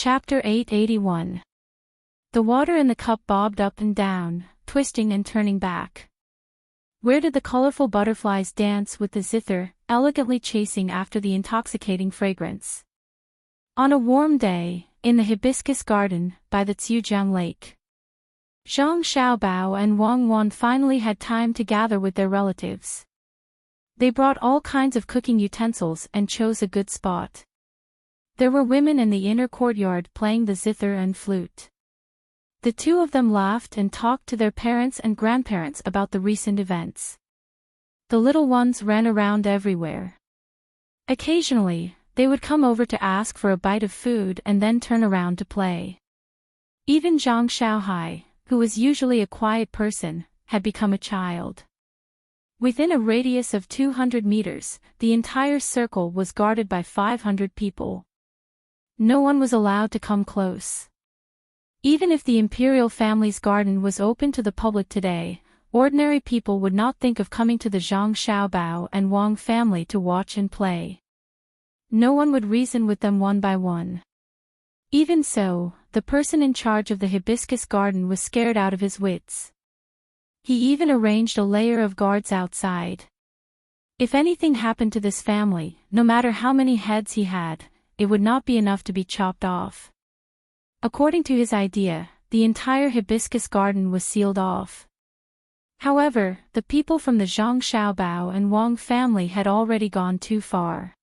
Chapter 881. The water in the cup bobbed up and down, twisting and turning back. Where did the colorful butterflies dance with the zither, elegantly chasing after the intoxicating fragrance? On a warm day, in the hibiscus garden, by the Tsiujiang lake. Zhang Xiaobao and Wang Wan finally had time to gather with their relatives. They brought all kinds of cooking utensils and chose a good spot. There were women in the inner courtyard playing the zither and flute. The two of them laughed and talked to their parents and grandparents about the recent events. The little ones ran around everywhere. Occasionally, they would come over to ask for a bite of food and then turn around to play. Even Zhang Xiaohai, who was usually a quiet person, had become a child. Within a radius of 200 meters, the entire circle was guarded by 500 people. No one was allowed to come close. Even if the imperial family's garden was open to the public today, ordinary people would not think of coming to the Zhang Xiaobao and Wang family to watch and play. No one would reason with them one by one. Even so, the person in charge of the hibiscus garden was scared out of his wits. He even arranged a layer of guards outside. If anything happened to this family, no matter how many heads he had, it would not be enough to be chopped off. According to his idea, the entire hibiscus garden was sealed off. However, the people from the Zhang Xiaobao and Wang family had already gone too far.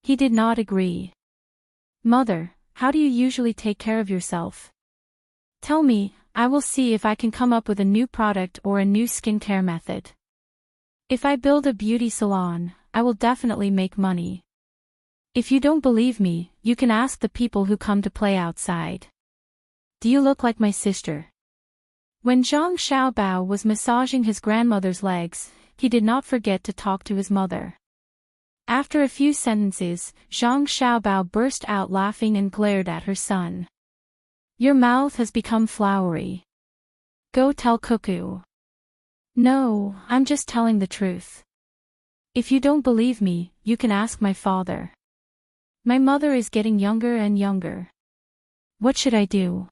He did not agree. "Mother, how do you usually take care of yourself? Tell me, I will see if I can come up with a new product or a new skincare method. If I build a beauty salon, I will definitely make money. If you don't believe me, you can ask the people who come to play outside. Do you look like my sister?" When Zhang Xiaobao was massaging his grandmother's legs, he did not forget to talk to his mother. After a few sentences, Zhang Xiaobao burst out laughing and glared at her son. "Your mouth has become flowery. Go tell Cuckoo." "No, I'm just telling the truth. If you don't believe me, you can ask my father. My mother is getting younger and younger. What should I do?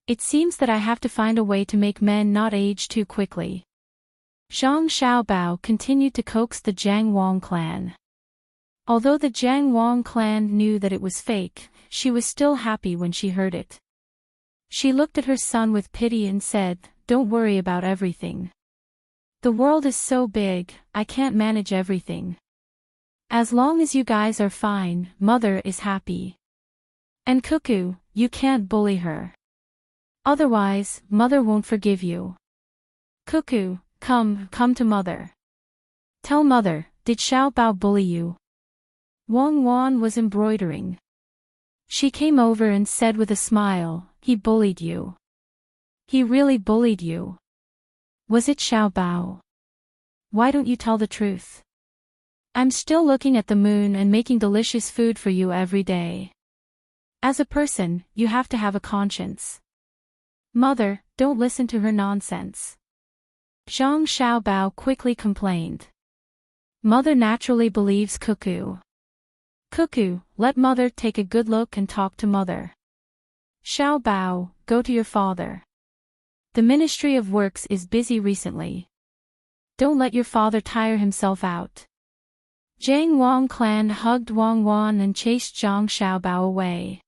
It seems that I have to find a way to make men not age too quickly." Zhang Xiaobao continued to coax the Jiang Wang clan. Although the Jiang Wang clan knew that it was fake, she was still happy when she heard it. She looked at her son with pity and said, "Don't worry about everything. The world is so big, I can't manage everything. As long as you guys are fine, mother is happy. And Cuckoo, you can't bully her. Otherwise, mother won't forgive you. Cuckoo, come to mother. Tell mother, did Xiaobao bully you?" Wang Wan was embroidering. She came over and said with a smile, "He bullied you. He really bullied you. Was it Xiaobao? Why don't you tell the truth? I'm still looking at the moon and making delicious food for you every day. As a person, you have to have a conscience. Mother, don't listen to her nonsense." Zhang Xiaobao quickly complained. "Mother naturally believes Cuckoo. Cuckoo, let mother take a good look and talk to mother. Xiaobao, go to your father. The Ministry of Works is busy recently. Don't let your father tire himself out." Jiang Wang clan hugged Wang Wan and chased Zhang Xiaobao away.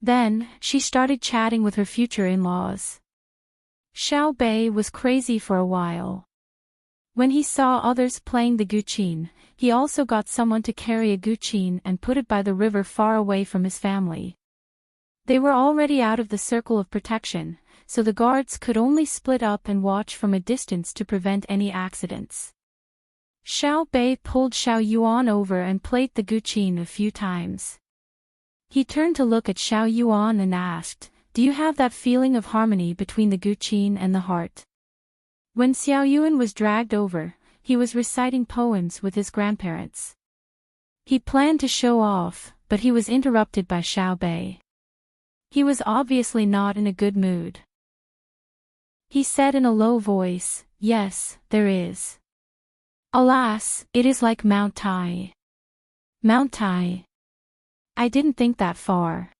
Then, she started chatting with her future in-laws. Xiao Bei was crazy for a while. When he saw others playing the guqin, he also got someone to carry a guqin and put it by the river far away from his family. They were already out of the circle of protection, so the guards could only split up and watch from a distance to prevent any accidents. Xiao Bei pulled Xiao Yuan over and played the guqin a few times. He turned to look at Xiao Yuan and asked, "Do you have that feeling of harmony between the guqin and the heart?" When Xiao Yuan was dragged over, he was reciting poems with his grandparents. He planned to show off, but he was interrupted by Xiao Bei. He was obviously not in a good mood. He said in a low voice, "Yes, there is. Alas, it is like Mount Tai. Mount Tai. I didn't think that far.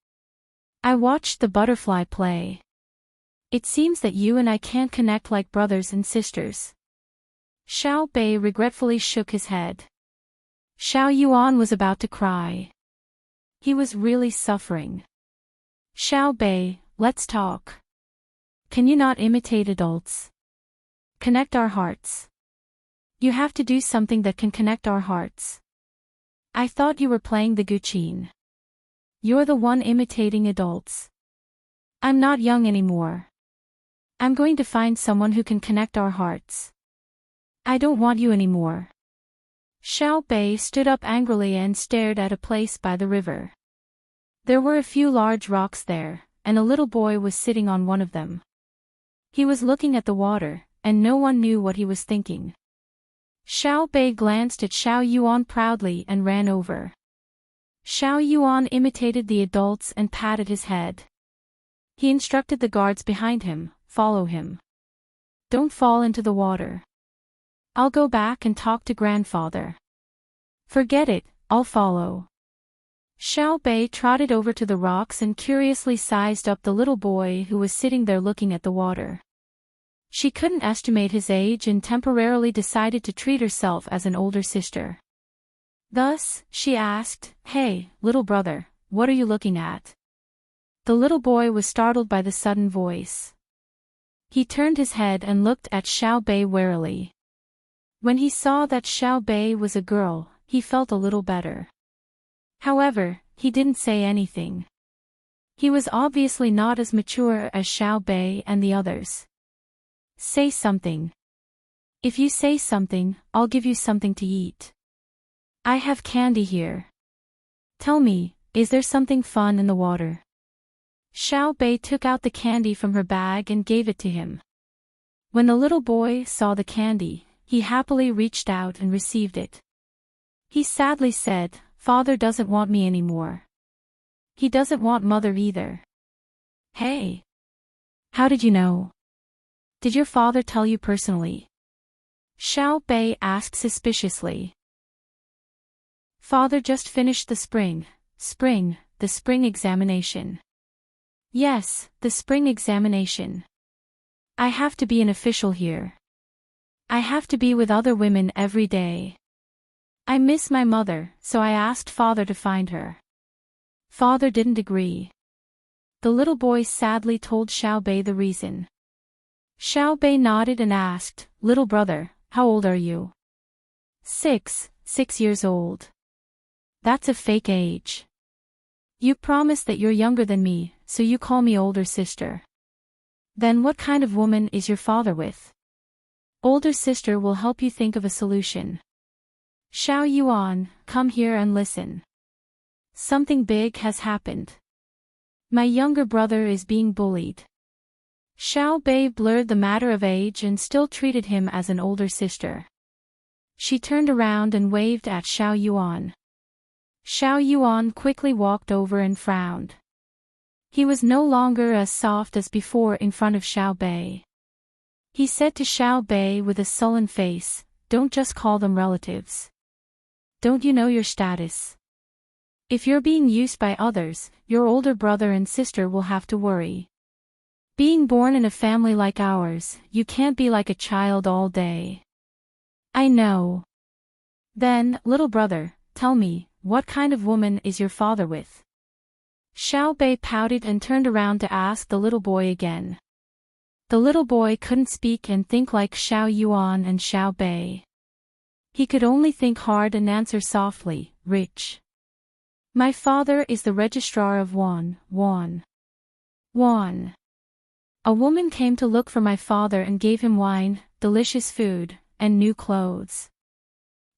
I watched the butterfly play. It seems that you and I can't connect like brothers and sisters. Xiao Bei regretfully shook his head. Xiao Yuan was about to cry. He was really suffering. Xiao Bei, let's talk. Can you not imitate adults? Connect our hearts. You have to do something that can connect our hearts. I thought you were playing the guqin. You're the one imitating adults. I'm not young anymore. I'm going to find someone who can connect our hearts. I don't want you anymore. Xiao Bei stood up angrily and stared at a place by the river. There were a few large rocks there, and a little boy was sitting on one of them. He was looking at the water, and no one knew what he was thinking. Xiao Bei glanced at Xiao Yuan proudly and ran over. Xiao Yuan imitated the adults and patted his head. He instructed the guards behind him, follow him. Don't fall into the water. I'll go back and talk to grandfather. Forget it, I'll follow. Xiao Bei trotted over to the rocks and curiously sized up the little boy who was sitting there looking at the water. She couldn't estimate his age and temporarily decided to treat herself as an older sister. Thus, she asked, "Hey, little brother, what are you looking at?" The little boy was startled by the sudden voice. He turned his head and looked at Xiao Bei warily. When he saw that Xiao Bei was a girl, he felt a little better. However, he didn't say anything. He was obviously not as mature as Xiao Bei and the others. Say something. If you say something, I'll give you something to eat. I have candy here. Tell me, is there something fun in the water? Xiao Bei took out the candy from her bag and gave it to him. When the little boy saw the candy, he happily reached out and received it. He sadly said, "Father doesn't want me anymore. He doesn't want mother either." Hey! How did you know? Did your father tell you personally? Xiao Bei asked suspiciously. Father just finished the spring examination. Yes, the spring examination. I have to be an official here. I have to be with other women every day. I miss my mother, so I asked father to find her. Father didn't agree. The little boy sadly told Xiao Bei the reason. Xiao Bei nodded and asked, "Little brother, how old are you?" 6 years old. That's a fake age. You promise that you're younger than me, so you call me older sister. Then what kind of woman is your father with? Older sister will help you think of a solution. Xiao Yuan, come here and listen. Something big has happened. My younger brother is being bullied. Xiao Bei blurred the matter of age and still treated him as an older sister. She turned around and waved at Xiao Yuan. Xiao Yuan quickly walked over and frowned. He was no longer as soft as before in front of Xiao Bei. He said to Xiao Bei with a sullen face, "Don't just call them relatives. Don't you know your status? If you're being used by others, your older brother and sister will have to worry. Being born in a family like ours, you can't be like a child all day." I know. Then, little brother, tell me, what kind of woman is your father with? Xiao Bei pouted and turned around to ask the little boy again. The little boy couldn't speak and think like Xiao Yuan and Xiao Bei. He could only think hard and answer softly, "Rich. My father is the registrar of Wan. A woman came to look for my father and gave him wine, delicious food, and new clothes.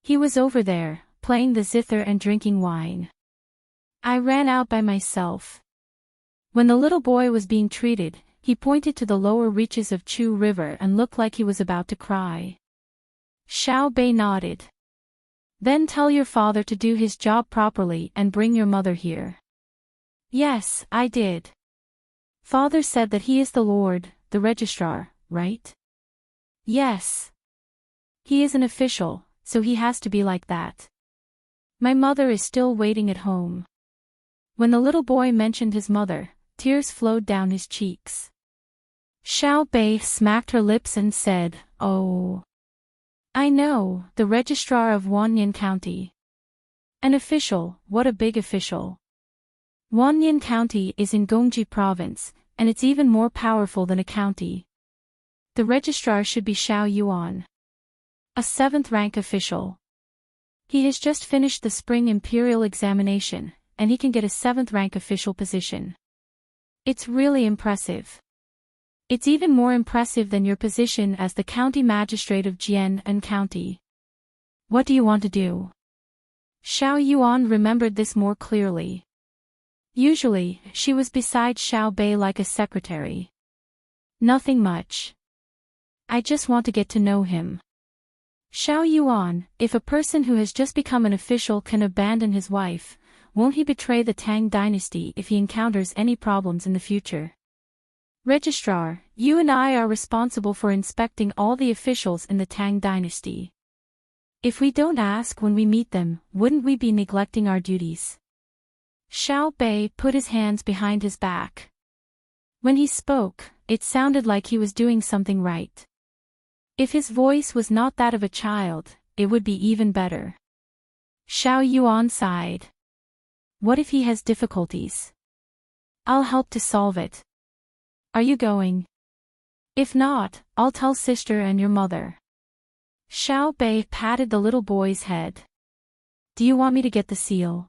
He was over there, playing the zither and drinking wine. I ran out by myself." When the little boy was being treated, he pointed to the lower reaches of Chu River and looked like he was about to cry. Xiao Bei nodded. "Then tell your father to do his job properly and bring your mother here." "Yes, I did. Father said that he is the Lord, the registrar, right?" "Yes. He is an official, so he has to be like that. My mother is still waiting at home." When the little boy mentioned his mother, Tears flowed down his cheeks. Xiao Bei smacked her lips and said, "Oh. I know, the registrar of Wanyan County. An official, what a big official. Wanyan County is in Gongji Province, and it's even more powerful than a county. The registrar should be Xiao Yuan. A 7th rank official. He has just finished the spring imperial examination, and he can get a 7th rank official position. It's really impressive. It's even more impressive than your position as the county magistrate of Jian County. What do you want to do?" Xiao Yuan remembered this more clearly. Usually, she was beside Xiao Bei like a secretary. "Nothing much. I just want to get to know him." Xiao Yuan, if a person who has just become an official can abandon his wife, won't he betray the Tang dynasty if he encounters any problems in the future? "Registrar, you and I are responsible for inspecting all the officials in the Tang dynasty. If we don't ask when we meet them, wouldn't we be neglecting our duties?" Xiao Bei put his hands behind his back. When he spoke, it sounded like he was doing something right. If his voice was not that of a child, it would be even better. Xiao Yuan sighed. What if he has difficulties? I'll help to solve it. Are you going? If not, I'll tell sister and your mother. Xiao Bei patted the little boy's head. Do you want me to get the seal?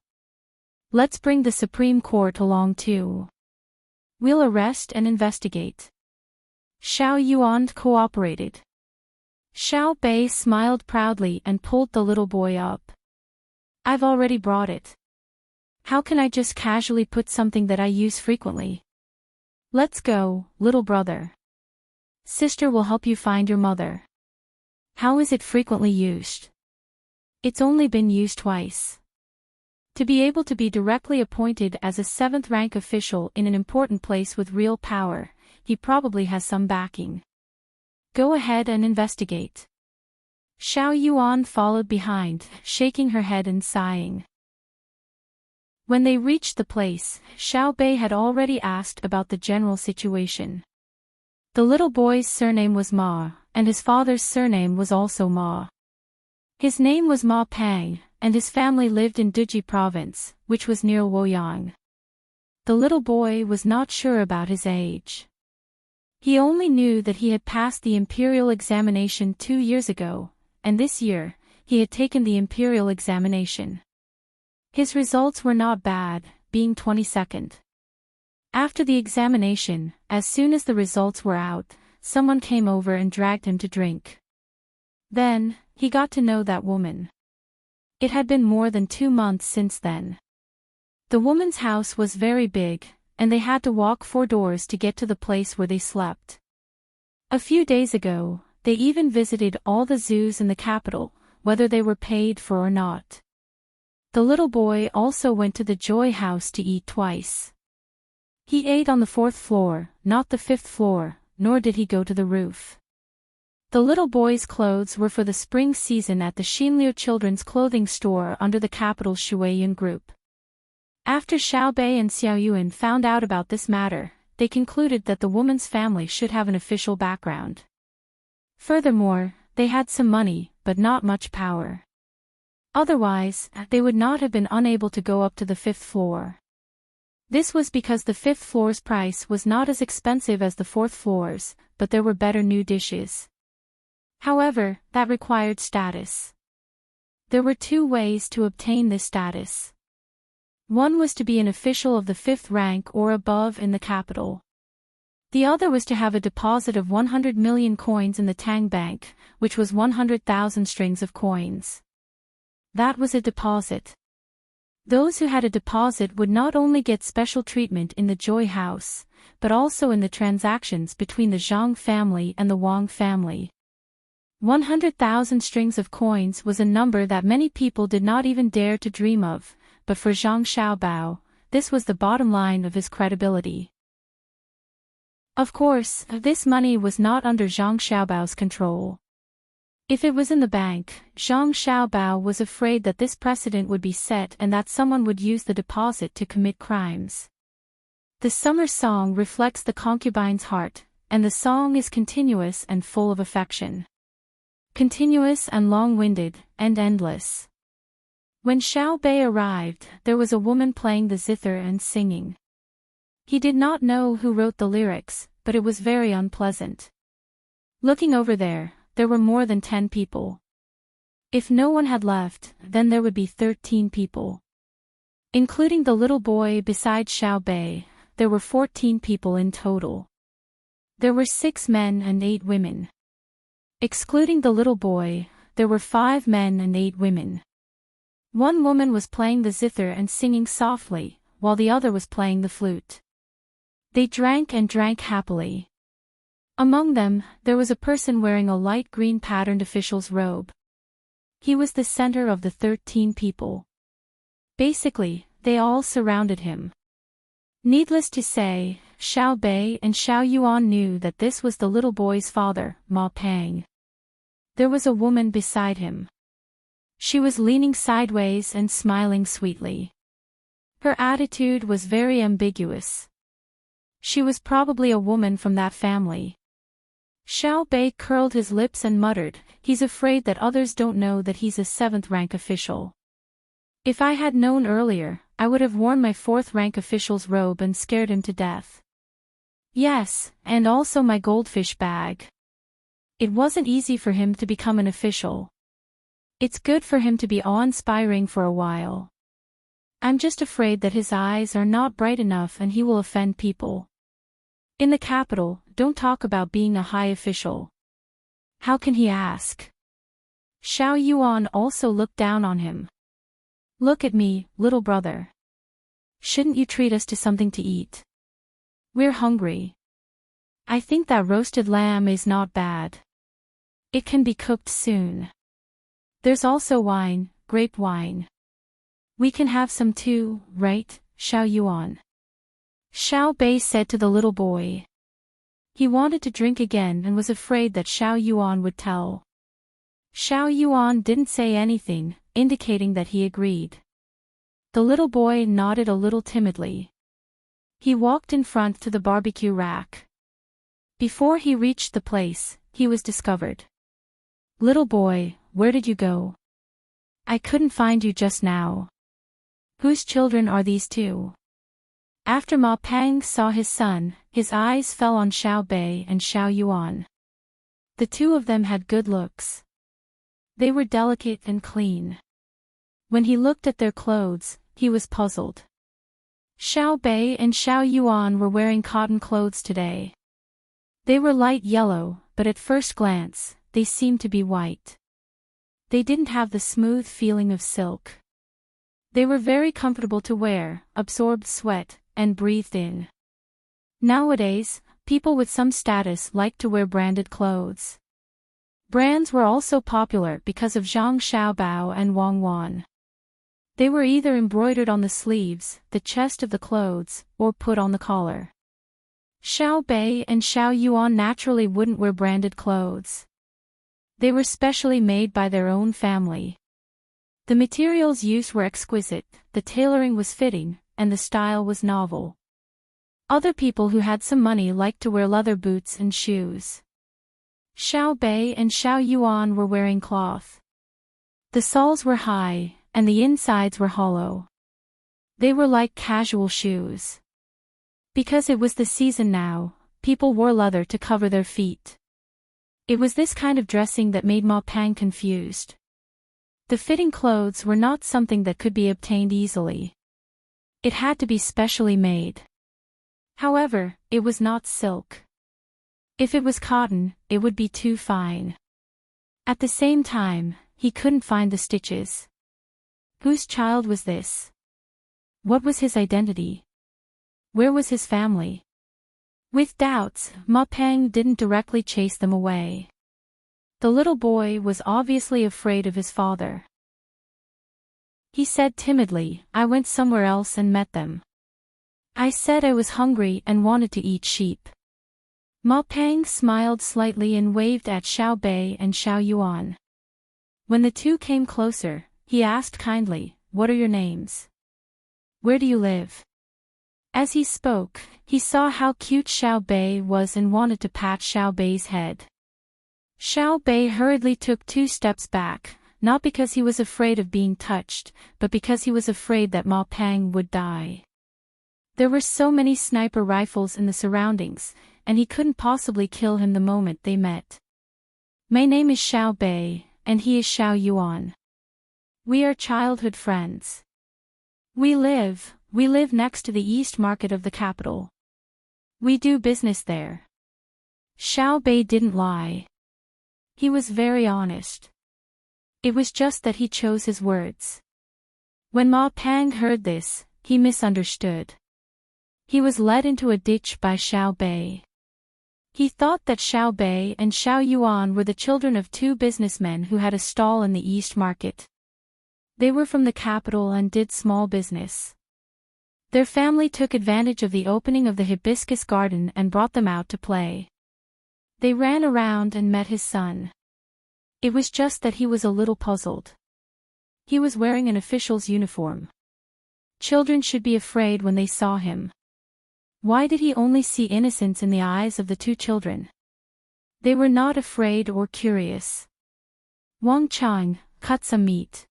Let's bring the Supreme Court along too. We'll arrest and investigate. Xiao Yuan cooperated. Xiao Bei smiled proudly and pulled the little boy up. I've already brought it. How can I just casually put something that I use frequently? Let's go, little brother. Sister will help you find your mother. How is it frequently used? It's only been used twice. To be able to be directly appointed as a 7th rank official in an important place with real power, he probably has some backing. Go ahead and investigate. Xiao Yuan followed behind, shaking her head and sighing. When they reached the place, Xiao Bei had already asked about the general situation. The little boy's surname was Ma, and his father's surname was also Ma. His name was Ma Pang, and his family lived in Duji Province, which was near Luoyang. The little boy was not sure about his age. He only knew that he had passed the imperial examination 2 years ago, and this year, he had taken the imperial examination. His results were not bad, being 22nd. After the examination, as soon as the results were out, someone came over and dragged him to drink. Then, he got to know that woman. It had been more than 2 months since then. The woman's house was very big, and they had to walk 4 doors to get to the place where they slept. A few days ago, they even visited all the zoos in the capital, whether they were paid for or not. The little boy also went to the Joy House to eat twice. He ate on the 4th floor, not the 5th floor, nor did he go to the roof. The little boy's clothes were for the spring season at the Xinliu Children's Clothing Store under the capital Shuiyun Group. After Xiao Bei and Xiao Yuan found out about this matter, they concluded that the woman's family should have an official background. Furthermore, they had some money, but not much power. Otherwise, they would not have been unable to go up to the 5th floor. This was because the 5th floor's price was not as expensive as the 4th floor's, but there were better new dishes. However, that required status. There were 2 ways to obtain this status. One was to be an official of the 5th rank or above in the capital. The other was to have a deposit of 100 million coins in the Tang Bank, which was 100,000 strings of coins. That was a deposit. Those who had a deposit would not only get special treatment in the Joy House, but also in the transactions between the Zhang family and the Wang family. 100,000 strings of coins was a number that many people did not even dare to dream of, but for Zhang Xiaobao, this was the bottom line of his credibility. Of course, this money was not under Zhang Xiaobao's control. If it was in the bank, Zhang Xiaobao was afraid that this precedent would be set and that someone would use the deposit to commit crimes. The summer song reflects the concubine's heart, and the song is continuous and full of affection. Continuous and long-winded, and endless. When Xiao Bei arrived, there was a woman playing the zither and singing. He did not know who wrote the lyrics, but it was very unpleasant. Looking over there were more than 10 people. If no one had left, then there would be 13 people. Including the little boy beside Xiao Bei, there were 14 people in total. There were 6 men and 8 women. Excluding the little boy, there were 5 men and 8 women. One woman was playing the zither and singing softly, while the other was playing the flute. They drank and drank happily. Among them, there was a person wearing a light green patterned official's robe. He was the center of the 13 people. Basically, they all surrounded him. Needless to say, Xiao Bei and Xiao Yuan knew that this was the little boy's father, Ma Pang. There was a woman beside him. She was leaning sideways and smiling sweetly. Her attitude was very ambiguous. She was probably a woman from that family. Xiao Bei curled his lips and muttered, "He's afraid that others don't know that he's a 7th-rank official. If I had known earlier, I would have worn my 4th-rank official's robe and scared him to death. Yes, and also my goldfish bag." It wasn't easy for him to become an official. It's good for him to be awe-inspiring for a while. I'm just afraid that his eyes are not bright enough and he will offend people. In the capital, don't talk about being a high official. How can he ask? Xiao Yuan also looked down on him. Look at me, little brother. Shouldn't you treat us to something to eat? We're hungry. I think that roasted lamb is not bad. It can be cooked soon. There's also wine, grape wine. We can have some too, right, Xiao Yuan? Xiao Bei said to the little boy. He wanted to drink again and was afraid that Xiao Yuan would tell. Xiao Yuan didn't say anything, indicating that he agreed. The little boy nodded a little timidly. He walked in front to the barbecue rack. Before he reached the place, he was discovered. Little boy, where did you go? I couldn't find you just now. Whose children are these two? After Ma Pang saw his son, his eyes fell on Xiao Bei and Xiao Yuan. The two of them had good looks. They were delicate and clean. When he looked at their clothes, he was puzzled. Xiao Bei and Xiao Yuan were wearing cotton clothes today. They were light yellow, but at first glance, they seemed to be white. They didn't have the smooth feeling of silk. They were very comfortable to wear, absorbed sweat, and breathed in. Nowadays, people with some status like to wear branded clothes. Brands were also popular because of Zhang Xiaobao and Wang Wan. They were either embroidered on the sleeves, the chest of the clothes, or put on the collar. Xiao Bei and Xiao Yuan naturally wouldn't wear branded clothes. They were specially made by their own family. The materials used were exquisite, the tailoring was fitting, and the style was novel. Other people who had some money liked to wear leather boots and shoes. Xiao Bei and Xiao Yuan were wearing cloth. The soles were high, and the insides were hollow. They were like casual shoes. Because it was the season now, people wore leather to cover their feet. It was this kind of dressing that made Ma Pang confused. The fitting clothes were not something that could be obtained easily. It had to be specially made. However, it was not silk. If it was cotton, it would be too fine. At the same time, he couldn't find the stitches. Whose child was this? What was his identity? Where was his family? With doubts, Ma Pang didn't directly chase them away. The little boy was obviously afraid of his father. He said timidly, I went somewhere else and met them. I said I was hungry and wanted to eat sheep. Ma Pang smiled slightly and waved at Xiao Bei and Xiao Yuan. When the two came closer, he asked kindly, what are your names? Where do you live? As he spoke, he saw how cute Xiao Bei was and wanted to pat Xiao Bei's head. Xiao Bei hurriedly took 2 steps back, not because he was afraid of being touched, but because he was afraid that Ma Pang would die. There were so many sniper rifles in the surroundings, and he couldn't possibly kill him the moment they met. My name is Xiao Bei, and he is Xiao Yuan. We are childhood friends. We live next to the East Market of the capital. We do business there. Xiao Bei didn't lie. He was very honest. It was just that he chose his words. When Ma Pang heard this, he misunderstood. He was led into a ditch by Xiao Bei. He thought that Xiao Bei and Xiao Yuan were the children of 2 businessmen who had a stall in the East Market. They were from the capital and did small business. Their family took advantage of the opening of the hibiscus garden and brought them out to play. They ran around and met his son. It was just that he was a little puzzled. He was wearing an official's uniform. Children should be afraid when they saw him. Why did he only see innocence in the eyes of the 2 children? They were not afraid or curious. Wang Chang, cut some meat.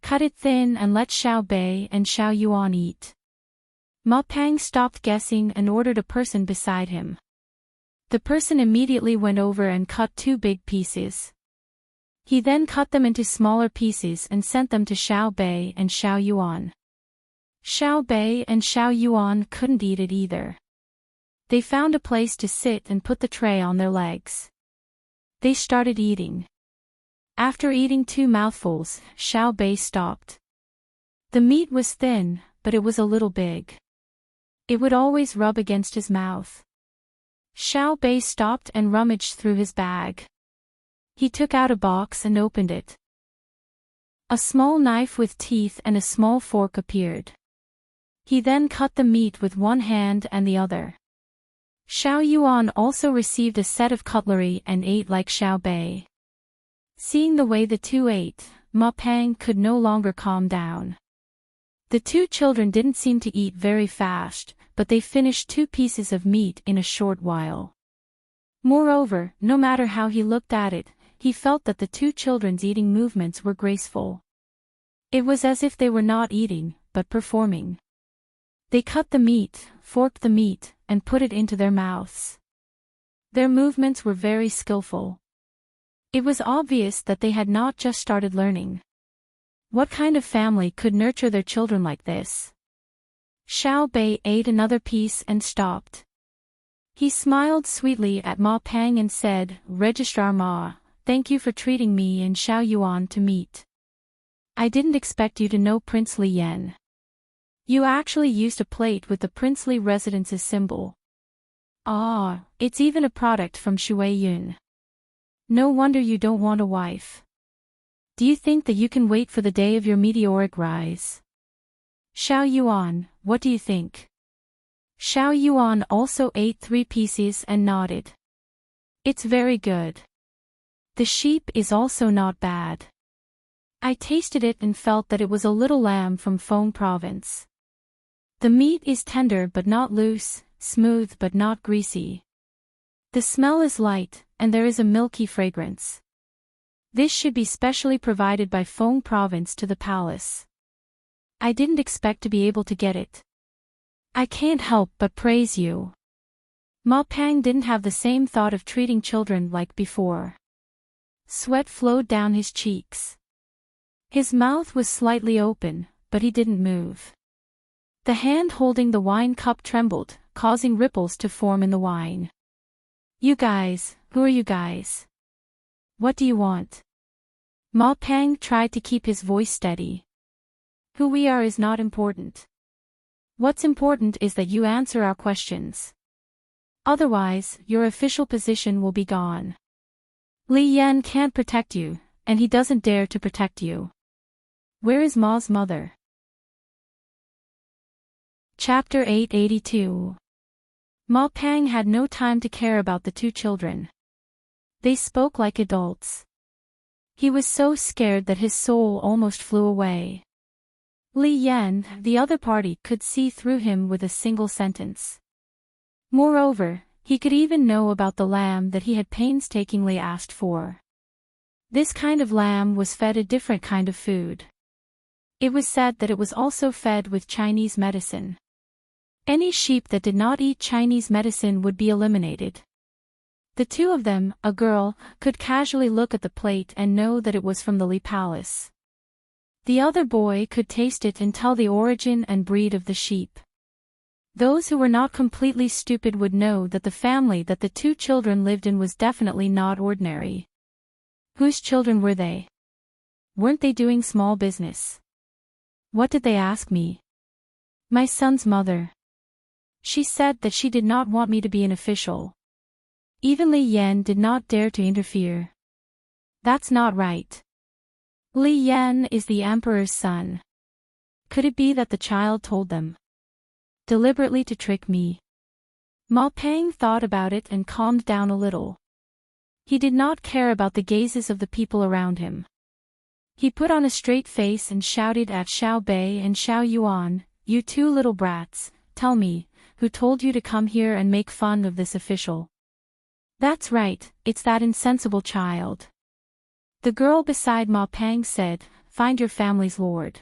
Cut it thin and let Xiao Bei and Xiao Yuan eat. Ma Pang stopped guessing and ordered a person beside him. The person immediately went over and cut 2 big pieces. He then cut them into smaller pieces and sent them to Xiao Bei and Xiao Yuan. Xiao Bei and Xiao Yuan couldn't eat it either. They found a place to sit and put the tray on their legs. They started eating. After eating 2 mouthfuls, Xiao Bei stopped. The meat was thin, but it was a little big. It would always rub against his mouth. Xiao Bei stopped and rummaged through his bag. He took out a box and opened it. A small knife with teeth and a small fork appeared. He then cut the meat with one hand and the other. Xiao Yuan also received a set of cutlery and ate like Xiao Bei. Seeing the way the 2 ate, Ma Pang could no longer calm down. The 2 children didn't seem to eat very fast, but they finished 2 pieces of meat in a short while. Moreover, no matter how he looked at it, he felt that the 2 children's eating movements were graceful. It was as if they were not eating, but performing. They cut the meat, forked the meat, and put it into their mouths. Their movements were very skillful. It was obvious that they had not just started learning. What kind of family could nurture their children like this? Xiao Bei ate another piece and stopped. He smiled sweetly at Ma Pang and said, "Registrar Ma, thank you for treating me and Xiao Yuan to meet. I didn't expect you to know Prince Li Yan. You actually used a plate with the princely residence's symbol. Ah, it's even a product from Shui Yun. No wonder you don't want a wife. Do you think that you can wait for the day of your meteoric rise? Xiao Yuan, what do you think?" Xiao Yuan also ate 3 pieces and nodded. "It's very good. The sheep is also not bad. I tasted it and felt that it was a little lamb from Feng province. The meat is tender but not loose, smooth but not greasy. The smell is light, and there is a milky fragrance. This should be specially provided by Feng province to the palace. I didn't expect to be able to get it. I can't help but praise you." Ma Pang didn't have the same thought of treating children like before. Sweat flowed down his cheeks. His mouth was slightly open, but he didn't move. The hand holding the wine cup trembled, causing ripples to form in the wine. "You guys, who are you guys? What do you want?" Ma Pang tried to keep his voice steady. "Who we are is not important. What's important is that you answer our questions. Otherwise, your official position will be gone. Li Yan can't protect you, and he doesn't dare to protect you. Where is Ma's mother?" Chapter 882. Ma Pang had no time to care about the 2 children. They spoke like adults. He was so scared that his soul almost flew away. Li Yan, the other party, could see through him with a single sentence. Moreover, he could even know about the lamb that he had painstakingly asked for. This kind of lamb was fed a different kind of food. It was said that it was also fed with Chinese medicine. Any sheep that did not eat Chinese medicine would be eliminated. The two of them, a girl, could casually look at the plate and know that it was from the Li Palace. The other boy could taste it and tell the origin and breed of the sheep. Those who were not completely stupid would know that the family that the two children lived in was definitely not ordinary. Whose children were they? Weren't they doing small business? What did they ask me? My son's mother. She said that she did not want me to be an official. Even Li Yan did not dare to interfere. That's not right. Li Yan is the emperor's son. Could it be that the child told them deliberately to trick me? Ma Peng thought about it and calmed down a little. He did not care about the gazes of the people around him. He put on a straight face and shouted at Xiao Bei and Xiao Yuan, "You two little brats, tell me, who told you to come here and make fun of this official?" "That's right, it's that insensible child." The girl beside Ma Peng said, "Find your family's lord."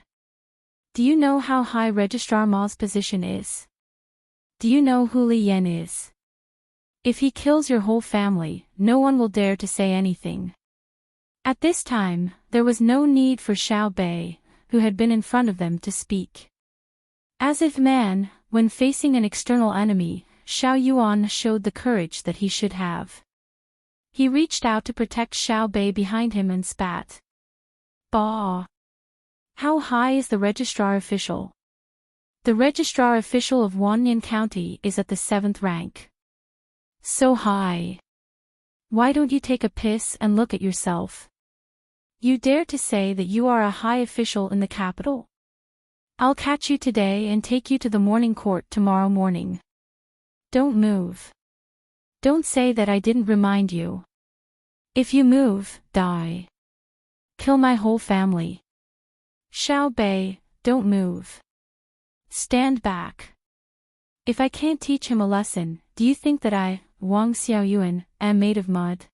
Do you know how high Registrar Ma's position is? Do you know who Li Yan is? If he kills your whole family, no one will dare to say anything. At this time, there was no need for Xiao Bei, who had been in front of them, to speak. As if man, when facing an external enemy, Xiao Yuan showed the courage that he should have. He reached out to protect Xiao Bei behind him and spat. Bah! How high is the registrar official? The registrar official of Wanyan County is at the 7th rank. So high. Why don't you take a piss and look at yourself? You dare to say that you are a high official in the capital? I'll catch you today and take you to the morning court tomorrow morning. Don't move. Don't say that I didn't remind you. If you move, die. Kill my whole family. Xiao Bei, don't move. Stand back. If I can't teach him a lesson, do you think that I, Wang Xiaoyuan, am made of mud?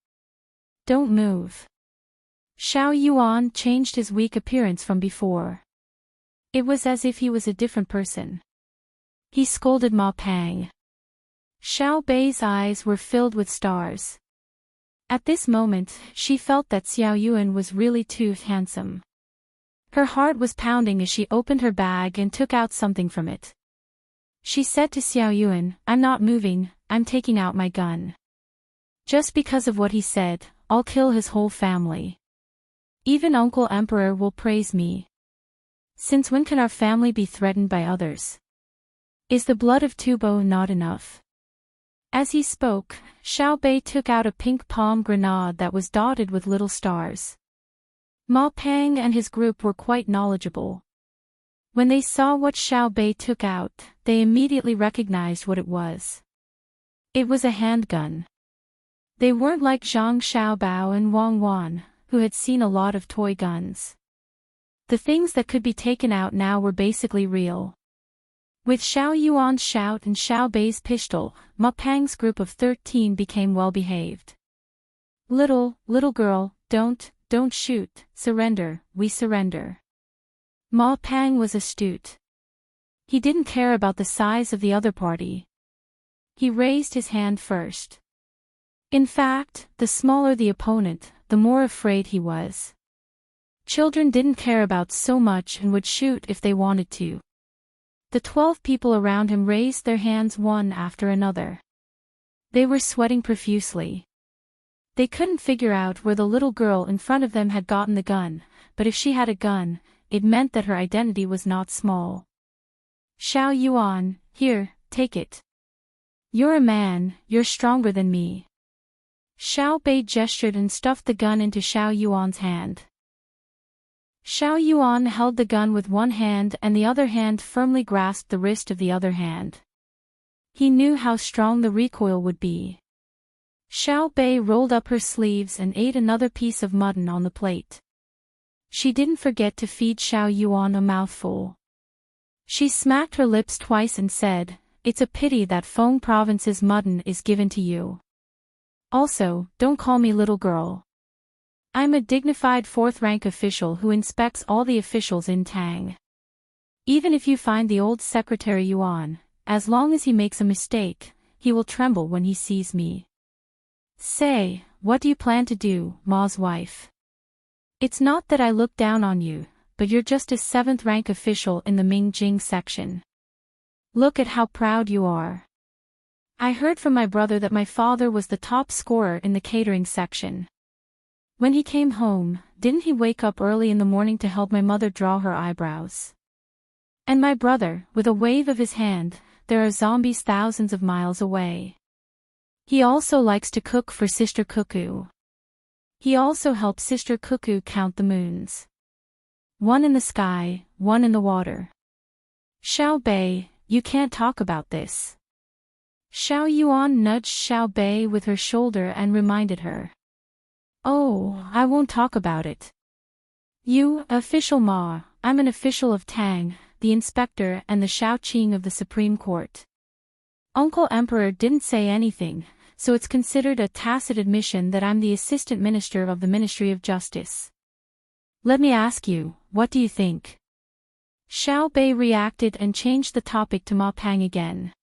Don't move. Xiao Yuan changed his weak appearance from before. It was as if he was a different person. He scolded Ma Peng. Xiao Bei's eyes were filled with stars. At this moment, she felt that Xiao Yuan was really too handsome. Her heart was pounding as she opened her bag and took out something from it. She said to Xiao Yuan, "I'm not moving, I'm taking out my gun. Just because of what he said, I'll kill his whole family. Even Uncle Emperor will praise me. Since when can our family be threatened by others? Is the blood of Tubo not enough?" As he spoke, Xiao Bei took out a pink palm grenade that was dotted with little stars. Ma Peng and his group were quite knowledgeable. When they saw what Xiao Bei took out, they immediately recognized what it was. It was a handgun. They weren't like Zhang Xiaobao and Wang Wan, who had seen a lot of toy guns. The things that could be taken out now were basically real. With Xiao Yuan's shout and Xiao Bei's pistol, Ma Peng's group of 13 became well-behaved. Little girl, don't shoot, surrender, we surrender." Ma Peng was astute. He didn't care about the size of the other party. He raised his hand first. In fact, the smaller the opponent, the more afraid he was. Children didn't care about so much and would shoot if they wanted to. The 12 people around him raised their hands one after another. They were sweating profusely. They couldn't figure out where the little girl in front of them had gotten the gun, but if she had a gun, it meant that her identity was not small. "Xiao Yuan, here, take it. You're a man, you're stronger than me." Xiao Bei gestured and stuffed the gun into Xiao Yuan's hand. Xiao Yuan held the gun with one hand and the other hand firmly grasped the wrist of the other hand. He knew how strong the recoil would be. Xiao Bei rolled up her sleeves and ate another piece of mutton on the plate. She didn't forget to feed Xiao Yuan a mouthful. She smacked her lips twice and said, "It's a pity that Feng Province's mutton is given to you. Also, don't call me little girl. I'm a dignified fourth-rank official who inspects all the officials in Tang. Even if you find the old secretary Yuan, as long as he makes a mistake, he will tremble when he sees me. Say, what do you plan to do, Ma's wife? It's not that I look down on you, but you're just a seventh-rank official in the Mingjing section. Look at how proud you are. I heard from my brother that my father was the top scorer in the catering section. When he came home, didn't he wake up early in the morning to help my mother draw her eyebrows? And my brother, with a wave of his hand, there are zombies thousands of miles away. He also likes to cook for Sister Cuckoo. He also helps Sister Cuckoo count the moons. One in the sky, one in the water. Xiao Bei, you can't talk about this." Xiao Yuan nudged Xiao Bei with her shoulder and reminded her. "Oh, I won't talk about it. You, official Ma, I'm an official of Tang, the inspector and the Shaoqing of the Supreme Court. Uncle Emperor didn't say anything, so it's considered a tacit admission that I'm the assistant minister of the Ministry of Justice. Let me ask you, what do you think?" Xiao Bei reacted and changed the topic to Ma Pang again.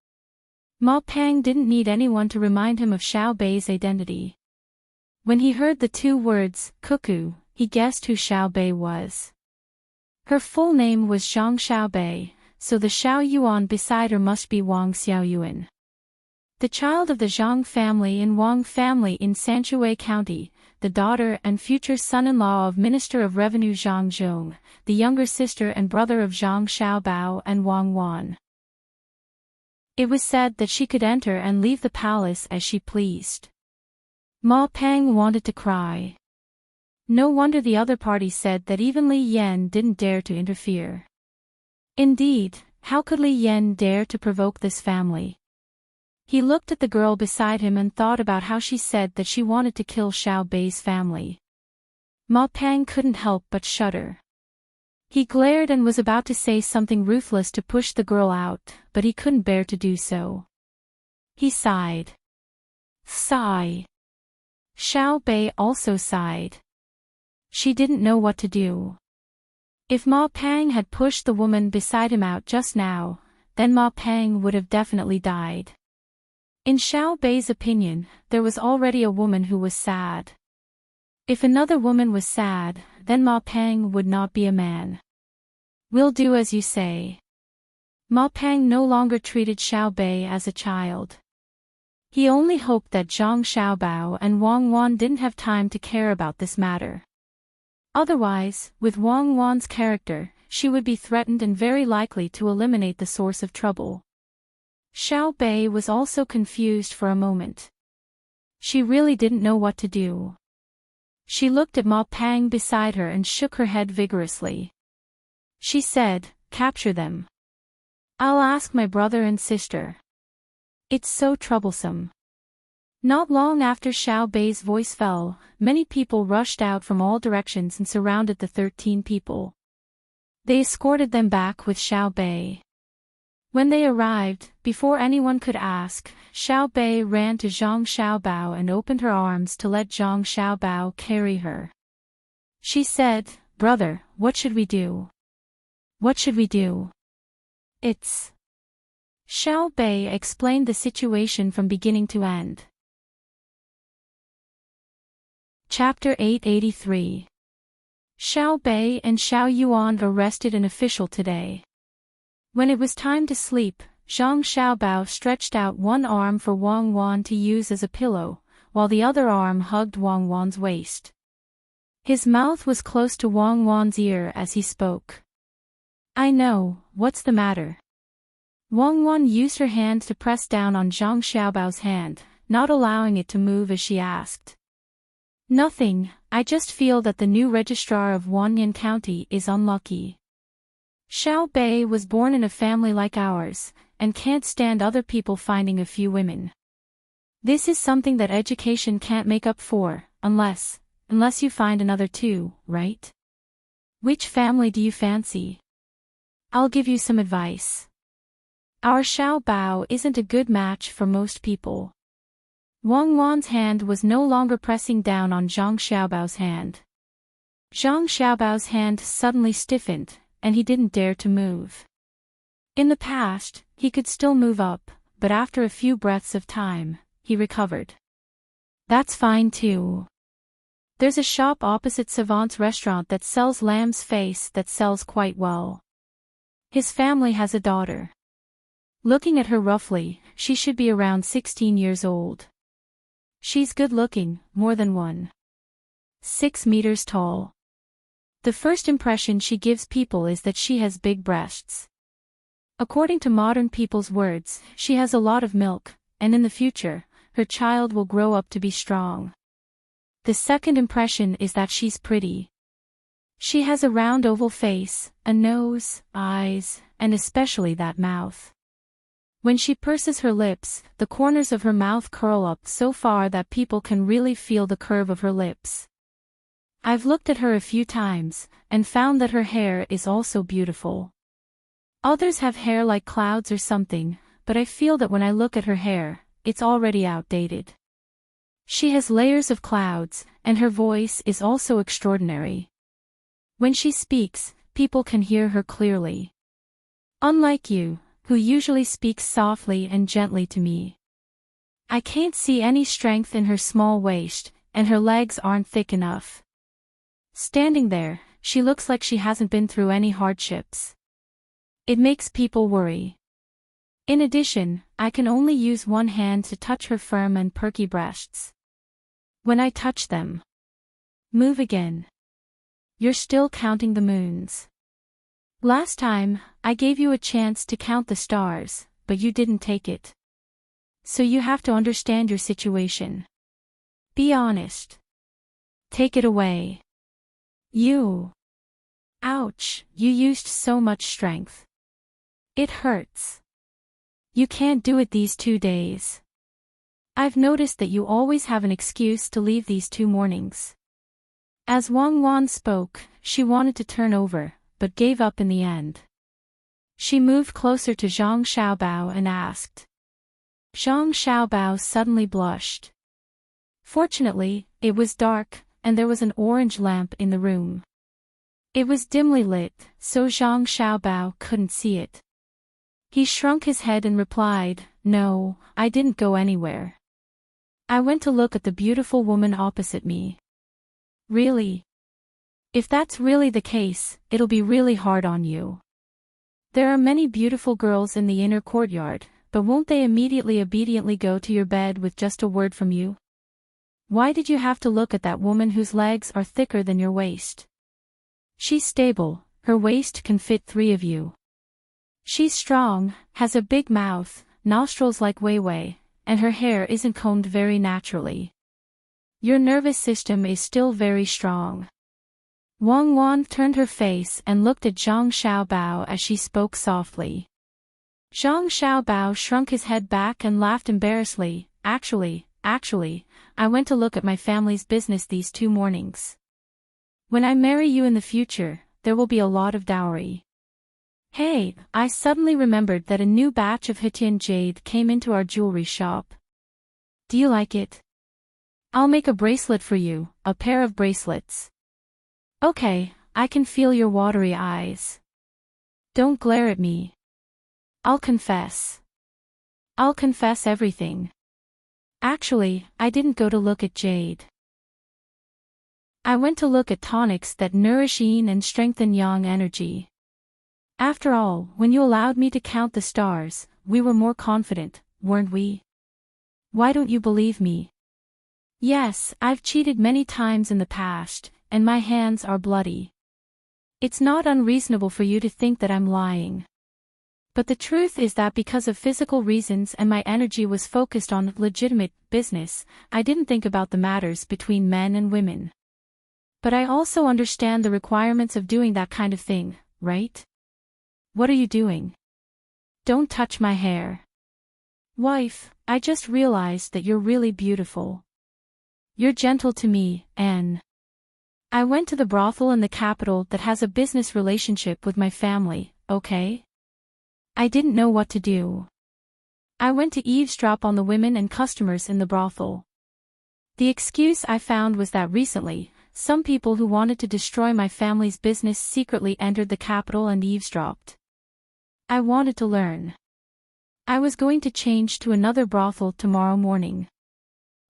Ma Pang didn't need anyone to remind him of Xiao Bei's identity. When he heard the two words, cuckoo, he guessed who Xiao Bei was. Her full name was Zhang Xiao Bei, so the Xiao Yuan beside her must be Wang Xiaoyuan. The child of the Zhang family and Wang family in Sanshui County, the daughter and future son-in-law of Minister of Revenue Zhang Zhong, the younger sister and brother of Zhang Xiaobao and Wang Wan. It was said that she could enter and leave the palace as she pleased. Ma Pang wanted to cry. No wonder the other party said that even Li Yan didn't dare to interfere. Indeed, how could Li Yan dare to provoke this family? He looked at the girl beside him and thought about how she said that she wanted to kill Xiao Bei's family. Ma Pang couldn't help but shudder. He glared and was about to say something ruthless to push the girl out, but he couldn't bear to do so. He sighed. Sigh. Xiao Bei also sighed. She didn't know what to do. If Ma Pang had pushed the woman beside him out just now, then Ma Pang would have definitely died. In Xiao Bei's opinion, there was already a woman who was sad. If another woman was sad, then Ma Pang would not be a man. We'll do as you say. Ma Pang no longer treated Xiao Bei as a child. He only hoped that Zhang Xiaobao and Wang Wan didn't have time to care about this matter. Otherwise, with Wang Wan's character, she would be threatened and very likely to eliminate the source of trouble. Xiao Bei was also confused for a moment. She really didn't know what to do. She looked at Ma Pang beside her and shook her head vigorously. She said, "Capture them. I'll ask my brother and sister. It's so troublesome." Not long after Xiao Bei's voice fell, many people rushed out from all directions and surrounded the 13 people. They escorted them back with Xiao Bei. When they arrived, before anyone could ask, Xiao Bei ran to Zhang Xiaobao and opened her arms to let Zhang Xiaobao carry her. She said, "Brother, what should we do? What should we do?" It's... Xiao Bei explained the situation from beginning to end. Chapter 883. Xiao Bei and Xiao Yuan arrested an official today. When it was time to sleep, Zhang Xiaobao stretched out one arm for Wang Wan to use as a pillow, while the other arm hugged Wang Wan's waist. His mouth was close to Wang Wan's ear as he spoke. "I know, what's the matter?" Wang Wan used her hand to press down on Zhang Xiaobao's hand, not allowing it to move as she asked. "Nothing, I just feel that the new registrar of Wanyan County is unlucky. Xiao Bei was born in a family like ours, and can't stand other people finding a few women. This is something that education can't make up for, unless you find another too, right? Which family do you fancy?" I'll give you some advice. Our Xiao Bao isn't a good match for most people. Wang Wan's hand was no longer pressing down on Zhang Xiaobao's hand. Zhang Xiaobao's hand suddenly stiffened, and he didn't dare to move. In the past, he could still move up, but after a few breaths of time, he recovered. That's fine too. There's a shop opposite Savant's restaurant that sells lamb's face that sells quite well. His family has a daughter. Looking at her roughly, she should be around 16 years old. She's good-looking, more than 1.6 meters tall. The first impression she gives people is that she has big breasts. According to modern people's words, she has a lot of milk, and in the future, her child will grow up to be strong. The second impression is that she's pretty. She has a round oval face, a nose, eyes, and especially that mouth. When she purses her lips, the corners of her mouth curl up so far that people can really feel the curve of her lips. I've looked at her a few times, and found that her hair is also beautiful. Others have hair like clouds or something, but I feel that when I look at her hair, it's already outdated. She has layers of clouds, and her voice is also extraordinary. When she speaks, people can hear her clearly. Unlike you, who usually speaks softly and gently to me. I can't see any strength in her small waist, and her legs aren't thick enough. Standing there, she looks like she hasn't been through any hardships. It makes people worry. In addition, I can only use one hand to touch her firm and perky breasts. When I touch them. Move again. You're still counting the moons. Last time, I gave you a chance to count the stars, but you didn't take it. So you have to understand your situation. Be honest. Take it away. You. Ouch, you used so much strength. It hurts. You can't do it these 2 days. I've noticed that you always have an excuse to leave these 2 mornings. As Wang Wan spoke, she wanted to turn over, but gave up in the end. She moved closer to Zhang Xiaobao and asked. Zhang Xiaobao suddenly blushed. Fortunately, it was dark, and there was an orange lamp in the room. It was dimly lit, so Zhang Xiaobao couldn't see it. He shrunk his head and replied, "No, I didn't go anywhere. I went to look at the beautiful woman opposite me." Really? If that's really the case, it'll be really hard on you. There are many beautiful girls in the inner courtyard, but won't they immediately obediently go to your bed with just a word from you? Why did you have to look at that woman whose legs are thicker than your waist? She's stable, her waist can fit 3 of you. She's strong, has a big mouth, nostrils like Weiwei, and her hair isn't combed very naturally. Your nervous system is still very strong. Wang Wan turned her face and looked at Zhang Xiaobao as she spoke softly. Zhang Xiaobao shrunk his head back and laughed embarrassedly. Actually, I went to look at my family's business these 2 mornings. When I marry you in the future, there will be a lot of dowry. Hey, I suddenly remembered that a new batch of Hetian jade came into our jewelry shop. Do you like it? I'll make a bracelet for you, a pair of bracelets. Okay, I can feel your watery eyes. Don't glare at me. I'll confess. I'll confess everything. Actually, I didn't go to look at jade. I went to look at tonics that nourish yin and strengthen yang energy. After all, when you allowed me to count the stars, we were more confident, weren't we? Why don't you believe me? Yes, I've cheated many times in the past, and my hands are bloody. It's not unreasonable for you to think that I'm lying. But the truth is that because of physical reasons and my energy was focused on legitimate business, I didn't think about the matters between men and women. But I also understand the requirements of doing that kind of thing, right? What are you doing? Don't touch my hair. Wife, I just realized that you're really beautiful. You're gentle to me, Anne. I went to the brothel in the capital that has a business relationship with my family, okay? I didn't know what to do. I went to eavesdrop on the women and customers in the brothel. The excuse I found was that recently, some people who wanted to destroy my family's business secretly entered the capital and eavesdropped. I wanted to learn. I was going to change to another brothel tomorrow morning.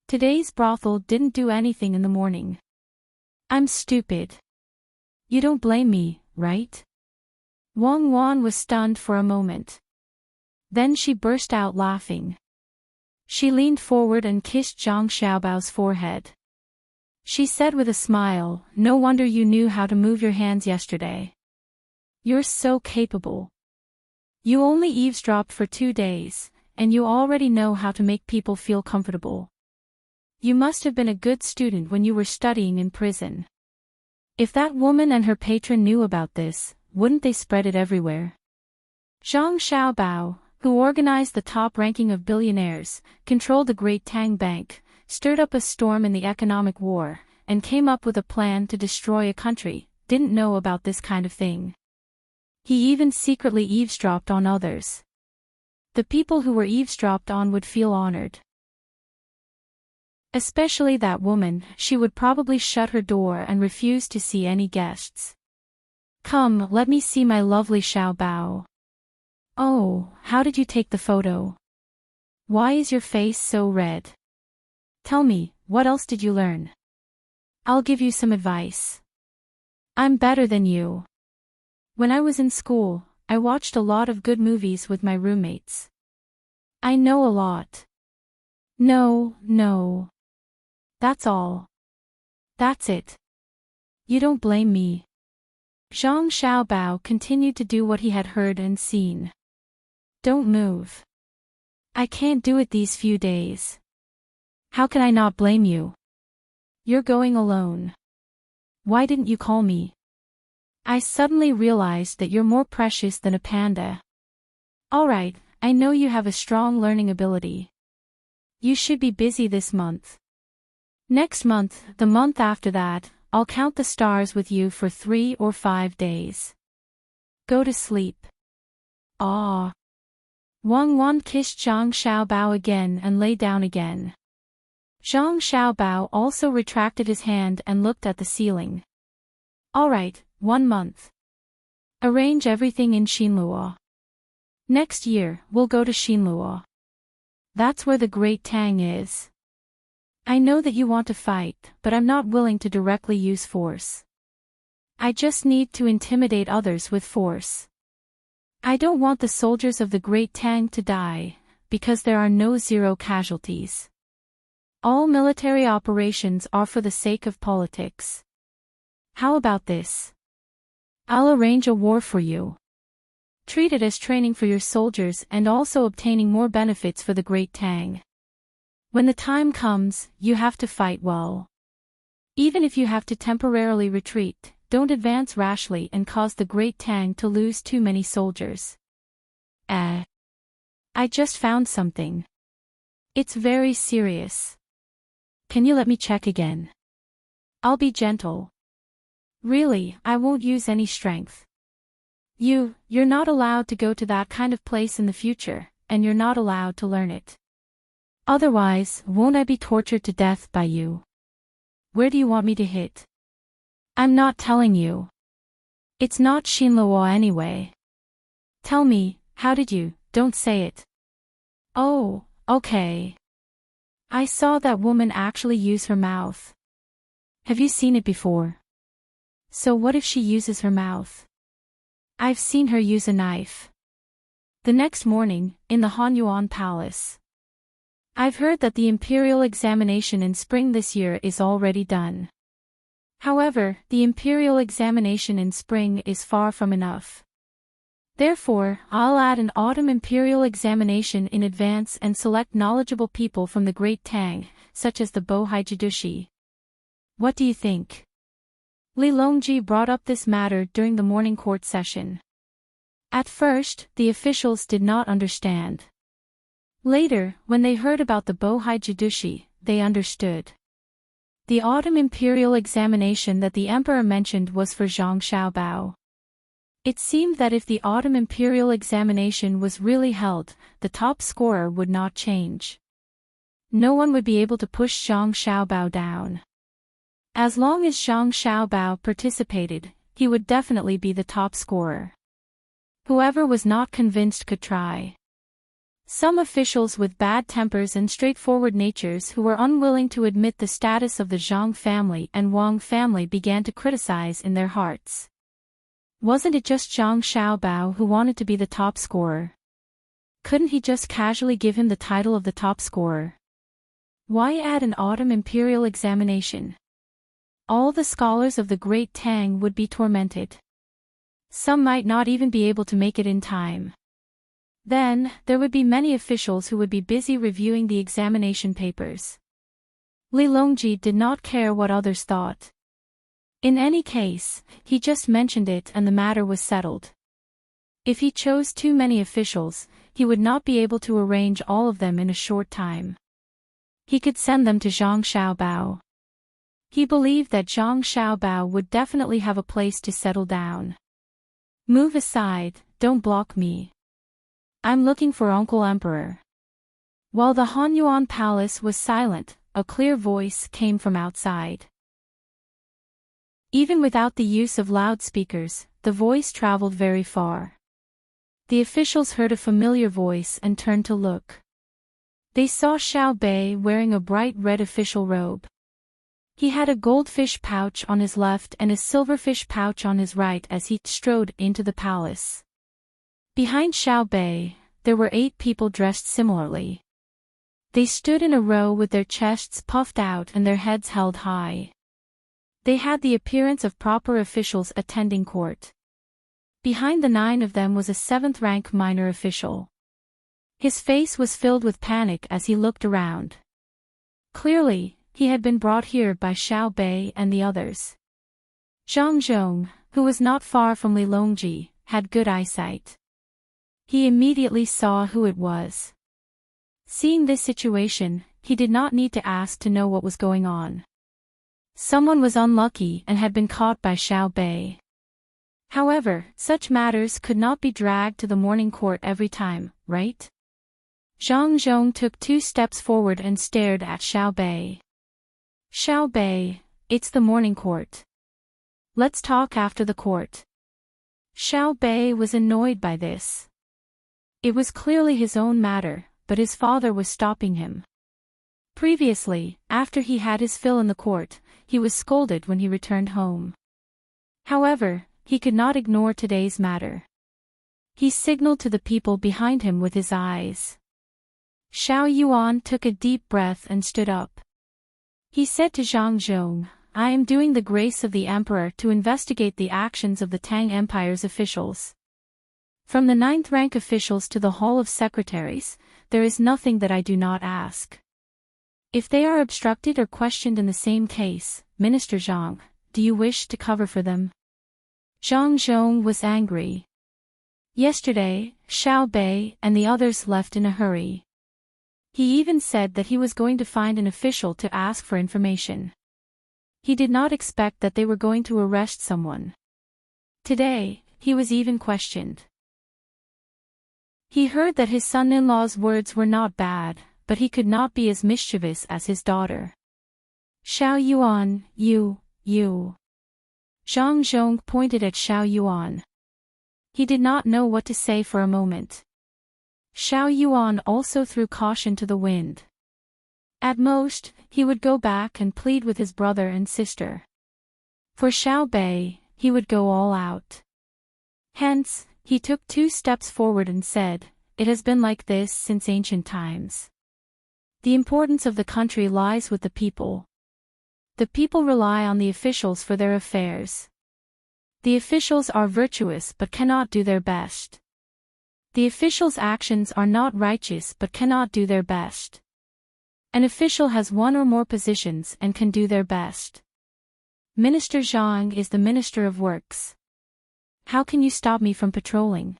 Today's brothel didn't do anything in the morning. I'm stupid. You don't blame me, right? Wang Wan was stunned for a moment. Then she burst out laughing. She leaned forward and kissed Zhang Xiaobao's forehead. She said with a smile, "No wonder you knew how to move your hands yesterday. You're so capable. You only eavesdropped for 2 days, and you already know how to make people feel comfortable. You must have been a good student when you were studying in prison. If that woman and her patron knew about this, wouldn't they spread it everywhere?" Zhang Xiaobao, who organized the top ranking of billionaires, controlled the great Tang Bank, stirred up a storm in the economic war, and came up with a plan to destroy a country, didn't know about this kind of thing. He even secretly eavesdropped on others. The people who were eavesdropped on would feel honored. Especially that woman, she would probably shut her door and refuse to see any guests. "Come, let me see my lovely Xiaobao. Oh, how did you take the photo? Why is your face so red? Tell me, what else did you learn? I'll give you some advice. I'm better than you. When I was in school, I watched a lot of good movies with my roommates. I know a lot." No. That's all. That's it. You don't blame me. Zhang Xiaobao continued to do what he had heard and seen. "Don't move. I can't do it these few days. How can I not blame you? You're going alone. Why didn't you call me? I suddenly realized that you're more precious than a panda. Alright, I know you have a strong learning ability. You should be busy this month. Next month, the month after that, I'll count the stars with you for 3 or 5 days. Go to sleep." Ah. Wang Wan kissed Zhang Xiaobao again and lay down again. Zhang Xiaobao also retracted his hand and looked at the ceiling. "Alright, 1 month. Arrange everything in Xinluo. Next year, we'll go to Xinluo. That's where the great Tang is. I know that you want to fight, but I'm not willing to directly use force. I just need to intimidate others with force. I don't want the soldiers of the great Tang to die, because there are no zero casualties. All military operations are for the sake of politics. How about this? I'll arrange a war for you. Treat it as training for your soldiers and also obtaining more benefits for the great Tang. When the time comes, you have to fight well. Even if you have to temporarily retreat, don't advance rashly and cause the great Tang to lose too many soldiers." I just found something. It's very serious. Can you let me check again? I'll be gentle. Really, I won't use any strength. You're not allowed to go to that kind of place in the future, and you're not allowed to learn it. Otherwise, won't I be tortured to death by you? Where do you want me to hit? I'm not telling you. It's not Xinluo anyway. Tell me, how did you? Don't say it. Oh, okay. I saw that woman actually use her mouth. Have you seen it before? So what if she uses her mouth? I've seen her use a knife. The next morning, in the Hanyuan Palace. I've heard that the imperial examination in spring this year is already done. However, the imperial examination in spring is far from enough. Therefore, I'll add an autumn imperial examination in advance and select knowledgeable people from the great Tang, such as the Bohai Jidushi. What do you think? Li Longji brought up this matter during the morning court session. At first, the officials did not understand. Later, when they heard about the Bohai Jidushi, they understood. The autumn imperial examination that the emperor mentioned was for Zhang Xiaobao. It seemed that if the autumn imperial examination was really held, the top scorer would not change. No one would be able to push Zhang Xiaobao down. As long as Zhang Xiaobao participated, he would definitely be the top scorer. Whoever was not convinced could try. Some officials with bad tempers and straightforward natures who were unwilling to admit the status of the Zhang family and Wang family began to criticize in their hearts. Wasn't it just Zhang Xiaobao who wanted to be the top scorer? Couldn't he just casually give him the title of the top scorer? Why add an autumn imperial examination? All the scholars of the great Tang would be tormented. Some might not even be able to make it in time. Then, there would be many officials who would be busy reviewing the examination papers. Li Longji did not care what others thought. In any case, he just mentioned it and the matter was settled. If he chose too many officials, he would not be able to arrange all of them in a short time. He could send them to Zhang Xiaobao. He believed that Zhang Xiaobao would definitely have a place to settle down. Move aside, don't block me. I'm looking for Uncle Emperor. While the Hanyuan Palace was silent, a clear voice came from outside. Even without the use of loudspeakers, the voice traveled very far. The officials heard a familiar voice and turned to look. They saw Xiao Bei wearing a bright red official robe. He had a goldfish pouch on his left and a silverfish pouch on his right as he strode into the palace. Behind Xiao Bei, there were 8 people dressed similarly. They stood in a row with their chests puffed out and their heads held high. They had the appearance of proper officials attending court. Behind the 9 of them was a 7th-rank minor official. His face was filled with panic as he looked around. Clearly, he had been brought here by Xiao Bei and the others. Zhang Zhong, who was not far from Li Longji, had good eyesight. He immediately saw who it was. Seeing this situation, he did not need to ask to know what was going on. Someone was unlucky and had been caught by Xiao Bei. However, such matters could not be dragged to the morning court every time, right? Zhang Zhong took 2 steps forward and stared at Xiao Bei. Xiao Bei, it's the morning court. Let's talk after the court. Xiao Bei was annoyed by this. It was clearly his own matter, but his father was stopping him. Previously, after he had his fill in the court, he was scolded when he returned home. However, he could not ignore today's matter. He signaled to the people behind him with his eyes. Xiao Yuan took a deep breath and stood up. He said to Zhang Zhong, I am doing the grace of the emperor to investigate the actions of the Tang Empire's officials. From the 9th-rank officials to the Hall of Secretaries, there is nothing that I do not ask. If they are obstructed or questioned in the same case, Minister Zhang, do you wish to cover for them? Zhang Zhong was angry. Yesterday, Xiao Bei and the others left in a hurry. He even said that he was going to find an official to ask for information. He did not expect that they were going to arrest someone. Today, he was even questioned. He heard that his son-in-law's words were not bad, but he could not be as mischievous as his daughter. Xiao Yuan, you. Zhang Zhong pointed at Xiao Yuan. He did not know what to say for a moment. Xiao Yuan also threw caution to the wind. At most, he would go back and plead with his brother and sister. For Xiao Bei, he would go all out. Hence, he took 2 steps forward and said, it has been like this since ancient times. The importance of the country lies with the people. The people rely on the officials for their affairs. The officials are virtuous but cannot do their best. The officials' actions are not righteous but cannot do their best. An official has 1 or more positions and can do their best. Minister Zhang is the Minister of Works. How can you stop me from patrolling?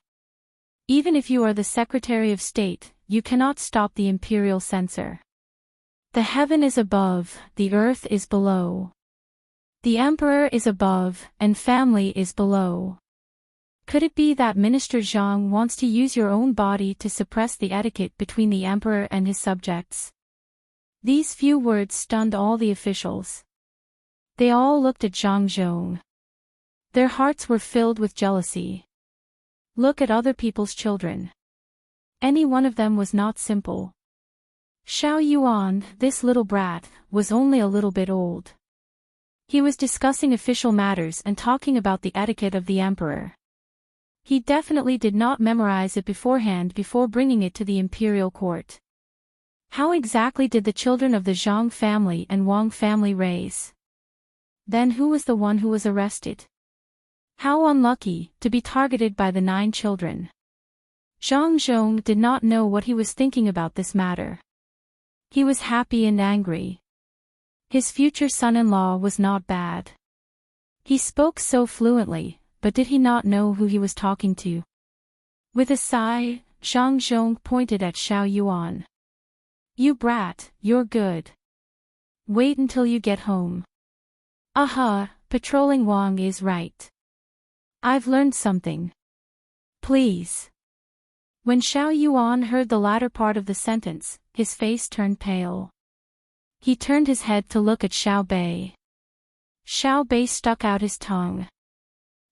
Even if you are the Secretary of State, you cannot stop the imperial censor. The heaven is above, the earth is below. The emperor is above, and family is below. Could it be that Minister Zhang wants to use your own body to suppress the etiquette between the emperor and his subjects? These few words stunned all the officials. They all looked at Zhang Zhong. Their hearts were filled with jealousy. Look at other people's children. Any one of them was not simple. Xiao Yuan, this little brat, was only a little bit old. He was discussing official matters and talking about the etiquette of the emperor. He definitely did not memorize it beforehand before bringing it to the imperial court. How exactly did the children of the Zhang family and Wang family raise? Then who was the one who was arrested? How unlucky, to be targeted by the 9 children. Zhang Zhong did not know what he was thinking about this matter. He was happy and angry. His future son-in-law was not bad. He spoke so fluently, but did he not know who he was talking to? With a sigh, Zhang Zhong pointed at Xiao Yuan. You brat, you're good. Wait until you get home. Aha, patrolling Wang is right. I've learned something. Please. When Xiao Yuan heard the latter part of the sentence, his face turned pale. He turned his head to look at Xiao Bei. Xiao Bei stuck out his tongue.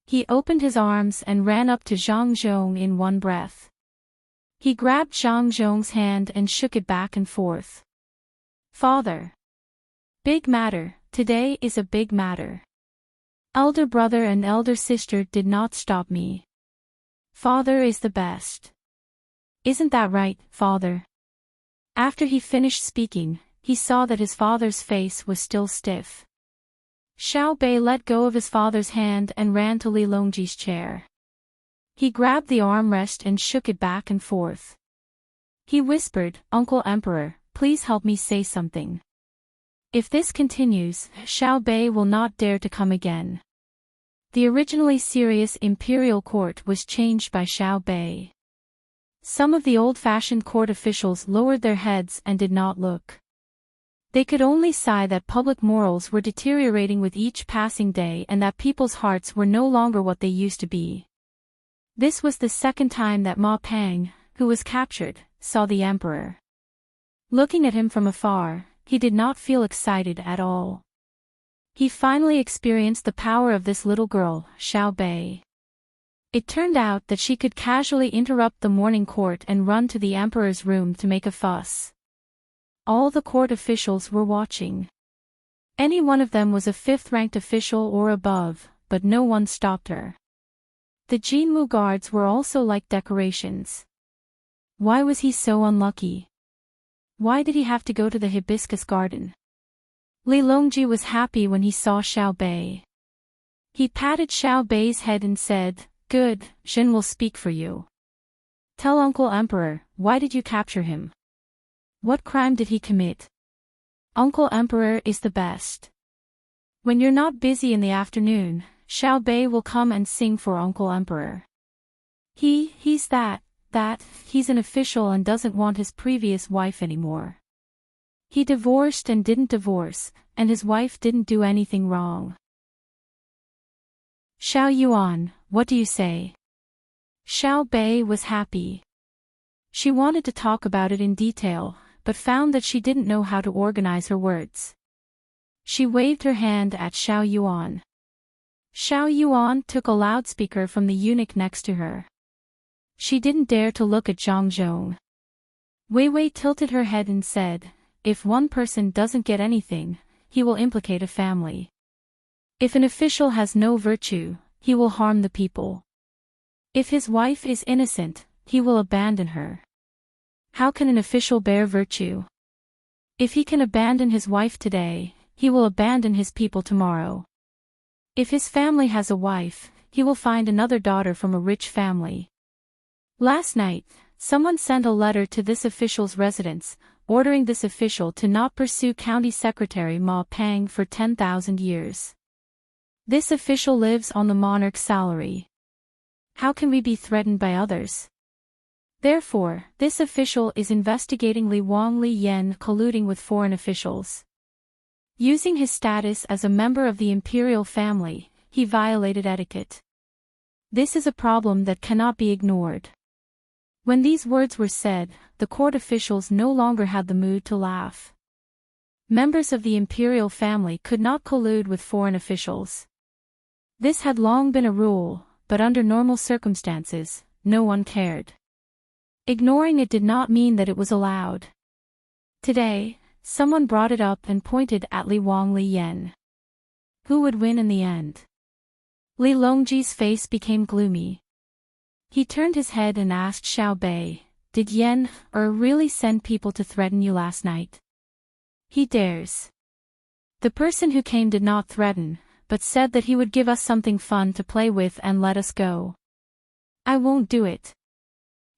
He opened his arms and ran up to Zhang Zhong in one breath. He grabbed Zhang Zhong's hand and shook it back and forth. Father. Big matter, today is a big matter. Elder brother and elder sister did not stop me. Father is the best. Isn't that right, father? After he finished speaking, he saw that his father's face was still stiff. Xiao Bei let go of his father's hand and ran to Li Longji's chair. He grabbed the armrest and shook it back and forth. He whispered, Uncle Emperor, please help me say something. If this continues, Xiao Bei will not dare to come again. The originally serious imperial court was changed by Xiao Bei. Some of the old-fashioned court officials lowered their heads and did not look. They could only sigh that public morals were deteriorating with each passing day and that people's hearts were no longer what they used to be. This was the second time that Ma Pang, who was captured, saw the emperor. Looking at him from afar, he did not feel excited at all. He finally experienced the power of this little girl, Xiao Bei. It turned out that she could casually interrupt the morning court and run to the emperor's room to make a fuss. All the court officials were watching. Any one of them was a 5th-ranked official or above, but no one stopped her. The Jinmu guards were also like decorations. Why was he so unlucky? Why did he have to go to the hibiscus garden? Li Longji was happy when he saw Xiao Bei. He patted Xiao Bei's head and said, Good, Jin will speak for you. Tell Uncle Emperor, why did you capture him? What crime did he commit? Uncle Emperor is the best. When you're not busy in the afternoon, Xiao Bei will come and sing for Uncle Emperor. He's he's an official and doesn't want his previous wife anymore. He divorced and didn't divorce, and his wife didn't do anything wrong. Xiao Yuan, what do you say? Xiao Bei was happy. She wanted to talk about it in detail, but found that she didn't know how to organize her words. She waved her hand at Xiao Yuan. Xiao Yuan took a loudspeaker from the eunuch next to her. She didn't dare to look at Zhang Zhong. Wei Wei tilted her head and said, If one person doesn't get anything, he will implicate a family. If an official has no virtue, he will harm the people. If his wife is innocent, he will abandon her. How can an official bear virtue? If he can abandon his wife today, he will abandon his people tomorrow. If his family has a wife, he will find another daughter from a rich family. Last night, someone sent a letter to this official's residence, ordering this official to not pursue County Secretary Ma Pang for 10,000 years. This official lives on the monarch's salary. How can we be threatened by others? Therefore, this official is investigating Li Wang Li Yan colluding with foreign officials. Using his status as a member of the imperial family, he violated etiquette. This is a problem that cannot be ignored. When these words were said, the court officials no longer had the mood to laugh. Members of the imperial family could not collude with foreign officials. This had long been a rule, but under normal circumstances, no one cared. Ignoring it did not mean that it was allowed. Today, someone brought it up and pointed at Li Yen. Who would win in the end? Li Longji's face became gloomy. He turned his head and asked Xiao Bei, "Did Yen really send people to threaten you last night?" "He dares." "The person who came did not threaten, but said that he would give us something fun to play with and let us go." "I won't do it.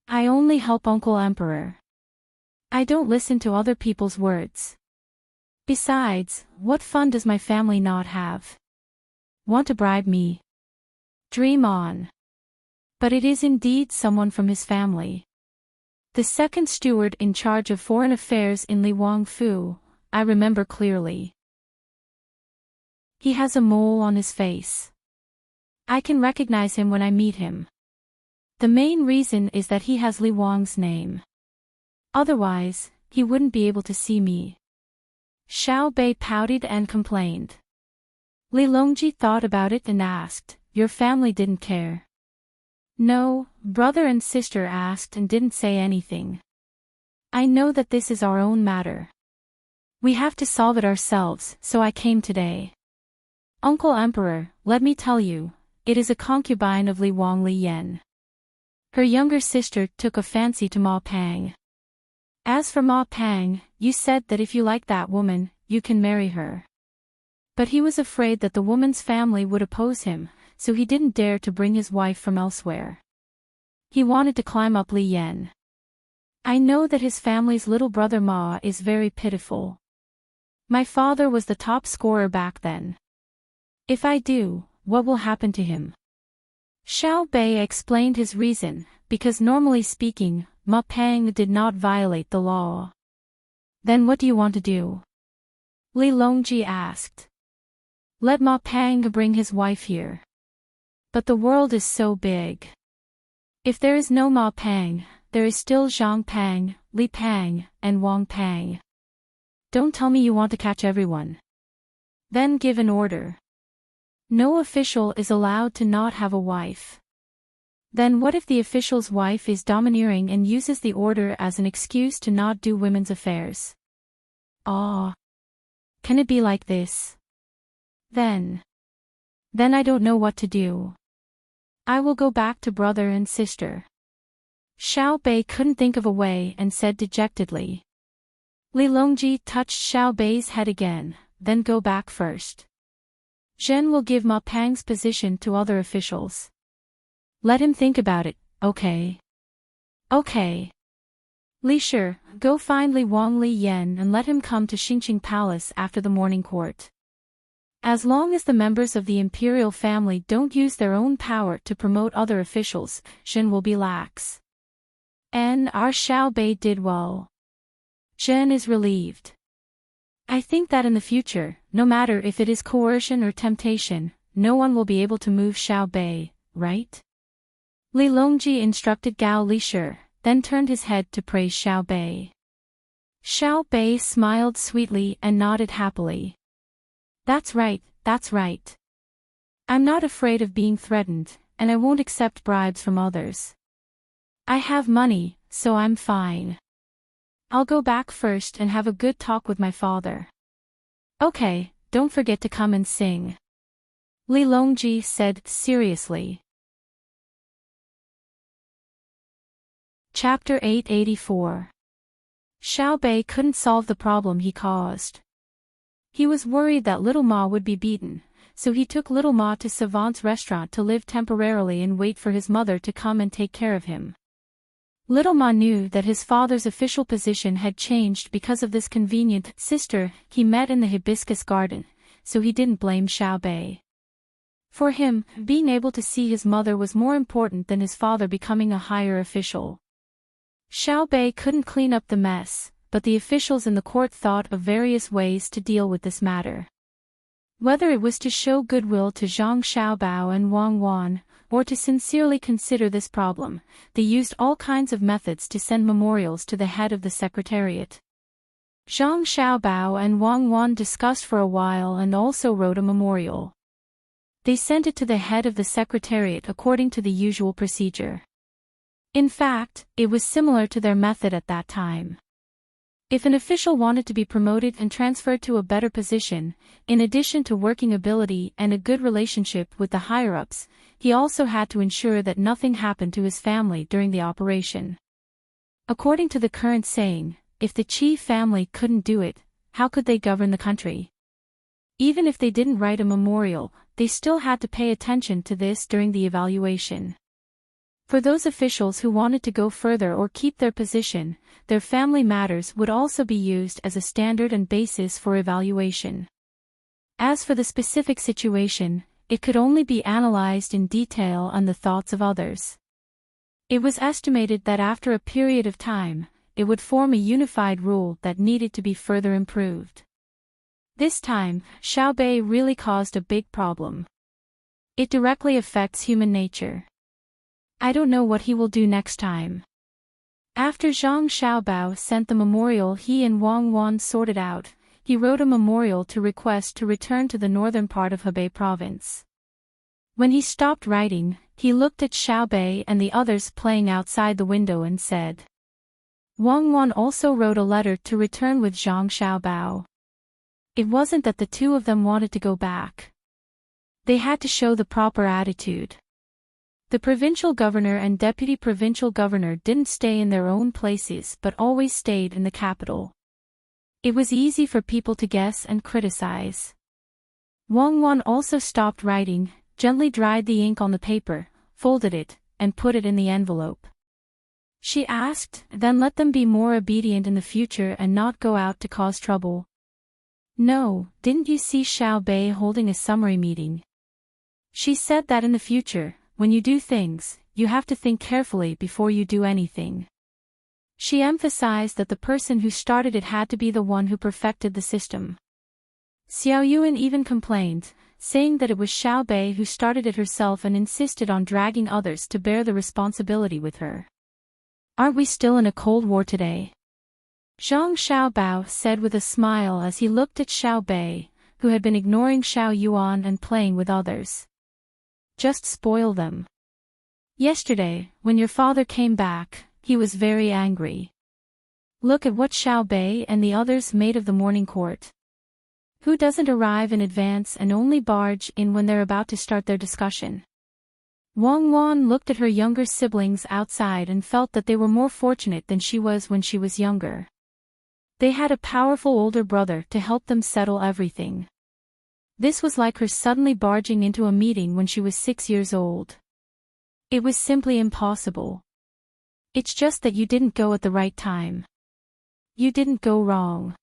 I only help Uncle Emperor. I don't listen to other people's words. Besides, what fun does my family not have? Want to bribe me? Dream on." But it is indeed someone from his family. The second steward in charge of foreign affairs in Li Wangfu, I remember clearly. He has a mole on his face. I can recognize him when I meet him. The main reason is that he has Li Wang's name. Otherwise, he wouldn't be able to see me. Xiao Bei pouted and complained. Li Longji thought about it and asked, "Your family didn't care?" "No, brother and sister asked and didn't say anything. I know that this is our own matter. We have to solve it ourselves, so I came today. Uncle Emperor, let me tell you, it is a concubine of Li Yen. Her younger sister took a fancy to Ma Pang. As for Ma Pang, you said that if you like that woman, you can marry her. But he was afraid that the woman's family would oppose him, so he didn't dare to bring his wife from elsewhere. He wanted to climb up Li Yen. I know that his family's little brother Ma is very pitiful. My father was the top scorer back then. If I do, what will happen to him?" Xiao Bei explained his reason, because normally speaking, Ma Pang did not violate the law. "Then what do you want to do?" Li Longji asked. "Let Ma Pang bring his wife here. But the world is so big. If there is no Ma Pang, there is still Zhang Pang, Li Pang, and Wang Pang. Don't tell me you want to catch everyone. Then give an order. No official is allowed to not have a wife. Then what if the official's wife is domineering and uses the order as an excuse to not do women's affairs? Ah. Can it be like this? Then I don't know what to do. I will go back to brother and sister." Xiao Bei couldn't think of a way and said dejectedly. Li Longji touched Xiao Bei's head again, "Then go back first. Zhen will give Ma Pang's position to other officials. Let him think about it, okay?" "Okay. Li Shi, go find Li Yen and let him come to Xingqing Palace after the morning court. As long as the members of the imperial family don't use their own power to promote other officials, Zhen will be lax." And our Xiao Bei did well. Zhen is relieved. I think that in the future, no matter if it is coercion or temptation, no one will be able to move Xiao Bei, right? Li Longji instructed Gao Li, then turned his head to praise Xiao Bei. Xiao Bei smiled sweetly and nodded happily. That's right. I'm not afraid of being threatened, and I won't accept bribes from others. I have money, so I'm fine. I'll go back first and have a good talk with my father. Okay, don't forget to come and sing. Li Longji said seriously. Chapter 884. Xiao Bei couldn't solve the problem he caused. He was worried that Little Ma would be beaten, so he took Little Ma to Savant's restaurant to live temporarily and wait for his mother to come and take care of him. Little Ma knew that his father's official position had changed because of this convenient sister he met in the hibiscus garden, so he didn't blame Xiao Bei. For him, being able to see his mother was more important than his father becoming a higher official. Xiao Bei couldn't clean up the mess, but the officials in the court thought of various ways to deal with this matter. Whether it was to show goodwill to Zhang Xiaobao and Wang Wan, or to sincerely consider this problem, they used all kinds of methods to send memorials to the head of the secretariat. Zhang Xiaobao and Wang Wan discussed for a while and also wrote a memorial. They sent it to the head of the secretariat according to the usual procedure. In fact, it was similar to their method at that time. If an official wanted to be promoted and transferred to a better position, in addition to working ability and a good relationship with the higher-ups, he also had to ensure that nothing happened to his family during the operation. According to the current saying, if the Qi family couldn't do it, how could they govern the country? Even if they didn't write a memorial, they still had to pay attention to this during the evaluation. For those officials who wanted to go further or keep their position, their family matters would also be used as a standard and basis for evaluation. As for the specific situation, it could only be analyzed in detail on the thoughts of others. It was estimated that after a period of time, it would form a unified rule that needed to be further improved. This time, Xiaobei really caused a big problem. It directly affects human nature. I don't know what he will do next time. After Zhang Xiaobao sent the memorial he and Wang Wan sorted out, he wrote a memorial to request to return to the northern part of Hebei province. When he stopped writing, he looked at Xiaobei and the others playing outside the window and said. Wang Wan also wrote a letter to return with Zhang Xiaobao. It wasn't that the two of them wanted to go back. They had to show the proper attitude. The provincial governor and deputy provincial governor didn't stay in their own places but always stayed in the capital. It was easy for people to guess and criticize. Wang Wan also stopped writing, gently dried the ink on the paper, folded it, and put it in the envelope. She asked, then let them be more obedient in the future and not go out to cause trouble. No, didn't you see Xiaobei holding a summary meeting? She said that in the future, when you do things, you have to think carefully before you do anything. She emphasized that the person who started it had to be the one who perfected the system. Xiao Yuan even complained, saying that it was Xiaobei who started it herself and insisted on dragging others to bear the responsibility with her. Aren't we still in a Cold War today? Zhang Xiaobao said with a smile as he looked at Xiaobei, who had been ignoring Xiao Yuan and playing with others. Just spoil them. Yesterday, when your father came back, he was very angry. Look at what Xiaobei and the others made of the morning court. Who doesn't arrive in advance and only barge in when they're about to start their discussion? Wang Wan looked at her younger siblings outside and felt that they were more fortunate than she was when she was younger. They had a powerful older brother to help them settle everything. This was like her suddenly barging into a meeting when she was 6 years old. It was simply impossible. It's just that you didn't go at the right time. You didn't go wrong.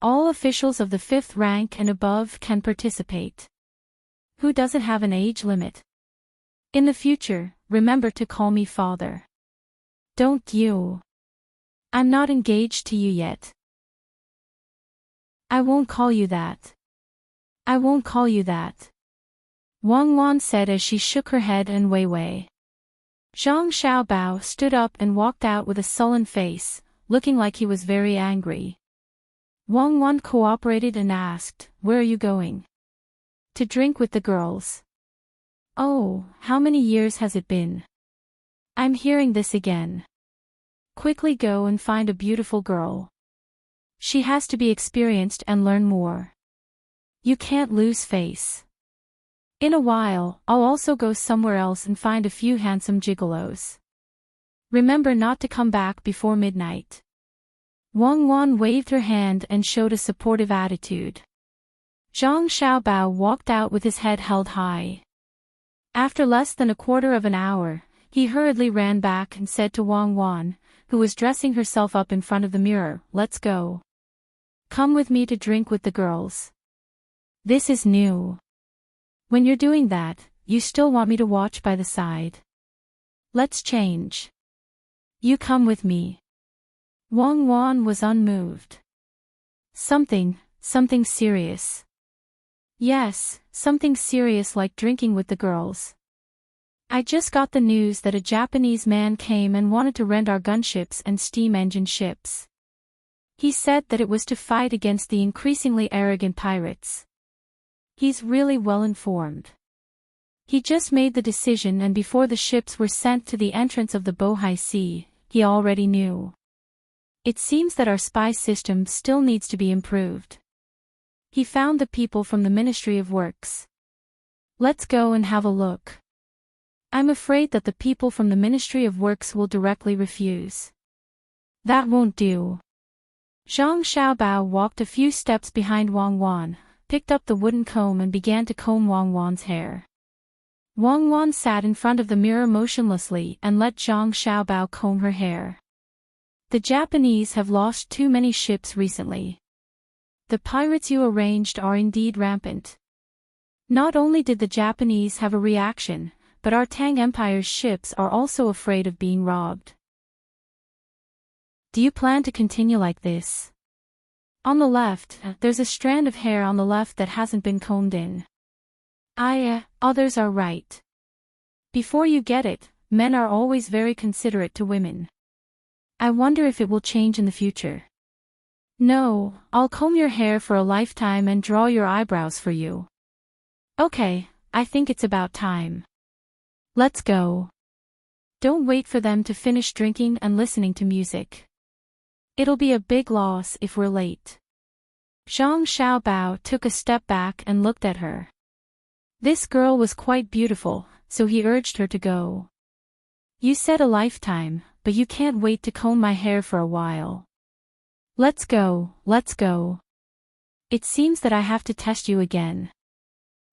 All officials of the 5th rank and above can participate. Who doesn't have an age limit? In the future, remember to call me father. Don't you? I'm not engaged to you yet. I won't call you that. I won't call you that. Wang Wan said as she shook her head and Wei. Zhang Xiaobao stood up and walked out with a sullen face, looking like he was very angry. Wang Wan cooperated and asked, "Where are you going?" "To drink with the girls." "Oh, how many years has it been?" "I'm hearing this again." "Quickly go and find a beautiful girl. She has to be experienced and learn more. You can't lose face. In a while, I'll also go somewhere else and find a few handsome gigolos. Remember not to come back before midnight." Wang Wan waved her hand and showed a supportive attitude. Zhang Xiaobao walked out with his head held high. After less than a quarter of an hour, he hurriedly ran back and said to Wang Wan, who was dressing herself up in front of the mirror, "Let's go. Come with me to drink with the girls. This is new. When you're doing that, you still want me to watch by the side. Let's change. You come with me." Wang Wan was unmoved. Something serious. Yes, something serious like drinking with the girls. I just got the news that a Japanese man came and wanted to rent our gunships and steam engine ships. He said that it was to fight against the increasingly arrogant pirates. He's really well informed. He just made the decision, and before the ships were sent to the entrance of the Bohai Sea, he already knew. It seems that our spy system still needs to be improved. He found the people from the Ministry of Works. Let's go and have a look. I'm afraid that the people from the Ministry of Works will directly refuse. That won't do. Zhang Xiaobao walked a few steps behind Wang Wan, picked up the wooden comb and began to comb Wang Wan's hair. Wang Wan sat in front of the mirror motionlessly and let Zhang Xiaobao comb her hair. The Japanese have lost too many ships recently. The pirates you arranged are indeed rampant. Not only did the Japanese have a reaction, but our Tang Empire's ships are also afraid of being robbed. Do you plan to continue like this? On the left, there's a strand of hair on the left that hasn't been combed in. Others are right. Before you get it, men are always very considerate to women. I wonder if it will change in the future. No, I'll comb your hair for a lifetime and draw your eyebrows for you. Okay, I think it's about time. Let's go. Don't wait for them to finish drinking and listening to music. It'll be a big loss if we're late. Zhang Xiaobao took a step back and looked at her. This girl was quite beautiful, so he urged her to go. You said a lifetime, but you can't wait to comb my hair for a while. Let's go, let's go. It seems that I have to test you again.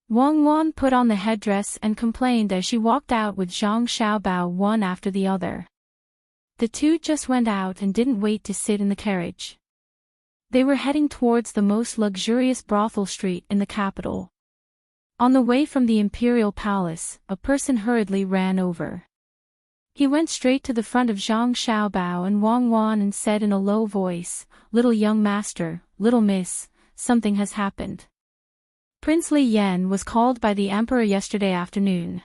Wang Wan put on the headdress and complained as she walked out with Zhang Xiaobao one after the other. The two just went out and didn't wait to sit in the carriage. They were heading towards the most luxurious brothel street in the capital. On the way from the imperial palace, a person hurriedly ran over. He went straight to the front of Zhang Xiaobao and Wang Wan and said in a low voice, "Little young master, little miss, something has happened. Prince Li Yan was called by the emperor yesterday afternoon.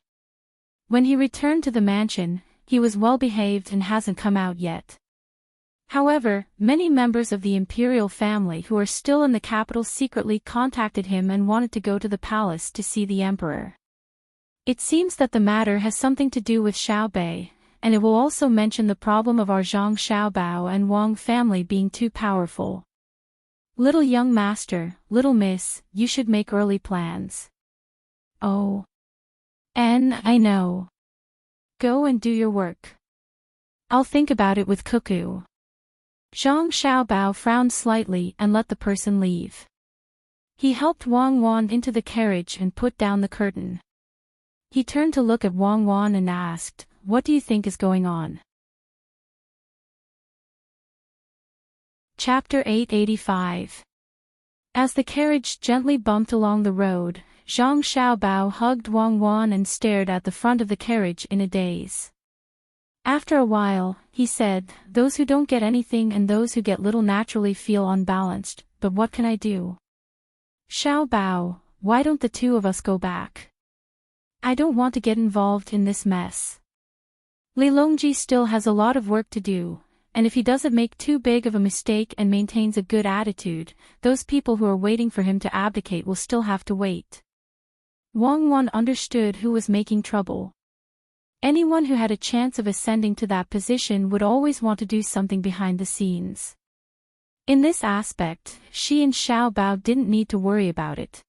When he returned to the mansion, he was well behaved and hasn't come out yet. However, many members of the imperial family who are still in the capital secretly contacted him and wanted to go to the palace to see the emperor. It seems that the matter has something to do with Xiaobei, and it will also mention the problem of our Zhang Xiaobao and Wang family being too powerful. Little young master, little miss, you should make early plans." "Oh. I know. Go and do your work. I'll think about it with Cuckoo." Zhang Xiaobao frowned slightly and let the person leave. He helped Wang Wan into the carriage and put down the curtain. He turned to look at Wang Wan and asked, "What do you think is going on?" Chapter 885. As the carriage gently bumped along the road, Zhang Xiaobao hugged Wang Wan and stared at the front of the carriage in a daze. After a while, he said, "Those who don't get anything and those who get little naturally feel unbalanced, but what can I do? Xiaobao, why don't the two of us go back? I don't want to get involved in this mess. Li Longji still has a lot of work to do, and if he doesn't make too big of a mistake and maintains a good attitude, those people who are waiting for him to abdicate will still have to wait." Wang Wan understood who was making trouble. Anyone who had a chance of ascending to that position would always want to do something behind the scenes. In this aspect, she and Xiaobao didn't need to worry about it.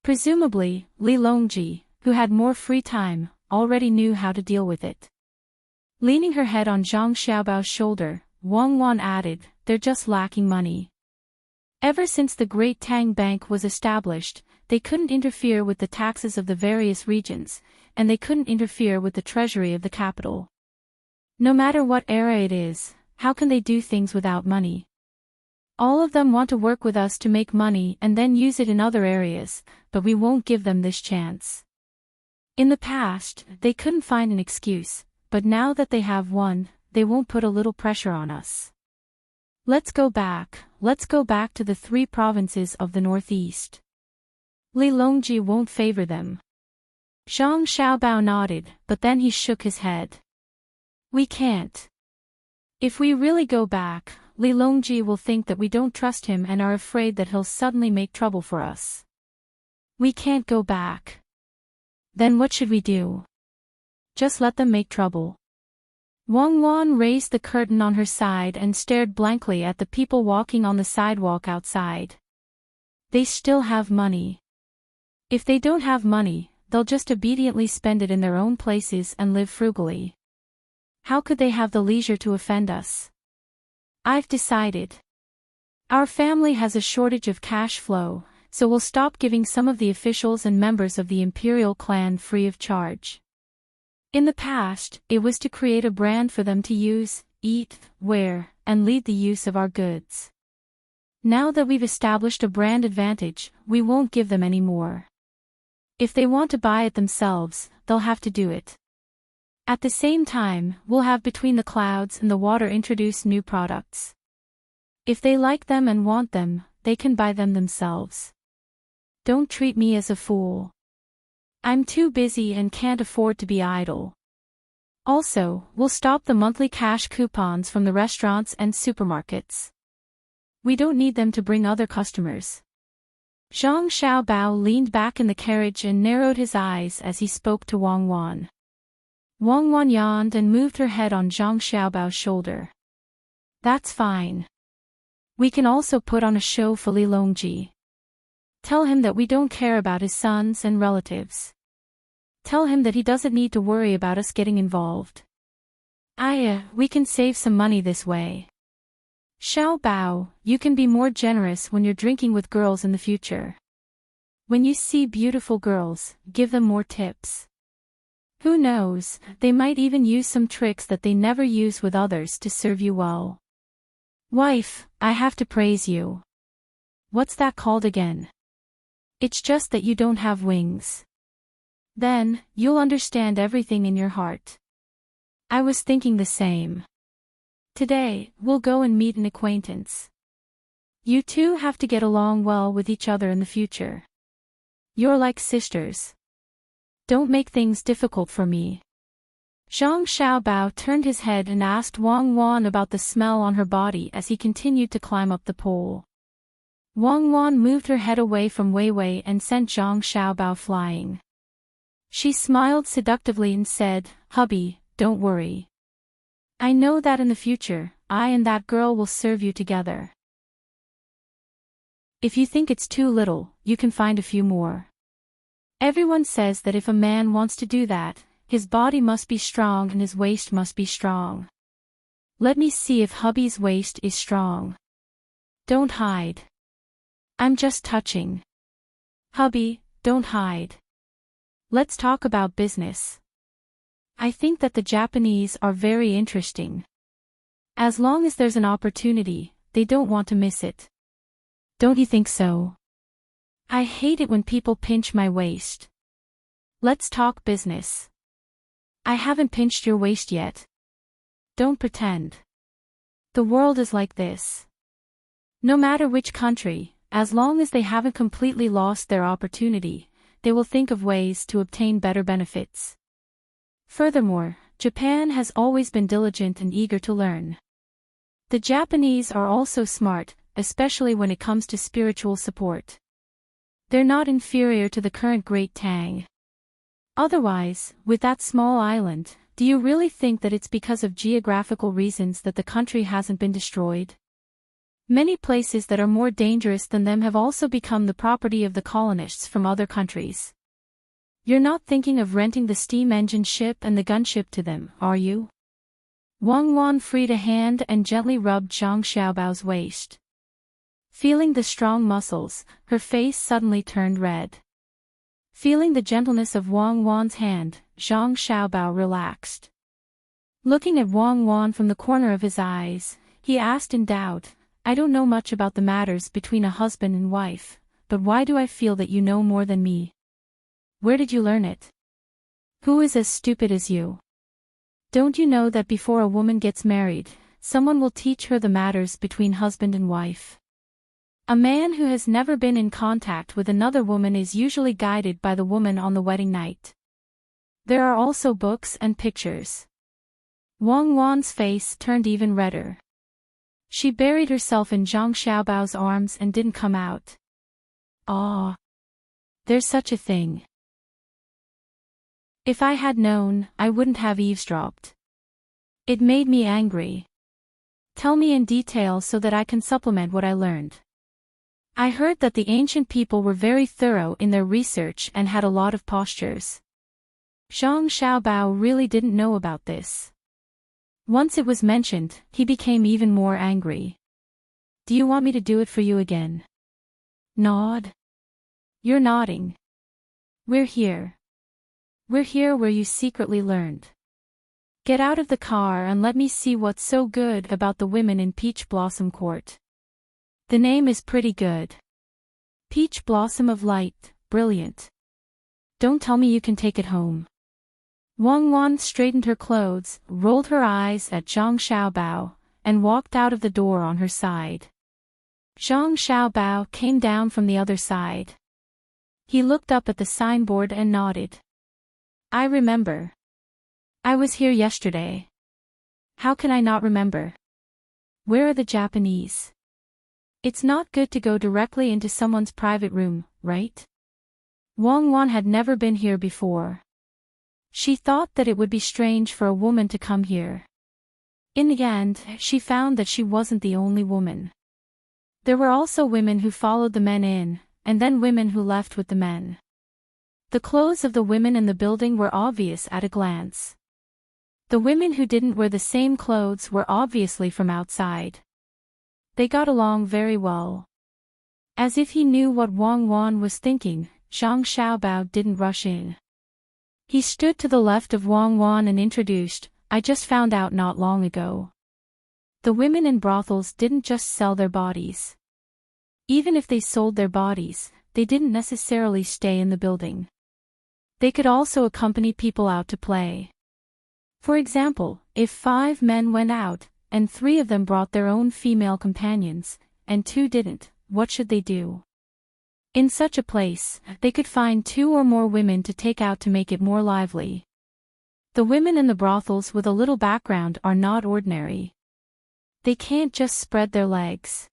Presumably, Li Longji, who had more free time, already knew how to deal with it. Leaning her head on Zhang Xiaobao's shoulder, Wang Wan added, "They're just lacking money. Ever since the Great Tang Bank was established, they couldn't interfere with the taxes of the various regions, and they couldn't interfere with the treasury of the capital. No matter what era it is, how can they do things without money? All of them want to work with us to make money and then use it in other areas, but we won't give them this chance. In the past, they couldn't find an excuse, but now that they have one, they won't put a little pressure on us. Let's go back to the 3 provinces of the northeast. Li Longji won't favor them. Zhang Xiaobao nodded, but then he shook his head. We can't. If we really go back, Li Longji will think that we don't trust him and are afraid that he'll suddenly make trouble for us. We can't go back. Then what should we do? Just let them make trouble. Wang Wan raised the curtain on her side and stared blankly at the people walking on the sidewalk outside. They still have money. If they don't have money, they'll just obediently spend it in their own places and live frugally. How could they have the leisure to offend us? I've decided. Our family has a shortage of cash flow, so we'll stop giving some of the officials and members of the imperial clan free of charge. In the past, it was to create a brand for them to use, eat, wear, and lead the use of our goods. Now that we've established a brand advantage, we won't give them any more. If they want to buy it themselves, they'll have to do it. At the same time, we'll have Between the Clouds and the Water introduce new products. If they like them and want them, they can buy them themselves. Don't treat me as a fool. I'm too busy and can't afford to be idle. Also, we'll stop the monthly cash coupons from the restaurants and supermarkets. We don't need them to bring other customers. Zhang Xiaobao leaned back in the carriage and narrowed his eyes as he spoke to Wang Wan. Wang Wan yawned and moved her head on Zhang Xiaobao's shoulder. That's fine. We can also put on a show for Li Longji. Tell him that we don't care about his sons and relatives. Tell him that he doesn't need to worry about us getting involved. We can save some money this way. Xiaobao, you can be more generous when you're drinking with girls in the future. When you see beautiful girls, give them more tips. Who knows, they might even use some tricks that they never use with others to serve you well. Wife, I have to praise you. What's that called again? It's just that you don't have wings. Then, you'll understand everything in your heart. I was thinking the same. Today, we'll go and meet an acquaintance. You two have to get along well with each other in the future. You're like sisters. Don't make things difficult for me. Zhang Xiaobao turned his head and asked Wang Wan about the smell on her body as he continued to climb up the pole. Wang Wan moved her head away from Wei Wei and sent Zhang Xiaobao flying. She smiled seductively and said, "Hubby, don't worry. I know that in the future, I and that girl will serve you together. If you think it's too little, you can find a few more. Everyone says that if a man wants to do that, his body must be strong and his waist must be strong. Let me see if hubby's waist is strong. Don't hide. I'm just touching. Hubby, don't hide. Let's talk about business. I think that the Japanese are very interesting. As long as there's an opportunity, they don't want to miss it. Don't you think so? I hate it when people pinch my waist. Let's talk business. I haven't pinched your waist yet. Don't pretend. The world is like this. No matter which country, as long as they haven't completely lost their opportunity, they will think of ways to obtain better benefits. Furthermore, Japan has always been diligent and eager to learn. The Japanese are also smart, especially when it comes to spiritual support. They're not inferior to the current Great Tang. Otherwise, with that small island, do you really think that it's because of geographical reasons that the country hasn't been destroyed? Many places that are more dangerous than them have also become the property of the colonists from other countries. You're not thinking of renting the steam engine ship and the gunship to them, are you? Wang Wan freed a hand and gently rubbed Zhang Xiaobao's waist. Feeling the strong muscles, her face suddenly turned red. Feeling the gentleness of Wang Wan's hand, Zhang Xiaobao relaxed. Looking at Wang Wan from the corner of his eyes, he asked in doubt, I don't know much about the matters between a husband and wife, but why do I feel that you know more than me? Where did you learn it? Who is as stupid as you? Don't you know that before a woman gets married, someone will teach her the matters between husband and wife? A man who has never been in contact with another woman is usually guided by the woman on the wedding night. There are also books and pictures. Wang Wan's face turned even redder. She buried herself in Zhang Xiaobao's arms and didn't come out. Ah, there's such a thing. If I had known, I wouldn't have eavesdropped. It made me angry. Tell me in detail so that I can supplement what I learned. I heard that the ancient people were very thorough in their research and had a lot of postures. Zhang Xiaobao really didn't know about this. Once it was mentioned, he became even more angry. Do you want me to do it for you again? Nod. You're nodding. We're here. We're here where you secretly learned. Get out of the car and let me see what's so good about the women in Peach Blossom Court. The name is pretty good. Peach Blossom of Light, brilliant. Don't tell me you can take it home. Wang Wan straightened her clothes, rolled her eyes at Zhang Xiaobao, and walked out of the door on her side. Zhang Xiaobao came down from the other side. He looked up at the signboard and nodded. I remember. I was here yesterday. How can I not remember? Where are the Japanese? It's not good to go directly into someone's private room, right? Wang Wan had never been here before. She thought that it would be strange for a woman to come here. In the end, she found that she wasn't the only woman. There were also women who followed the men in, and then women who left with the men. The clothes of the women in the building were obvious at a glance. The women who didn't wear the same clothes were obviously from outside. They got along very well. As if he knew what Wang Wan was thinking, Zhang Xiaobao didn't rush in. He stood to the left of Wang Wan and introduced, I just found out not long ago. The women in brothels didn't just sell their bodies. Even if they sold their bodies, they didn't necessarily stay in the building. They could also accompany people out to play. For example, if 5 men went out, and 3 of them brought their own female companions, and 2 didn't, what should they do? In such a place, they could find 2 or more women to take out to make it more lively. The women in the brothels with a little background are not ordinary. They can't just spread their legs.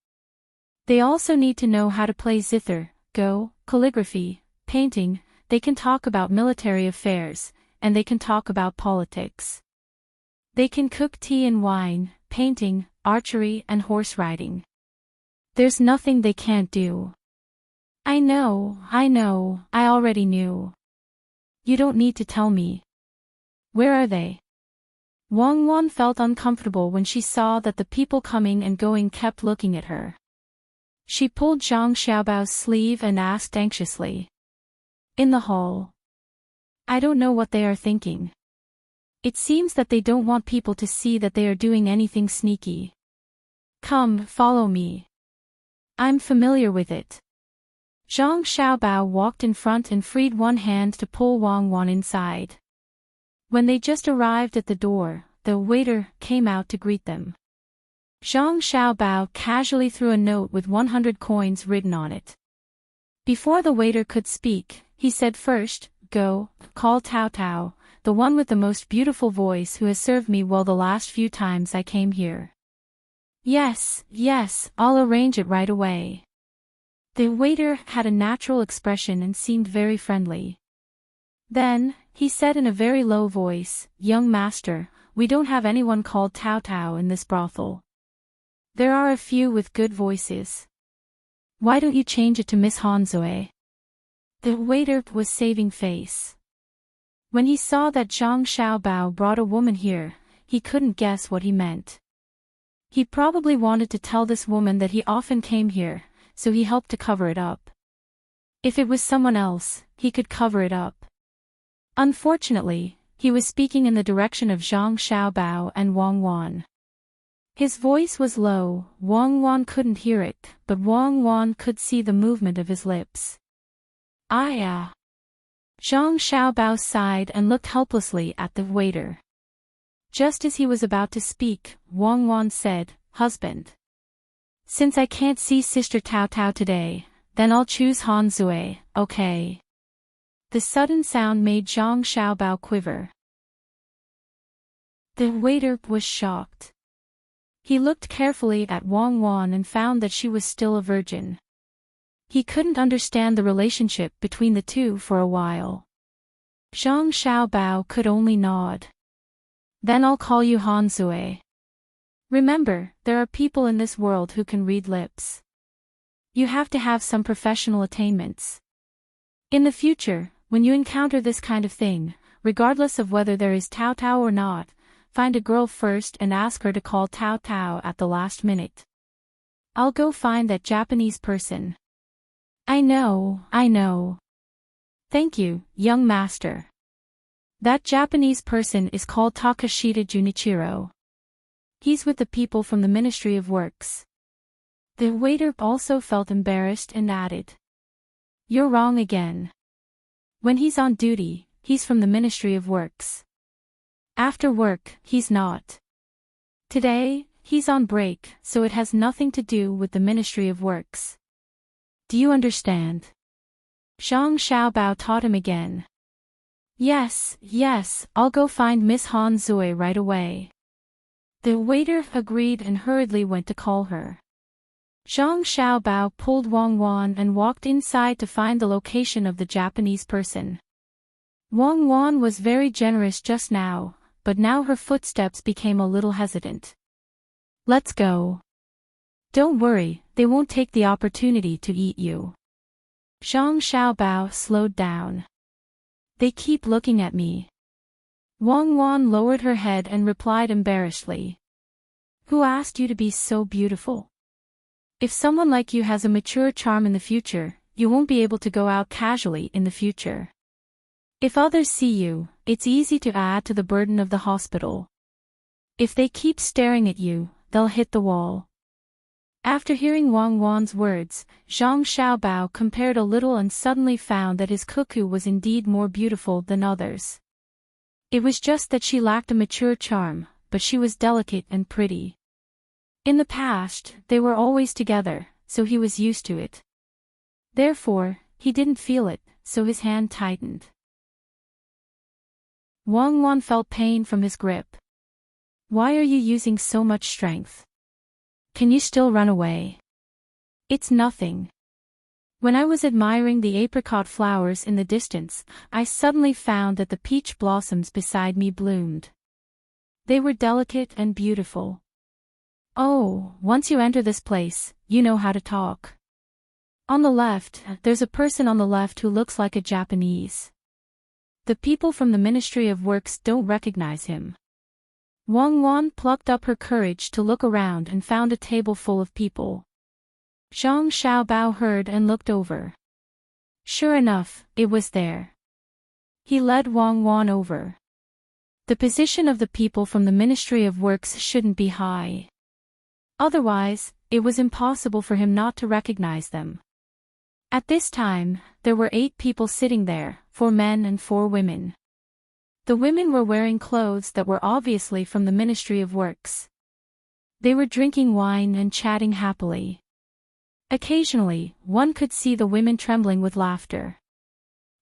They also need to know how to play zither, go, calligraphy, painting, they can talk about military affairs, and they can talk about politics. They can cook tea and wine, painting, archery and horse riding. There's nothing they can't do. I know, I already knew. You don't need to tell me. Where are they? Wang Wan felt uncomfortable when she saw that the people coming and going kept looking at her. She pulled Zhang Xiaobao's sleeve and asked anxiously. In the hall. I don't know what they are thinking. It seems that they don't want people to see that they are doing anything sneaky. Come, follow me. I'm familiar with it. Zhang Xiaobao walked in front and freed one hand to pull Wang Wan inside. When they just arrived at the door, the waiter came out to greet them. Zhang Xiaobao casually threw a note with 100 coins written on it. Before the waiter could speak, he said first, go, call Tao Tao, the one with the most beautiful voice who has served me well the last few times I came here. Yes, I'll arrange it right away. The waiter had a natural expression and seemed very friendly. Then, he said in a very low voice, young master, we don't have anyone called Tao Tao in this brothel. There are a few with good voices. Why don't you change it to Miss Hanzoe? The waiter was saving face. When he saw that Zhang Xiaobao brought a woman here, he couldn't guess what he meant. He probably wanted to tell this woman that he often came here, so he helped to cover it up. If it was someone else, he could cover it up. Unfortunately, he was speaking in the direction of Zhang Xiaobao and Wang Wan. His voice was low, Wang Wan couldn't hear it, but Wang Wan could see the movement of his lips. Zhang Xiaobao sighed and looked helplessly at the waiter. Just as he was about to speak, Wang Wan said, husband. Since I can't see Sister Tao Tao today, then I'll choose Han Zui, okay? The sudden sound made Zhang Xiaobao quiver. The waiter was shocked. He looked carefully at Wang Wan and found that she was still a virgin. He couldn't understand the relationship between the two for a while. Zhang Xiaobao could only nod. Then I'll call you Han Zui. Remember, there are people in this world who can read lips. You have to have some professional attainments. In the future, when you encounter this kind of thing, regardless of whether there is Tao Tao or not, find a girl first and ask her to call Tao Tao at the last minute. I'll go find that Japanese person. I know. Thank you, young master. That Japanese person is called Takashita Junichiro. He's with the people from the Ministry of Works. The waiter also felt embarrassed and added. You're wrong again. When he's on duty, he's from the Ministry of Works. After work, he's not. Today, he's on break, so it has nothing to do with the Ministry of Works. Do you understand? Zhang Xiaobao taught him again. Yes, I'll go find Miss Han Zui right away. The waiter agreed and hurriedly went to call her. Zhang Xiaobao pulled Wang Wan and walked inside to find the location of the Japanese person. Wang Wan was very generous just now, but now her footsteps became a little hesitant. Let's go. Don't worry, they won't take the opportunity to eat you. Zhang Xiaobao slowed down. They keep looking at me. Wang Wan lowered her head and replied embarrassedly. Who asked you to be so beautiful? If someone like you has a mature charm in the future, you won't be able to go out casually in the future. If others see you, it's easy to add to the burden of the hospital. If they keep staring at you, they'll hit the wall. After hearing Wang Wan's words, Zhang Xiaobao compared a little and suddenly found that his cuckoo was indeed more beautiful than others. It was just that she lacked a mature charm, but she was delicate and pretty. In the past, they were always together, so he was used to it. Therefore, he didn't feel it, so his hand tightened. Wang Wan felt pain from his grip. Why are you using so much strength? Can you still run away? It's nothing. When I was admiring the apricot flowers in the distance, I suddenly found that the peach blossoms beside me bloomed. They were delicate and beautiful. Oh, once you enter this place, you know how to talk. On the left, there's a person on the left who looks like a Japanese. The people from the Ministry of Works don't recognize him. Wang Wan plucked up her courage to look around and found a table full of people. Zhang Xiaobao heard and looked over. Sure enough, it was there. He led Wang Wan over. The position of the people from the Ministry of Works shouldn't be high. Otherwise, it was impossible for him not to recognize them. At this time, there were 8 people sitting there, 4 men and 4 women. The women were wearing clothes that were obviously from the Ministry of Works. They were drinking wine and chatting happily. Occasionally, one could see the women trembling with laughter.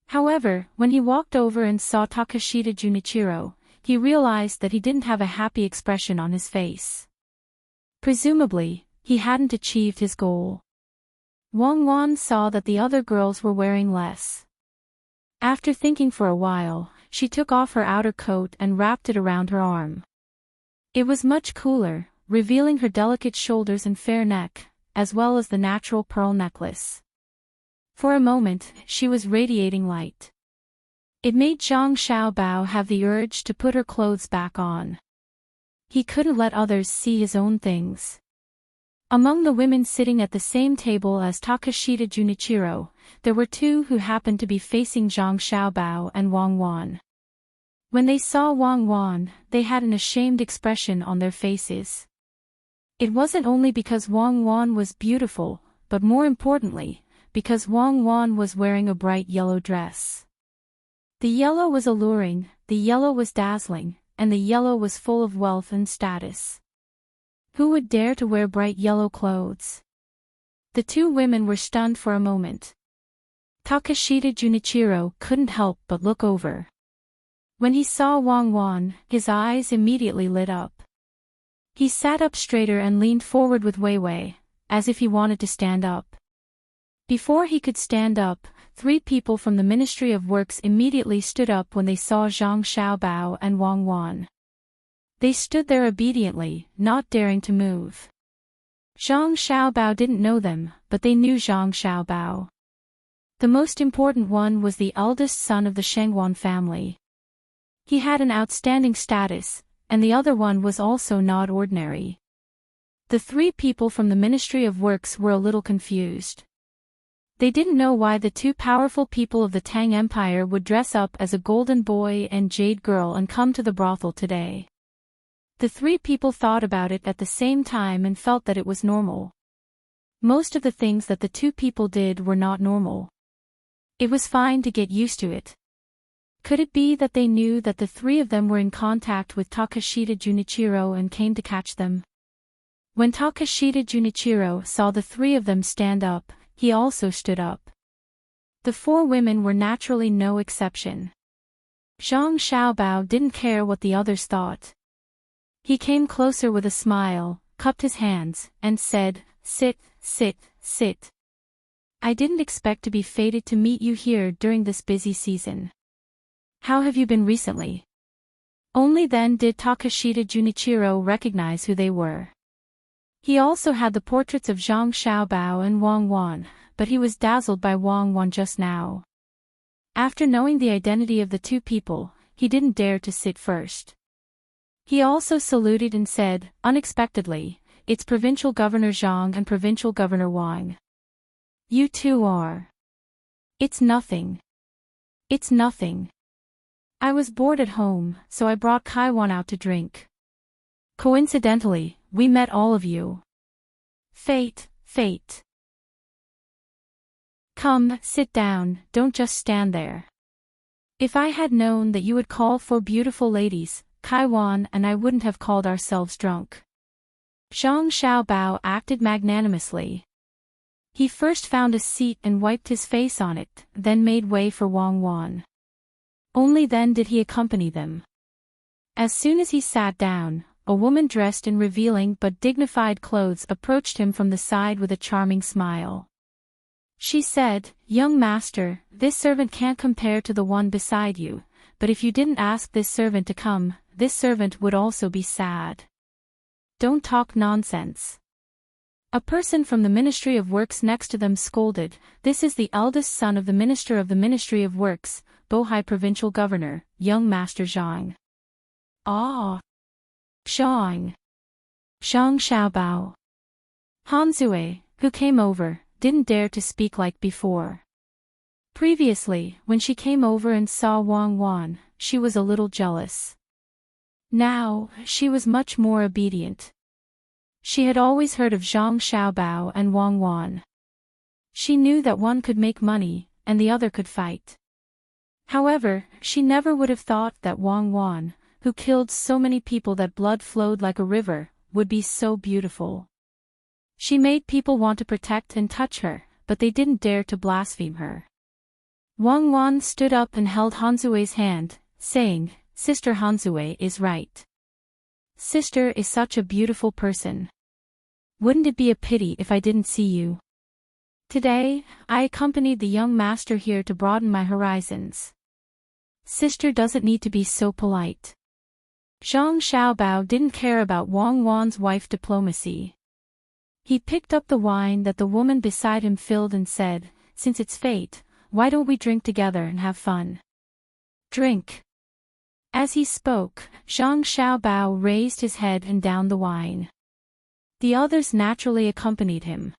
However, when he walked over and saw Takashita Junichiro, he realized that he didn't have a happy expression on his face. Presumably, he hadn't achieved his goal. Wang Wan saw that the other girls were wearing less. After thinking for a while, she took off her outer coat and wrapped it around her arm. It was much cooler, revealing her delicate shoulders and fair neck, as well as the natural pearl necklace. For a moment, she was radiating light. It made Zhang Xiaobao have the urge to put her clothes back on. He couldn't let others see his own things. Among the women sitting at the same table as Takashita Junichiro, there were 2 who happened to be facing Zhang Xiaobao and Wang Wan. When they saw Wang Wan, they had an ashamed expression on their faces. It wasn't only because Wang Wan was beautiful, but more importantly, because Wang Wan was wearing a bright yellow dress. The yellow was alluring, the yellow was dazzling, and the yellow was full of wealth and status. Who would dare to wear bright yellow clothes? The 2 women were stunned for a moment. Takashita Junichiro couldn't help but look over. When he saw Wang Wan, his eyes immediately lit up. He sat up straighter and leaned forward with Weiwei, as if he wanted to stand up. Before he could stand up, 3 people from the Ministry of Works immediately stood up when they saw Zhang Xiaobao and Wang Wan. They stood there obediently, not daring to move. Zhang Xiaobao didn't know them, but they knew Zhang Xiaobao. The most important one was the eldest son of the Shengwan family. He had an outstanding status, and the other one was also not ordinary. The 3 people from the Ministry of Works were a little confused. They didn't know why the 2 powerful people of the Tang Empire would dress up as a golden boy and jade girl and come to the brothel today. The 3 people thought about it at the same time and felt that it was normal. Most of the things that the 2 people did were not normal. It was fine to get used to it. Could it be that they knew that the 3 of them were in contact with Takashita Junichiro and came to catch them? When Takashita Junichiro saw the 3 of them stand up, he also stood up. The 4 women were naturally no exception. Zhang Xiaobao didn't care what the others thought. He came closer with a smile, cupped his hands, and said, "Sit, sit, sit. I didn't expect to be fated to meet you here during this busy season. How have you been recently?" Only then did Takashita Junichiro recognize who they were. He also had the portraits of Zhang Xiaobao and Wang Wan, but he was dazzled by Wang Wan just now. After knowing the identity of the 2 people, he didn't dare to sit first. He also saluted and said, unexpectedly, "It's Provincial Governor Zhang and Provincial Governor Wang. You 2 are." "It's nothing. It's nothing. I was bored at home, so I brought Kaiwan out to drink. Coincidentally, we met all of you. Fate, fate. Come, sit down, don't just stand there. If I had known that you would call 4 beautiful ladies, Kaiwan and I wouldn't have called ourselves drunk." Zhang Xiaobao acted magnanimously. He first found a seat and wiped his face on it, then made way for Wang Wan. Only then did he accompany them. As soon as he sat down, a woman dressed in revealing but dignified clothes approached him from the side with a charming smile. She said, "Young master, this servant can't compare to the one beside you, but if you didn't ask this servant to come, this servant would also be sad. Don't talk nonsense." A person from the Ministry of Works next to them scolded, "This is the eldest son of the Minister of the Ministry of Works, Bohai Provincial Governor, young Master Zhang." "Ah! Zhang. Zhang Xiaobao." Hanzue, who came over, didn't dare to speak like before. Previously, when she came over and saw Wang Wan, she was a little jealous. Now, she was much more obedient. She had always heard of Zhang Xiaobao and Wang Wan. She knew that one could make money, and the other could fight. However, she never would have thought that Wang Wan, who killed so many people that blood flowed like a river, would be so beautiful. She made people want to protect and touch her, but they didn't dare to blaspheme her. Wang Wan stood up and held Hanzue's hand, saying, "Sister Hanzue is right. Sister is such a beautiful person. Wouldn't it be a pity if I didn't see you? Today, I accompanied the young master here to broaden my horizons. Sister doesn't need to be so polite." Zhang Xiaobao didn't care about Wang Wan's wife diplomacy. He picked up the wine that the woman beside him filled and said, "Since it's fate, why don't we drink together and have fun? Drink." As he spoke, Zhang Xiaobao raised his head and downed the wine. The others naturally accompanied him.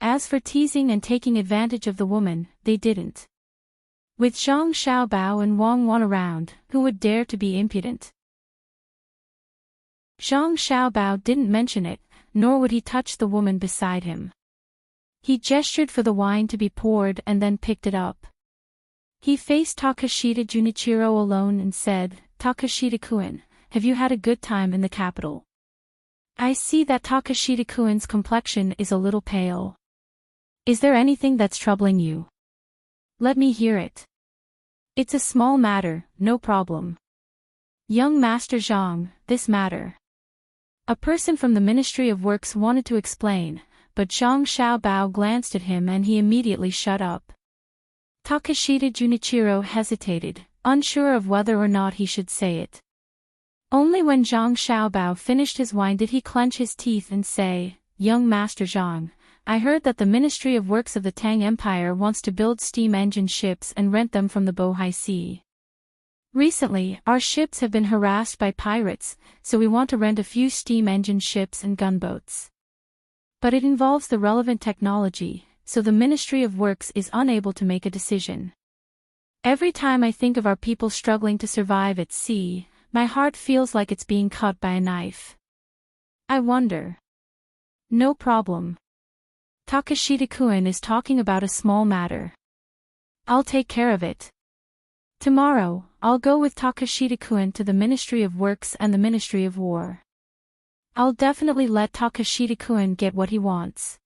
As for teasing and taking advantage of the woman, they didn't. With Zhang Xiaobao and Wang Wan around, who would dare to be impudent? Zhang Xiaobao didn't mention it, nor would he touch the woman beside him. He gestured for the wine to be poured and then picked it up. He faced Takashita Junichiro alone and said, "Takashita-kun, have you had a good time in the capital? I see that Takashita-kun's complexion is a little pale. Is there anything that's troubling you?" Let me hear it. It's a small matter, no problem. Young Master Zhang, this matter. A person from the Ministry of Works wanted to explain, but Zhang Xiaobao glanced at him and he immediately shut up. Takashita Junichiro hesitated, unsure of whether or not he should say it. Only when Zhang Xiaobao finished his wine did he clench his teeth and say, Young Master Zhang, I heard that the Ministry of Works of the Tang Empire wants to build steam engine ships and rent them from the Bohai Sea. Recently, our ships have been harassed by pirates, so we want to rent a few steam engine ships and gunboats. But it involves the relevant technology, so the Ministry of Works is unable to make a decision. Every time I think of our people struggling to survive at sea, my heart feels like it's being cut by a knife. I wonder. No problem. Takashita-kun is talking about a small matter. I'll take care of it. Tomorrow, I'll go with Takashita-kun to the Ministry of Works and the Ministry of War. I'll definitely let Takashita-kun get what he wants.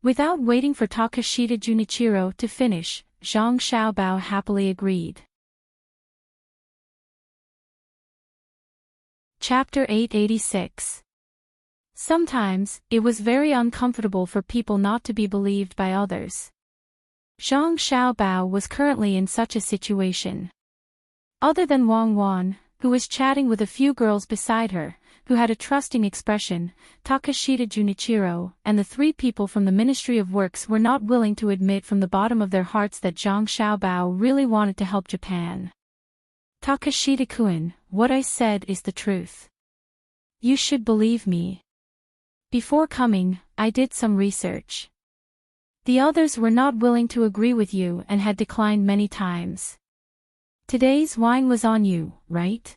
Without waiting for Takashita Junichiro to finish, Zhang Xiaobao happily agreed. Chapter 886. Sometimes, it was very uncomfortable for people not to be believed by others. Zhang Xiaobao was currently in such a situation. Other than Wang Wan, who was chatting with a few girls beside her, who had a trusting expression, Takashita Junichiro, and the three people from the Ministry of Works were not willing to admit from the bottom of their hearts that Zhang Xiaobao really wanted to help Japan. Takashita-kun, what I said is the truth. You should believe me. Before coming, I did some research. The others were not willing to agree with you and had declined many times. Today's wine was on you, right?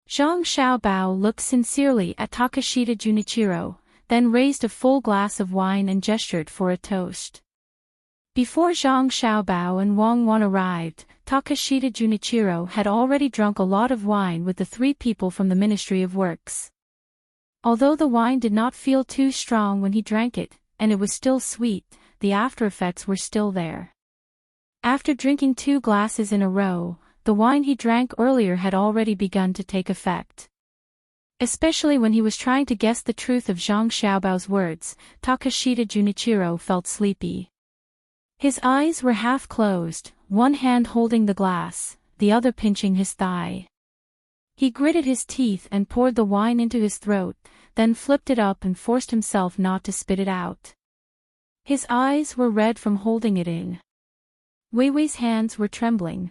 Zhang Xiaobao looked sincerely at Takashita Junichiro, then raised a full glass of wine and gestured for a toast. Before Zhang Xiaobao and Wang Wan arrived, Takashita Junichiro had already drunk a lot of wine with the three people from the Ministry of Works. Although the wine did not feel too strong when he drank it, and it was still sweet, the after-effects were still there. After drinking 2 glasses in a row, the wine he drank earlier had already begun to take effect. Especially when he was trying to guess the truth of Zhang Xiaobao's words, Takashita Junichiro felt sleepy. His eyes were half closed, one hand holding the glass, the other pinching his thigh. He gritted his teeth and poured the wine into his throat, then flipped it up and forced himself not to spit it out. His eyes were red from holding it in. Weiwei's hands were trembling.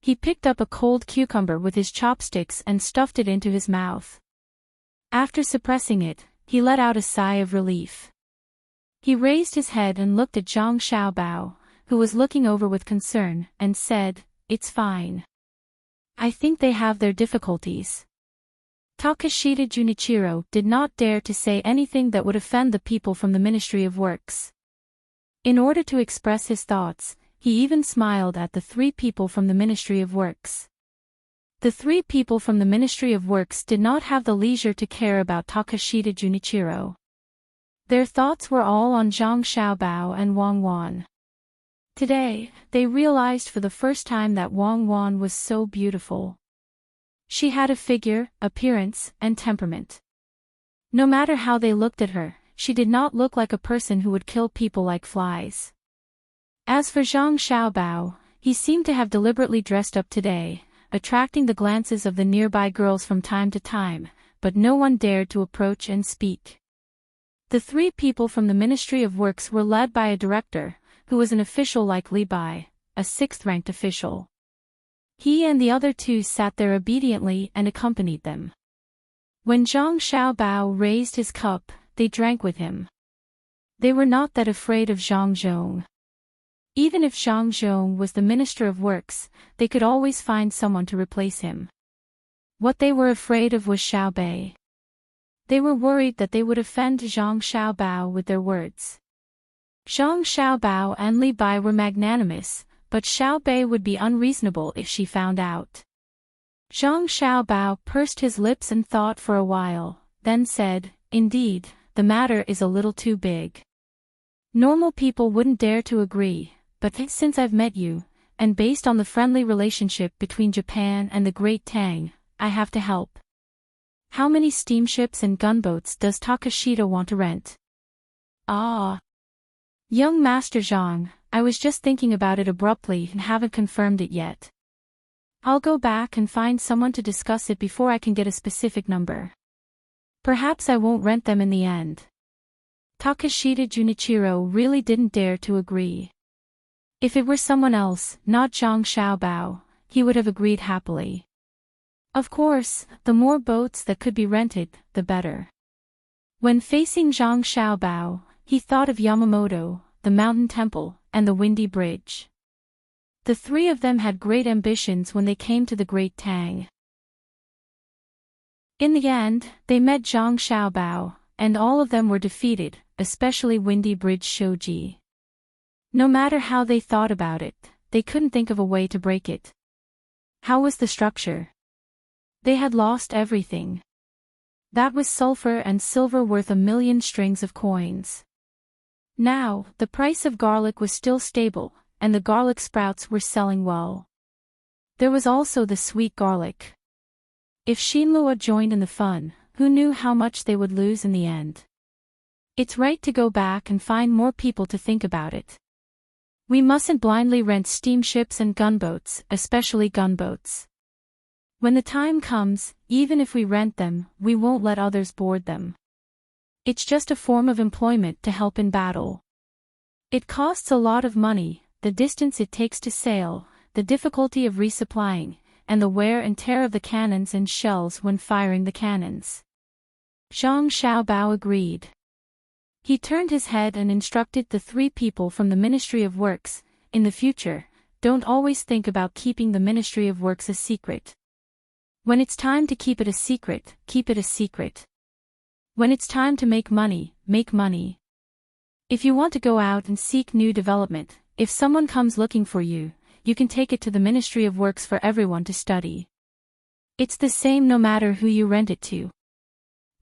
He picked up a cold cucumber with his chopsticks and stuffed it into his mouth. After suppressing it, he let out a sigh of relief. He raised his head and looked at Zhang Xiaobao, who was looking over with concern, and said, "It's fine. I think they have their difficulties." Takashita Junichiro did not dare to say anything that would offend the people from the Ministry of Works. In order to express his thoughts, he even smiled at the three people from the Ministry of Works. The three people from the Ministry of Works did not have the leisure to care about Takashita Junichiro. Their thoughts were all on Zhang Xiaobao and Wang Wan. Today, they realized for the first time that Wang Wan was so beautiful. She had a figure, appearance, and temperament. No matter how they looked at her, she did not look like a person who would kill people like flies. As for Zhang Xiaobao, he seemed to have deliberately dressed up today, attracting the glances of the nearby girls from time to time, but no one dared to approach and speak. The three people from the Ministry of Works were led by a director, who was an official like Li Bai, a 6th-ranked official. He and the other 2 sat there obediently and accompanied them. When Zhang Xiaobao raised his cup, they drank with him. They were not that afraid of Zhang Zhong. Even if Zhang Zhong was the Minister of Works, they could always find someone to replace him. What they were afraid of was Xiaobei. They were worried that they would offend Zhang Xiaobao with their words. Zhang Xiaobao and Li Bai were magnanimous, but Xiaobei would be unreasonable if she found out. Zhang Xiaobao pursed his lips and thought for a while, then said, "Indeed, the matter is a little too big. Normal people wouldn't dare to agree, but since I've met you, and based on the friendly relationship between Japan and the Great Tang, I have to help. How many steamships and gunboats does Takashita want to rent? Ah. Young Master Zhang, I was just thinking about it abruptly and haven't confirmed it yet. I'll go back and find someone to discuss it before I can get a specific number. Perhaps I won't rent them in the end. Takashita Junichiro really didn't dare to agree. If it were someone else, not Zhang Xiaobao, he would have agreed happily. Of course, the more boats that could be rented, the better. When facing Zhang Xiaobao, he thought of Yamamoto, the mountain temple, and the windy bridge. The three of them had great ambitions when they came to the Great Tang. In the end, they met Zhang Xiaobao, and all of them were defeated, especially Windy Bridge Shoji. No matter how they thought about it, they couldn't think of a way to break it. How was the structure? They had lost everything. That was sulfur and silver worth 1,000,000 strings of coins. Now, the price of garlic was still stable, and the garlic sprouts were selling well. There was also the sweet garlic. If Shinlua joined in the fun, who knew how much they would lose in the end? It's right to go back and find more people to think about it. We mustn't blindly rent steamships and gunboats, especially gunboats. When the time comes, even if we rent them, we won't let others board them. It's just a form of employment to help in battle. It costs a lot of money, the distance it takes to sail, the difficulty of resupplying, and the wear and tear of the cannons and shells when firing the cannons. Zhang Xiaobao agreed. He turned his head and instructed the three people from the Ministry of Works, in the future, don't always think about keeping the Ministry of Works a secret. When it's time to keep it a secret, keep it a secret. When it's time to make money, make money. If you want to go out and seek new development, if someone comes looking for you, you can take it to the Ministry of Works for everyone to study. It's the same no matter who you rent it to.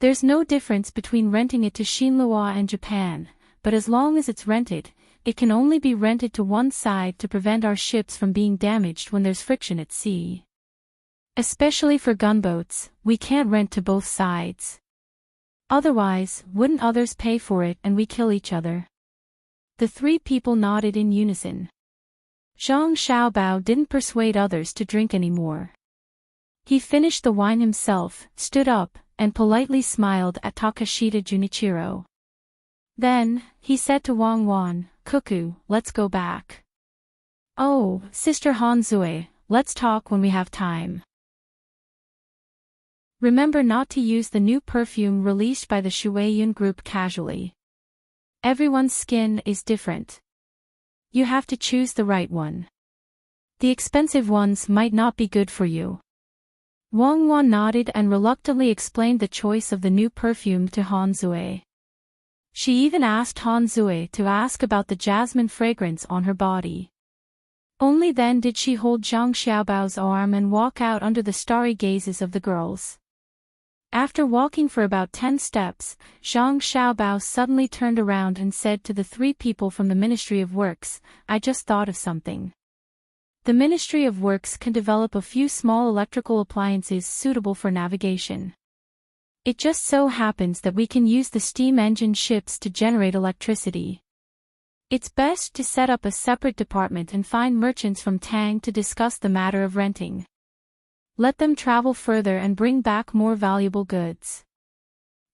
There's no difference between renting it to Shinlua and Japan, but as long as it's rented, it can only be rented to one side to prevent our ships from being damaged when there's friction at sea. Especially for gunboats, we can't rent to both sides. Otherwise, wouldn't others pay for it and we kill each other? The three people nodded in unison. Zhang Xiaobao didn't persuade others to drink anymore. He finished the wine himself, stood up, and politely smiled at Takashita Junichiro. Then, he said to Wang Wan, "Cuckoo, let's go back." "Oh, Sister Hanzue, let's talk when we have time. Remember not to use the new perfume released by the Shueiyun group casually. Everyone's skin is different. You have to choose the right one. The expensive ones might not be good for you." Wang Wan nodded and reluctantly explained the choice of the new perfume to Hanzue. She even asked Hanzue to ask about the jasmine fragrance on her body. Only then did she hold Zhang Xiaobao's arm and walk out under the starry gazes of the girls. After walking for about 10 steps, Zhang Xiaobao suddenly turned around and said to the three people from the Ministry of Works, "I just thought of something. The Ministry of Works can develop a few small electrical appliances suitable for navigation. It just so happens that we can use the steam engine ships to generate electricity. It's best to set up a separate department and find merchants from Tang to discuss the matter of renting. Let them travel further and bring back more valuable goods.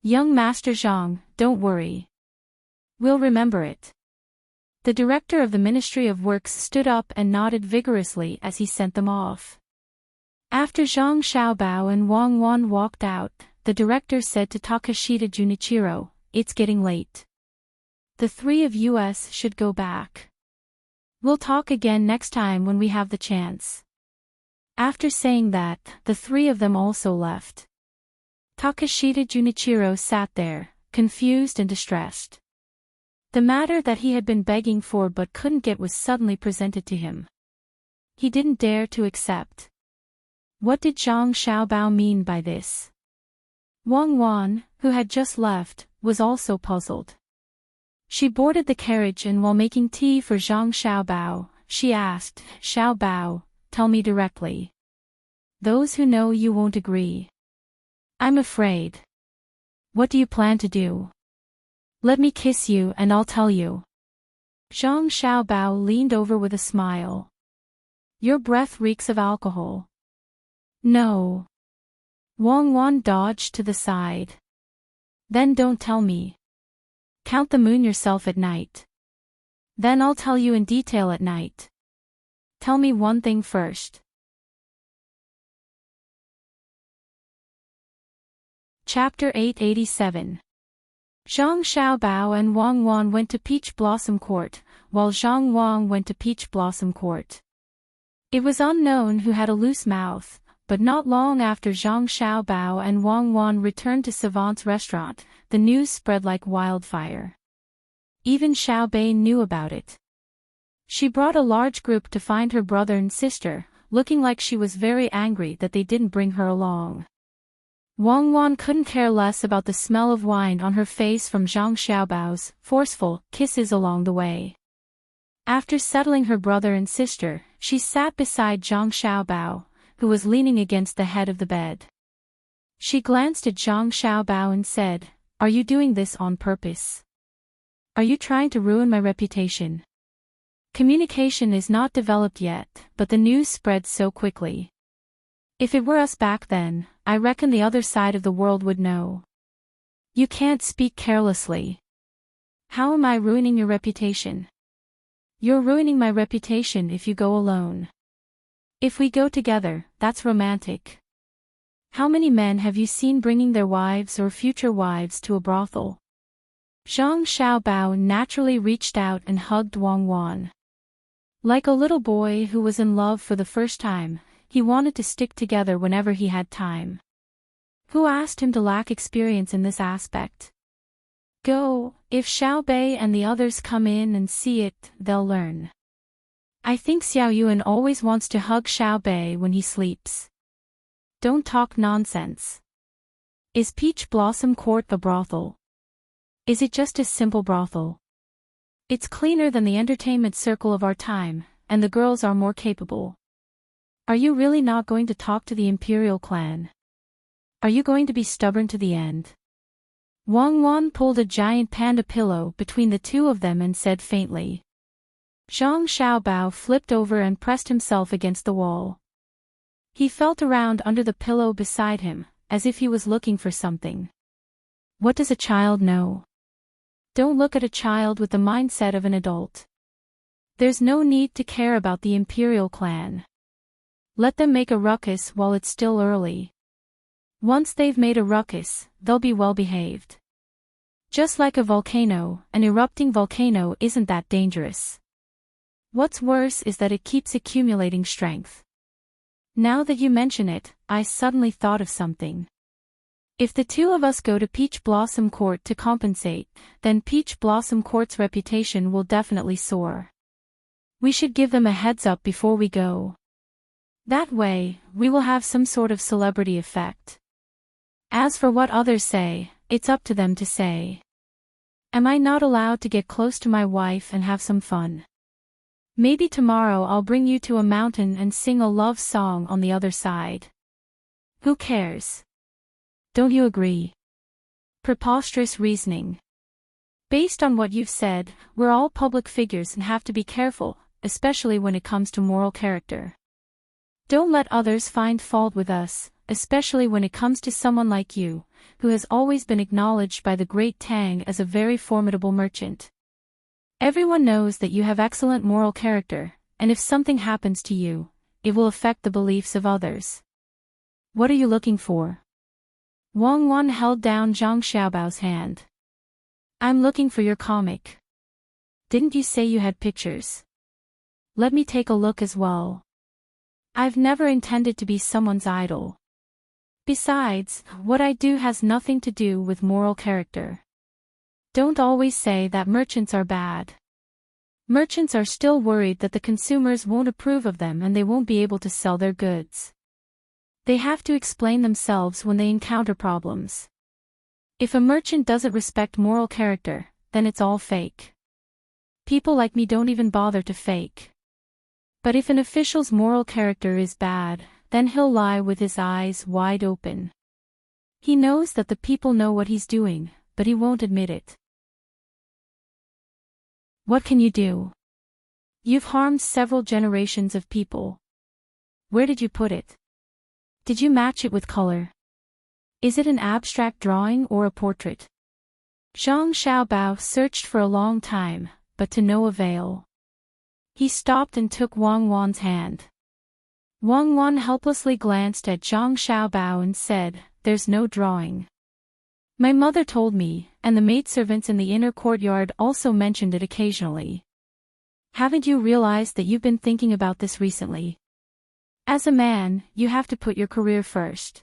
Young Master Zhang, don't worry. We'll remember it." The director of the Ministry of Works stood up and nodded vigorously as he sent them off. After Zhang Xiaobao and Wang Wan walked out, the director said to Takashita Junichiro, "It's getting late. The three of us should go back. We'll talk again next time when we have the chance." After saying that, the three of them also left. Takashita Junichiro sat there, confused and distressed. The matter that he had been begging for but couldn't get was suddenly presented to him. He didn't dare to accept. What did Zhang Xiaobao mean by this? Wang Wan, who had just left, was also puzzled. She boarded the carriage and while making tea for Zhang Xiaobao, she asked, Xiaobao, tell me directly. Those who know you won't agree. I'm afraid. What do you plan to do? Let me kiss you and I'll tell you. Zhang Xiaobao leaned over with a smile. Your breath reeks of alcohol. No. Wang Wan dodged to the side. Then don't tell me. Count the moon yourself at night. Then I'll tell you in detail at night. Tell me one thing first. Chapter 887. Zhang Xiaobao and Wang Wan went to Peach Blossom Court, while Zhang Wang went to Peach Blossom Court. It was unknown who had a loose mouth, but not long after Zhang Xiaobao and Wang Wan returned to Savant's restaurant, the news spread like wildfire. Even Xiaobei knew about it. She brought a large group to find her brother and sister, looking like she was very angry that they didn't bring her along. Wang Wan couldn't care less about the smell of wine on her face from Zhang Xiaobao's forceful kisses along the way. After settling her brother and sister, she sat beside Zhang Xiaobao, who was leaning against the head of the bed. She glanced at Zhang Xiaobao and said, Are you doing this on purpose? Are you trying to ruin my reputation? Communication is not developed yet, but the news spreads so quickly. If it were us back then, I reckon the other side of the world would know. You can't speak carelessly. How am I ruining your reputation? You're ruining my reputation if you go alone. If we go together, that's romantic. How many men have you seen bringing their wives or future wives to a brothel? Zhang Xiaobao naturally reached out and hugged Wang Wan. Like a little boy who was in love for the first time, he wanted to stick together whenever he had time. Who asked him to lack experience in this aspect? Go, if Xiaobei and the others come in and see it, they'll learn. I think Xiao Yuan always wants to hug Xiaobei when he sleeps. Don't talk nonsense. Is Peach Blossom Court a brothel? Is it just a simple brothel? It's cleaner than the entertainment circle of our time, and the girls are more capable. Are you really not going to talk to the imperial clan? Are you going to be stubborn to the end? Wang Wan pulled a giant panda pillow between the two of them and said faintly. Zhang Xiaobao flipped over and pressed himself against the wall. He felt around under the pillow beside him, as if he was looking for something. What does a child know? Don't look at a child with the mindset of an adult. There's no need to care about the imperial clan. Let them make a ruckus while it's still early. Once they've made a ruckus, they'll be well behaved. Just like a volcano, an erupting volcano isn't that dangerous. What's worse is that it keeps accumulating strength. Now that you mention it, I suddenly thought of something. If the two of us go to Peach Blossom Court to compensate, then Peach Blossom Court's reputation will definitely soar. We should give them a heads up before we go. That way, we will have some sort of celebrity effect. As for what others say, it's up to them to say. Am I not allowed to get close to my wife and have some fun? Maybe tomorrow I'll bring you to a mountain and sing a love song on the other side. Who cares? Don't you agree? Preposterous reasoning. Based on what you've said, we're all public figures and have to be careful, especially when it comes to moral character. Don't let others find fault with us, especially when it comes to someone like you, who has always been acknowledged by the great Tang as a very formidable merchant. Everyone knows that you have excellent moral character, and if something happens to you, it will affect the beliefs of others. What are you looking for? Wang Wan held down Zhang Xiaobao's hand. I'm looking for your comic. Didn't you say you had pictures? Let me take a look as well. I've never intended to be someone's idol. Besides, what I do has nothing to do with moral character. Don't always say that merchants are bad. Merchants are still worried that the consumers won't approve of them and they won't be able to sell their goods. They have to explain themselves when they encounter problems. If a merchant doesn't respect moral character, then it's all fake. People like me don't even bother to fake. But if an official's moral character is bad, then he'll lie with his eyes wide open. He knows that the people know what he's doing, but he won't admit it. What can you do? You've harmed several generations of people. Where did you put it? Did you match it with color? Is it an abstract drawing or a portrait? Zhang Xiaobao searched for a long time, but to no avail. He stopped and took Wang Wan's hand. Wang Wan helplessly glanced at Zhang Xiaobao and said, "There's no drawing. My mother told me, and the maidservants in the inner courtyard also mentioned it occasionally. Haven't you realized that you've been thinking about this recently? As a man, you have to put your career first."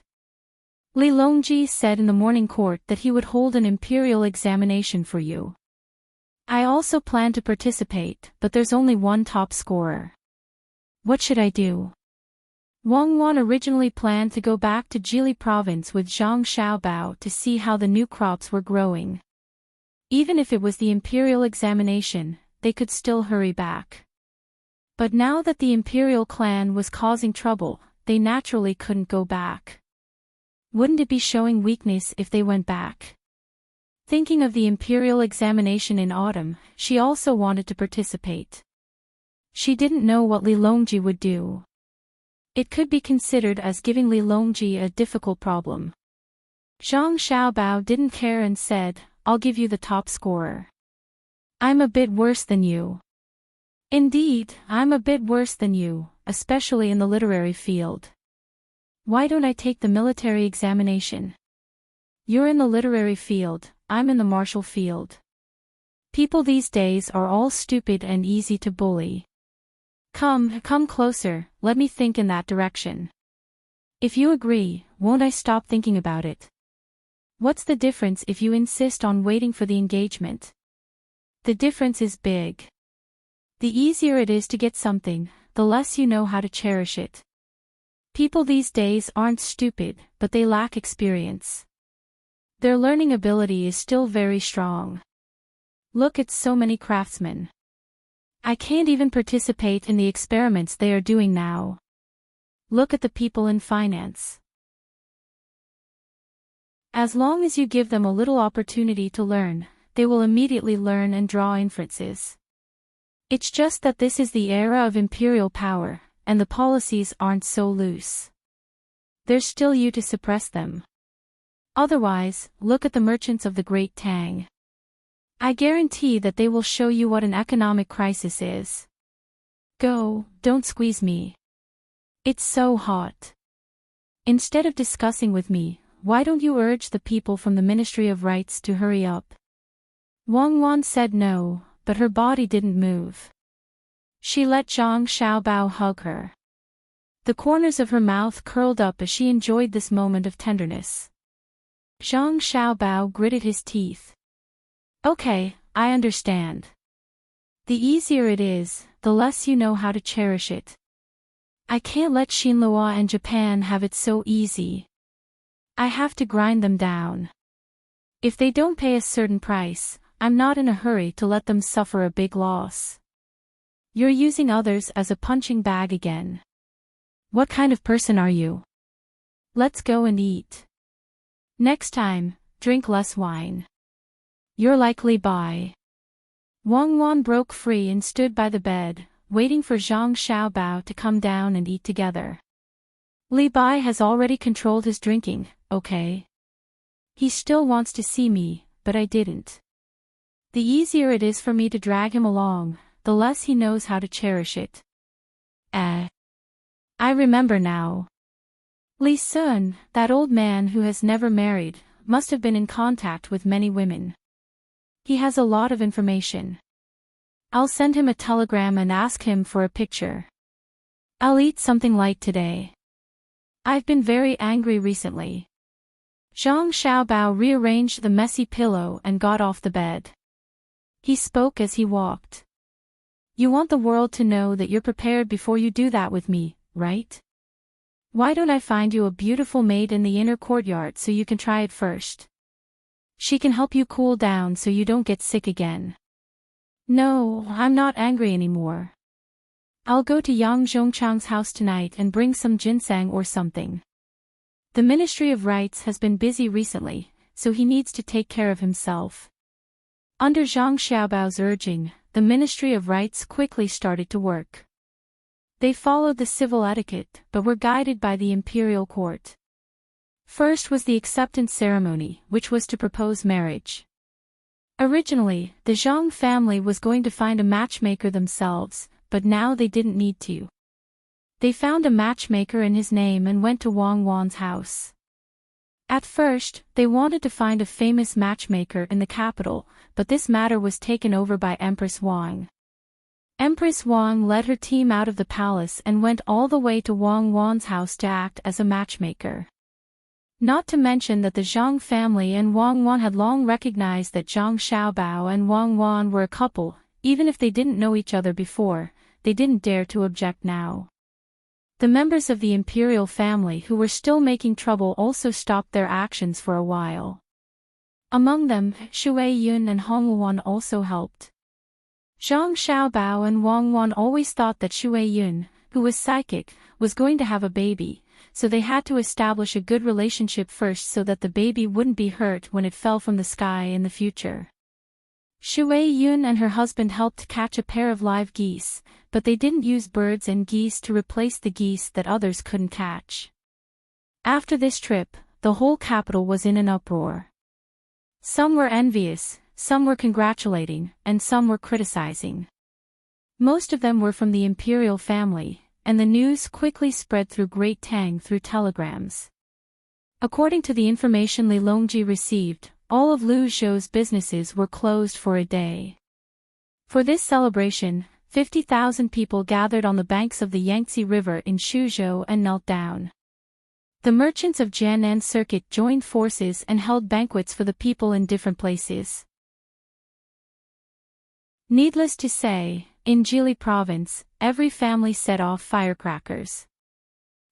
Li Longji said in the morning court that he would hold an imperial examination for you. I also plan to participate, but there's only one top scorer. What should I do? Wang Wan originally planned to go back to Jili province with Zhang Xiaobao to see how the new crops were growing. Even if it was the imperial examination, they could still hurry back. But now that the imperial clan was causing trouble, they naturally couldn't go back. Wouldn't it be showing weakness if they went back? Thinking of the imperial examination in autumn, she also wanted to participate. She didn't know what Li Longji would do. It could be considered as giving Li Longji a difficult problem. Zhang Xiaobao didn't care and said, "I'll give you the top scorer." I'm a bit worse than you. Indeed, I'm a bit worse than you, especially in the literary field. Why don't I take the military examination? You're in the literary field, I'm in the martial field. People these days are all stupid and easy to bully. Come closer, let me think in that direction. If you agree, won't I stop thinking about it? What's the difference if you insist on waiting for the engagement? The difference is big. The easier it is to get something, the less you know how to cherish it. People these days aren't stupid, but they lack experience. Their learning ability is still very strong. Look at so many craftsmen. I can't even participate in the experiments they are doing now. Look at the people in finance. As long as you give them a little opportunity to learn, they will immediately learn and draw inferences. It's just that this is the era of imperial power, and the policies aren't so loose. There's still you to suppress them. Otherwise, look at the merchants of the great Tang. I guarantee that they will show you what an economic crisis is. Go, don't squeeze me. It's so hot. Instead of discussing with me, why don't you urge the people from the Ministry of Rights to hurry up? Wang Wan said no, but her body didn't move. She let Zhang Xiaobao hug her. The corners of her mouth curled up as she enjoyed this moment of tenderness. Zhang Xiaobao gritted his teeth. Okay, I understand. The easier it is, the less you know how to cherish it. I can't let Xinhua and Japan have it so easy. I have to grind them down. If they don't pay a certain price, I'm not in a hurry to let them suffer a big loss. You're using others as a punching bag again. What kind of person are you? Let's go and eat. Next time, drink less wine. You're likely by. Wang Wan broke free and stood by the bed, waiting for Zhang Xiaobao to come down and eat together. Li Bai has already controlled his drinking, okay? He still wants to see me, but I didn't. The easier it is for me to drag him along, the less he knows how to cherish it. I remember now. Li Sun, that old man who has never married, must have been in contact with many women. He has a lot of information. I'll send him a telegram and ask him for a picture. I'll eat something light today. I've been very angry recently. Zhang Xiaobao rearranged the messy pillow and got off the bed. He spoke as he walked. You want the world to know that you're prepared before you do that with me, right? Why don't I find you a beautiful maid in the inner courtyard so you can try it first? She can help you cool down so you don't get sick again. No, I'm not angry anymore. I'll go to Yang Zhongchang's house tonight and bring some ginseng or something. The Ministry of Rites has been busy recently, so he needs to take care of himself. Under Zhang Xiaobao's urging, the Ministry of Rites quickly started to work. They followed the civil etiquette, but were guided by the imperial court. First was the acceptance ceremony, which was to propose marriage. Originally, the Zhang family was going to find a matchmaker themselves, but now they didn't need to. They found a matchmaker in his name and went to Wang Wan's house. At first, they wanted to find a famous matchmaker in the capital, but this matter was taken over by Empress Wang. Empress Wang led her team out of the palace and went all the way to Wang Wan's house to act as a matchmaker. Not to mention that the Zhang family and Wang Wan had long recognized that Zhang Xiaobao and Wang Wan were a couple. Even if they didn't know each other before, they didn't dare to object now. The members of the imperial family who were still making trouble also stopped their actions for a while. Among them, Shui Yun and Hong Wan also helped. Zhang Xiaobao and Wang Wan always thought that Shui Yun, who was psychic, was going to have a baby, so they had to establish a good relationship first so that the baby wouldn't be hurt when it fell from the sky in the future. Shui Yun and her husband helped catch a pair of live geese, but they didn't use birds and geese to replace the geese that others couldn't catch. After this trip, the whole capital was in an uproar. Some were envious, some were congratulating, and some were criticizing. Most of them were from the imperial family, and the news quickly spread through Great Tang through telegrams. According to the information Li Longji received, all of Lu Zhou's businesses were closed for a day. For this celebration, 50,000 people gathered on the banks of the Yangtze River in Suzhou and knelt down. The merchants of Jianan Circuit joined forces and held banquets for the people in different places. Needless to say, in Jili province, every family set off firecrackers.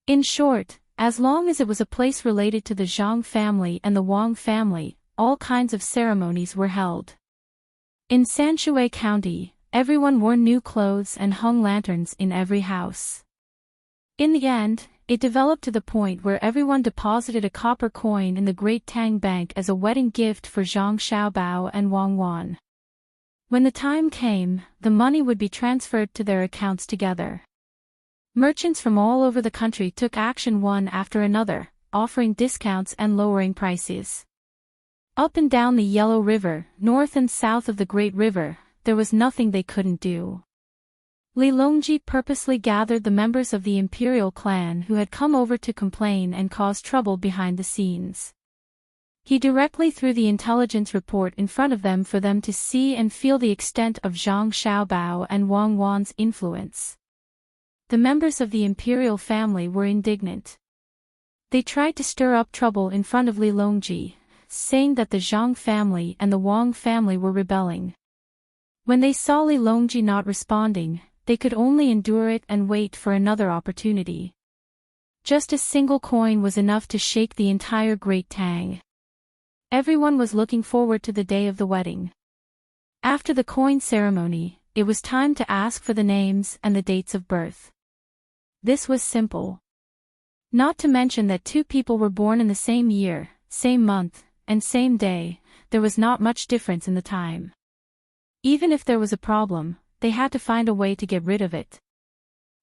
In short, as long as it was a place related to the Zhang family and the Wang family, all kinds of ceremonies were held. In Sanshui County, everyone wore new clothes and hung lanterns in every house. In the end, it developed to the point where everyone deposited a copper coin in the Great Tang Bank as a wedding gift for Zhang Xiaobao and Wang Wan. When the time came, the money would be transferred to their accounts together. Merchants from all over the country took action one after another, offering discounts and lowering prices. Up and down the Yellow River, north and south of the Great River, there was nothing they couldn't do. Li Longji purposely gathered the members of the imperial clan who had come over to complain and cause trouble behind the scenes. He directly threw the intelligence report in front of them for them to see and feel the extent of Zhang Xiaobao and Wang Wan's influence. The members of the imperial family were indignant. They tried to stir up trouble in front of Li Longji, saying that the Zhang family and the Wang family were rebelling. When they saw Li Longji not responding, they could only endure it and wait for another opportunity. Just a single coin was enough to shake the entire Great Tang. Everyone was looking forward to the day of the wedding. After the coin ceremony, it was time to ask for the names and the dates of birth. This was simple. Not to mention that two people were born in the same year, same month, and same day, there was not much difference in the time. Even if there was a problem, they had to find a way to get rid of it.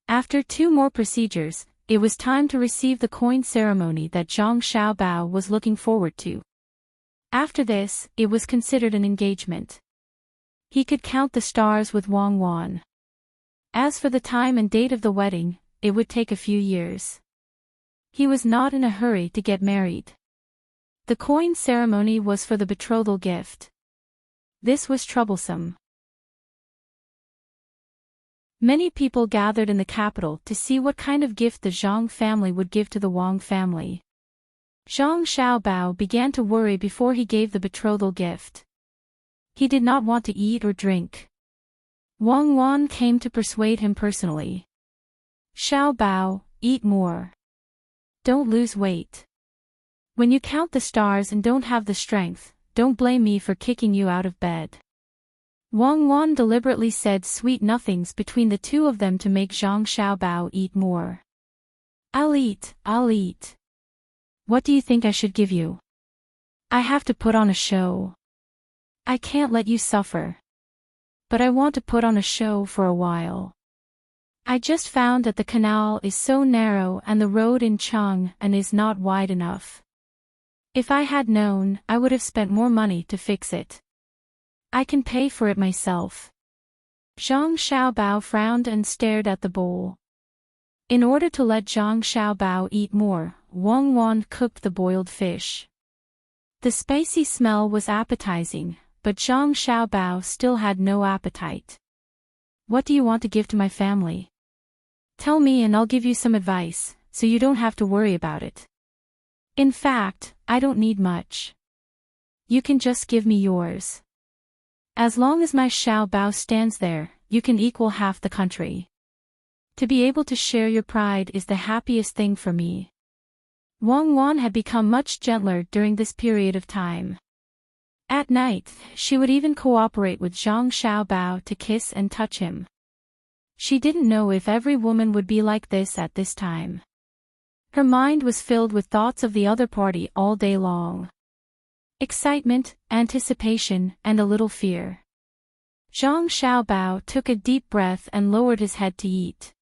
After two more procedures, it was time to receive the coin ceremony that Zhang Xiaobao was looking forward to. After this, it was considered an engagement. He could count the stars with Wang Wan. As for the time and date of the wedding, it would take a few years. He was not in a hurry to get married. The coin ceremony was for the betrothal gift. This was troublesome. Many people gathered in the capital to see what kind of gift the Zhang family would give to the Wang family. Zhang Xiaobao began to worry before he gave the betrothal gift. He did not want to eat or drink. Wang Wan came to persuade him personally. Xiaobao, eat more. Don't lose weight. When you count the stars and don't have the strength, don't blame me for kicking you out of bed. Wang Wan deliberately said sweet nothings between the two of them to make Zhang Xiaobao eat more. I'll eat. What do you think I should give you? I have to put on a show. I can't let you suffer. But I want to put on a show for a while. I just found that the canal is so narrow and the road in Chang'an is not wide enough. If I had known, I would have spent more money to fix it. I can pay for it myself. Zhang Xiaobao frowned and stared at the bowl. In order to let Zhang Xiaobao eat more, Wang Wan cooked the boiled fish. The spicy smell was appetizing, but Zhang Xiaobao still had no appetite. What do you want to give to my family? Tell me and I'll give you some advice, so you don't have to worry about it. In fact, I don't need much. You can just give me yours. As long as my Xiaobao stands there, you can equal half the country. To be able to share your pride is the happiest thing for me. Wang Wan had become much gentler during this period of time. At night, she would even cooperate with Zhang Xiaobao to kiss and touch him. She didn't know if every woman would be like this at this time. Her mind was filled with thoughts of the other party all day long. Excitement, anticipation, and a little fear. Zhang Xiaobao took a deep breath and lowered his head to eat.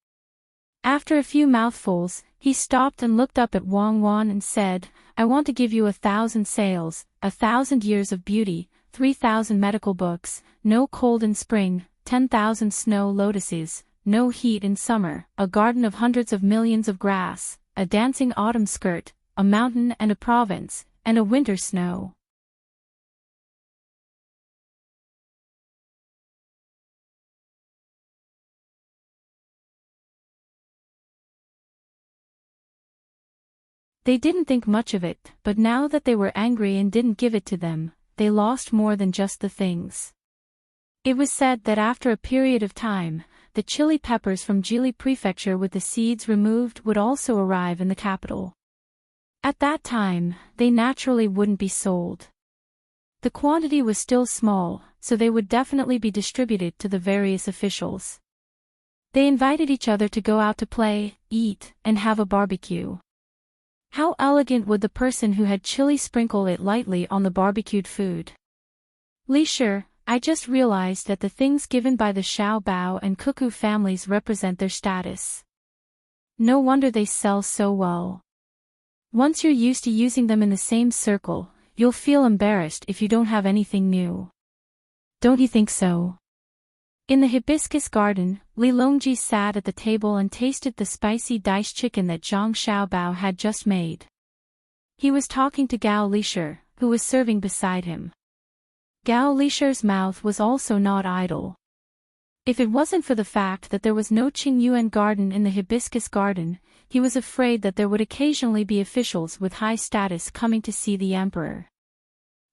After a few mouthfuls, he stopped and looked up at Wang Wan and said, I want to give you 1,000 sails, 1,000 years of beauty, 3,000 medical books, no cold in spring, 10,000 snow lotuses, no heat in summer, a garden of hundreds of millions of grass, a dancing autumn skirt, a mountain and a province, and a winter snow. They didn't think much of it, but now that they were angry and didn't give it to them, they lost more than just the things. It was said that after a period of time, the chili peppers from Jili Prefecture with the seeds removed would also arrive in the capital. At that time, they naturally wouldn't be sold. The quantity was still small, so they would definitely be distributed to the various officials. They invited each other to go out to play, eat, and have a barbecue. How elegant would the person who had chili sprinkle it lightly on the barbecued food. Li Shi, I just realized that the things given by the Xiaobao and Cuckoo families represent their status. No wonder they sell so well. Once you're used to using them in the same circle, you'll feel embarrassed if you don't have anything new. Don't you think so? In the hibiscus garden, Li Longji sat at the table and tasted the spicy diced chicken that Zhang Xiaobao had just made. He was talking to Gao Lishi, who was serving beside him. Gao Lishi's mouth was also not idle. If it wasn't for the fact that there was no Qingyuan garden in the hibiscus garden, he was afraid that there would occasionally be officials with high status coming to see the emperor.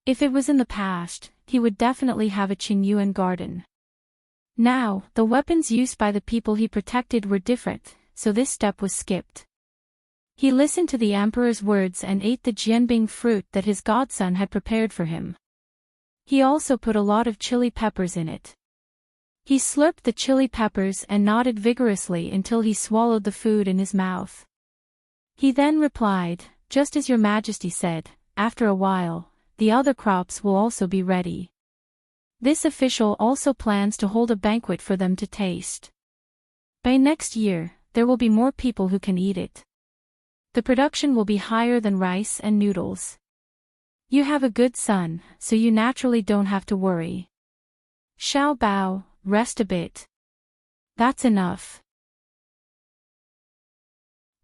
If it was in the past, he would definitely have a Qingyuan garden. Now, the weapons used by the people he protected were different, so this step was skipped. He listened to the emperor's words and ate the jianbing fruit that his godson had prepared for him. He also put a lot of chili peppers in it. He slurped the chili peppers and nodded vigorously until he swallowed the food in his mouth. He then replied, just as your majesty said, after a while, the other crops will also be ready. This official also plans to hold a banquet for them to taste. By next year, there will be more people who can eat it. The production will be higher than rice and noodles. You have a good son, so you naturally don't have to worry. Xiaobao, rest a bit. That's enough.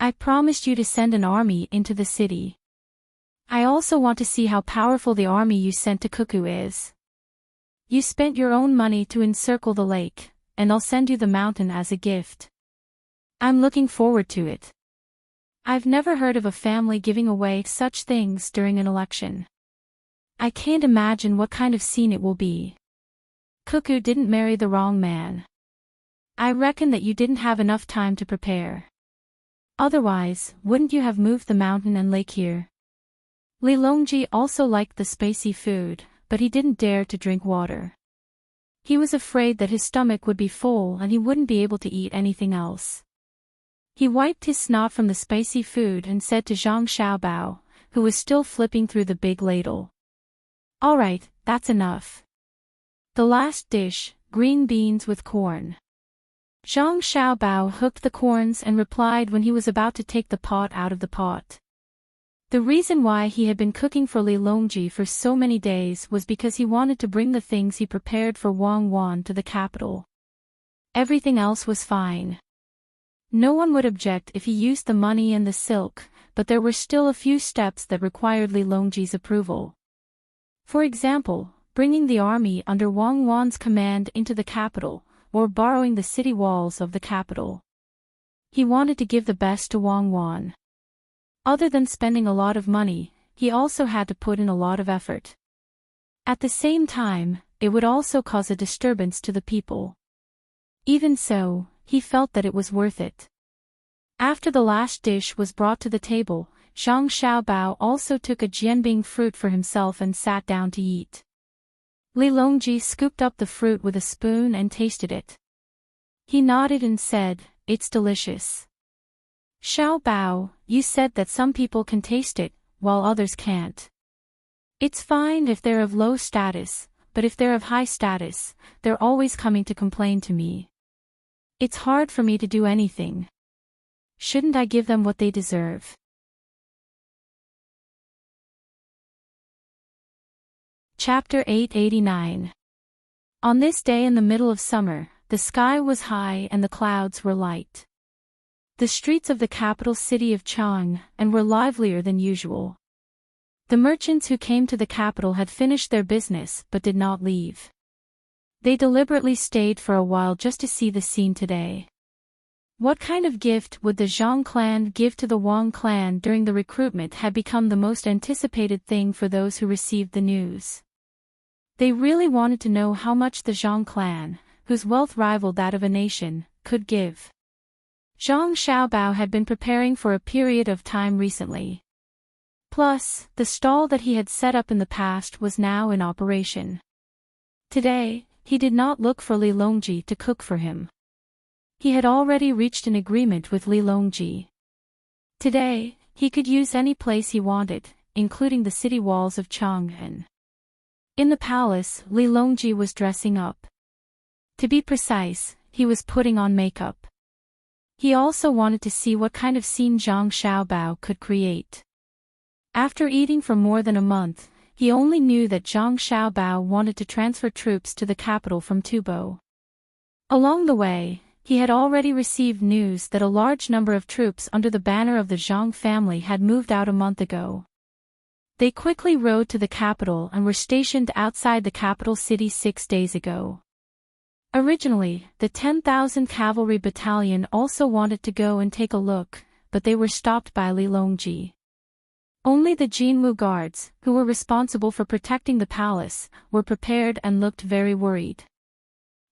I promised you to send an army into the city. I also want to see how powerful the army you sent to Cuckoo is. You spent your own money to encircle the lake, and I'll send you the mountain as a gift. I'm looking forward to it. I've never heard of a family giving away such things during an election. I can't imagine what kind of scene it will be. Cuckoo didn't marry the wrong man. I reckon that you didn't have enough time to prepare. Otherwise, wouldn't you have moved the mountain and lake here? Li Longji also liked the spicy food, but he didn't dare to drink water. He was afraid that his stomach would be full and he wouldn't be able to eat anything else. He wiped his snot from the spicy food and said to Zhang Xiaobao, who was still flipping through the big ladle. "All right, that's enough. The last dish, green beans with corn." Zhang Xiaobao hooked the corns and replied when he was about to take the pot out of the pot. The reason why he had been cooking for Li Longji for so many days was because he wanted to bring the things he prepared for Wang Wan to the capital. Everything else was fine. No one would object if he used the money and the silk, but there were still a few steps that required Li Longji's approval. For example, bringing the army under Wang Wan's command into the capital, or borrowing the city walls of the capital. He wanted to give the best to Wang Wan. Other than spending a lot of money, he also had to put in a lot of effort. At the same time, it would also cause a disturbance to the people. Even so, he felt that it was worth it. After the last dish was brought to the table, Zhang Xiaobao also took a jianbing fruit for himself and sat down to eat. Li Longji scooped up the fruit with a spoon and tasted it. He nodded and said, "It's delicious." "Xiaobao, you said that some people can taste it, while others can't. It's fine if they're of low status, but if they're of high status, they're always coming to complain to me. It's hard for me to do anything. Shouldn't I give them what they deserve?" Chapter 889. On this day in the middle of summer, the sky was high and the clouds were light. The streets of the capital city of Chang were livelier than usual. The merchants who came to the capital had finished their business but did not leave. They deliberately stayed for a while just to see the scene today. What kind of gift would the Zhang clan give to the Wang clan during the recruitment had become the most anticipated thing for those who received the news. They really wanted to know how much the Zhang clan, whose wealth rivaled that of a nation, could give. Zhang Xiaobao had been preparing for a period of time recently. Plus, the stall that he had set up in the past was now in operation. Today, he did not look for Li Longji to cook for him. He had already reached an agreement with Li Longji. Today, he could use any place he wanted, including the city walls of Chang'an. In the palace, Li Longji was dressing up. To be precise, he was putting on makeup. He also wanted to see what kind of scene Zhang Xiaobao could create. After eating for more than a month, he only knew that Zhang Xiaobao wanted to transfer troops to the capital from Tubo. Along the way, he had already received news that a large number of troops under the banner of the Zhang family had moved out a month ago. They quickly rode to the capital and were stationed outside the capital city 6 days ago. Originally, the 10,000 cavalry battalion also wanted to go and take a look, but they were stopped by Li Longji. Only the Jinwu guards, who were responsible for protecting the palace, were prepared and looked very worried.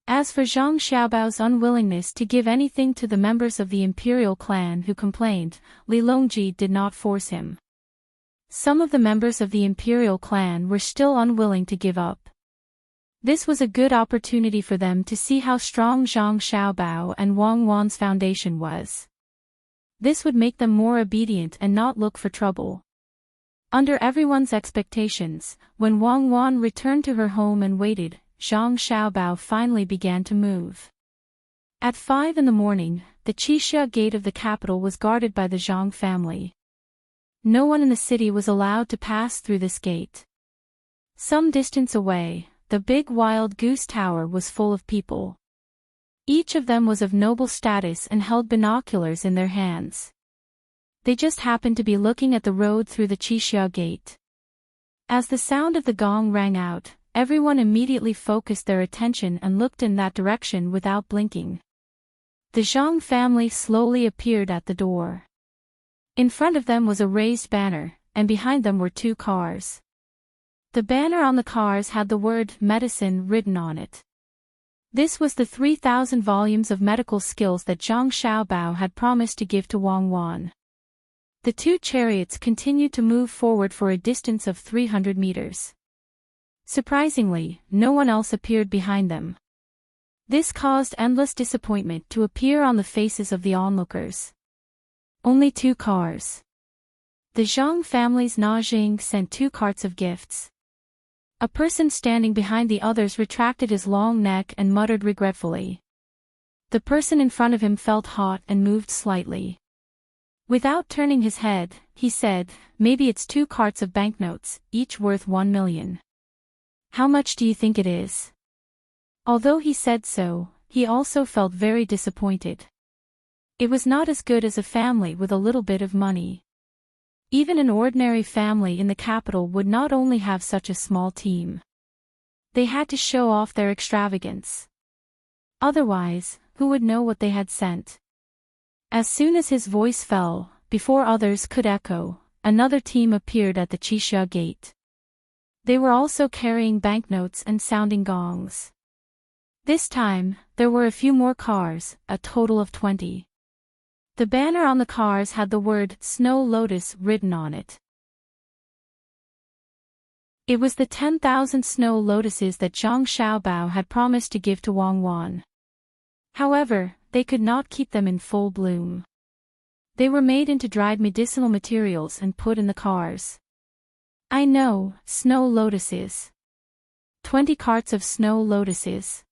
As for Zhang Xiaobao's unwillingness to give anything to the members of the imperial clan who complained, Li Longji did not force him. Some of the members of the imperial clan were still unwilling to give up. This was a good opportunity for them to see how strong Zhang Xiaobao and Wang Wan's foundation was. This would make them more obedient and not look for trouble. Under everyone's expectations, when Wang Wan returned to her home and waited, Zhang Xiaobao finally began to move. At 5 in the morning, the Qixia gate of the capital was guarded by the Zhang family. No one in the city was allowed to pass through this gate. Some distance away, the big wild goose tower was full of people. Each of them was of noble status and held binoculars in their hands. They just happened to be looking at the road through the Qixia gate. As the sound of the gong rang out, everyone immediately focused their attention and looked in that direction without blinking. The Zhang family slowly appeared at the door. In front of them was a raised banner, and behind them were 2 cars. The banner on the cars had the word medicine written on it. This was the 3,000 volumes of medical skills that Zhang Xiaobao had promised to give to Wang Wan. The two chariots continued to move forward for a distance of 300 meters. Surprisingly, no one else appeared behind them. This caused endless disappointment to appear on the faces of the onlookers. Only 2 cars. The Zhang family's Najing sent 2 carts of gifts. A person standing behind the others retracted his long neck and muttered regretfully. The person in front of him felt hot and moved slightly. Without turning his head, he said, "Maybe it's 2 carts of banknotes, each worth 1 million. How much do you think it is?" Although he said so, he also felt very disappointed. It was not as good as a family with a little bit of money. Even an ordinary family in the capital would not only have such a small team. They had to show off their extravagance. Otherwise, who would know what they had sent? As soon as his voice fell, before others could echo, another team appeared at the Qixia gate. They were also carrying banknotes and sounding gongs. This time, there were a few more cars, a total of 20. The banner on the cars had the word Snow Lotus written on it. It was the 10,000 snow lotuses that Zhang Xiaobao had promised to give to Wang Wan. However, they could not keep them in full bloom. They were made into dried medicinal materials and put in the cars. I know, snow lotuses. 20 carts of snow lotuses.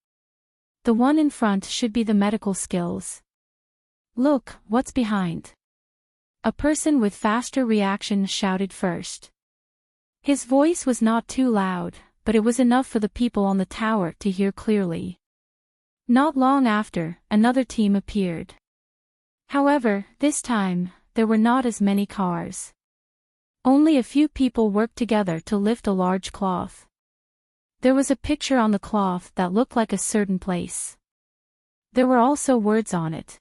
The one in front should be the medical skills. Look, what's behind? A person with faster reaction shouted first. His voice was not too loud, but it was enough for the people on the tower to hear clearly. Not long after, another team appeared. However, this time, there were not as many cars. Only a few people worked together to lift a large cloth. There was a picture on the cloth that looked like a certain place. There were also words on it.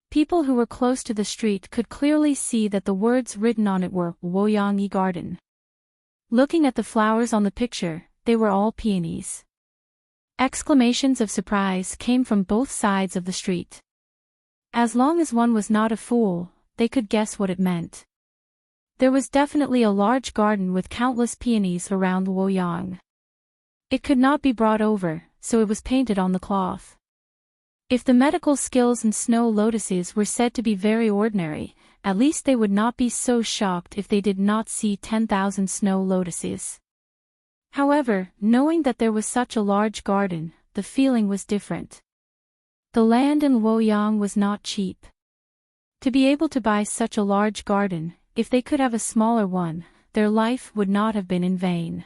People who were close to the street could clearly see that the words written on it were Woyangyi Garden. Looking at the flowers on the picture, they were all peonies. Exclamations of surprise came from both sides of the street. As long as one was not a fool, they could guess what it meant. There was definitely a large garden with countless peonies around Woyang. It could not be brought over, so it was painted on the cloth. If the medical skills and snow lotuses were said to be very ordinary, at least they would not be so shocked if they did not see 10,000 snow lotuses. However, knowing that there was such a large garden, the feeling was different. The land in Luoyang was not cheap. To be able to buy such a large garden, if they could have a smaller one, their life would not have been in vain.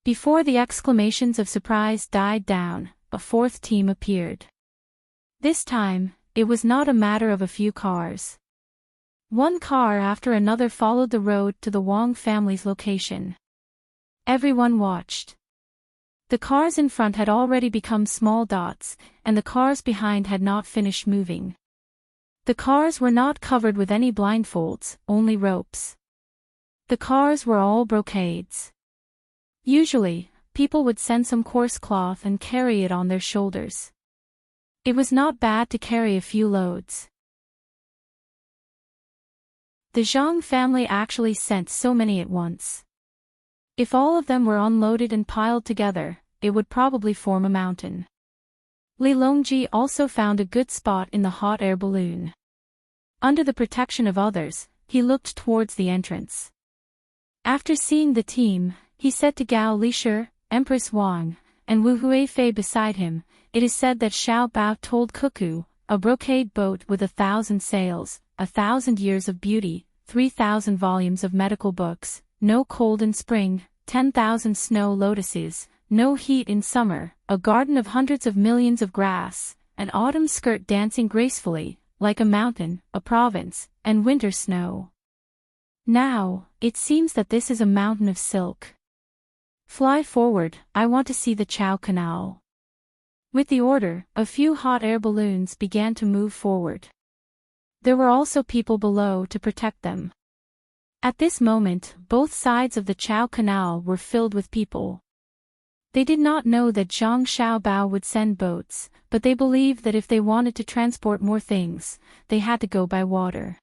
Before the exclamations of surprise died down, a 4th team appeared. This time, it was not a matter of a few cars. One car after another followed the road to the Wang family's location. Everyone watched. The cars in front had already become small dots, and the cars behind had not finished moving. The cars were not covered with any blindfolds, only ropes. The cars were all brocades. Usually, people would send some coarse cloth and carry it on their shoulders. It was not bad to carry a few loads. The Zhang family actually sent so many at once. If all of them were unloaded and piled together, it would probably form a mountain. Li Longji also found a good spot in the hot air balloon. Under the protection of others, he looked towards the entrance. After seeing the team, he said to Gao Lishir, Empress Wang, and Wu Huifei beside him, "It is said that Xiao Bao told Cuckoo, a brocade boat with 1,000 sails, 1,000 years of beauty, 3,000 volumes of medical books, no cold in spring, 10,000 snow lotuses, no heat in summer, a garden of hundreds of millions of grass, an autumn skirt dancing gracefully, like a mountain, a province, and winter snow. Now, it seems that this is a mountain of silk. Fly forward, I want to see the Chao Canal." With the order, a few hot air balloons began to move forward. There were also people below to protect them. At this moment, both sides of the Chao Canal were filled with people. They did not know that Zhang Xiaobao would send boats, but they believed that if they wanted to transport more things, they had to go by water.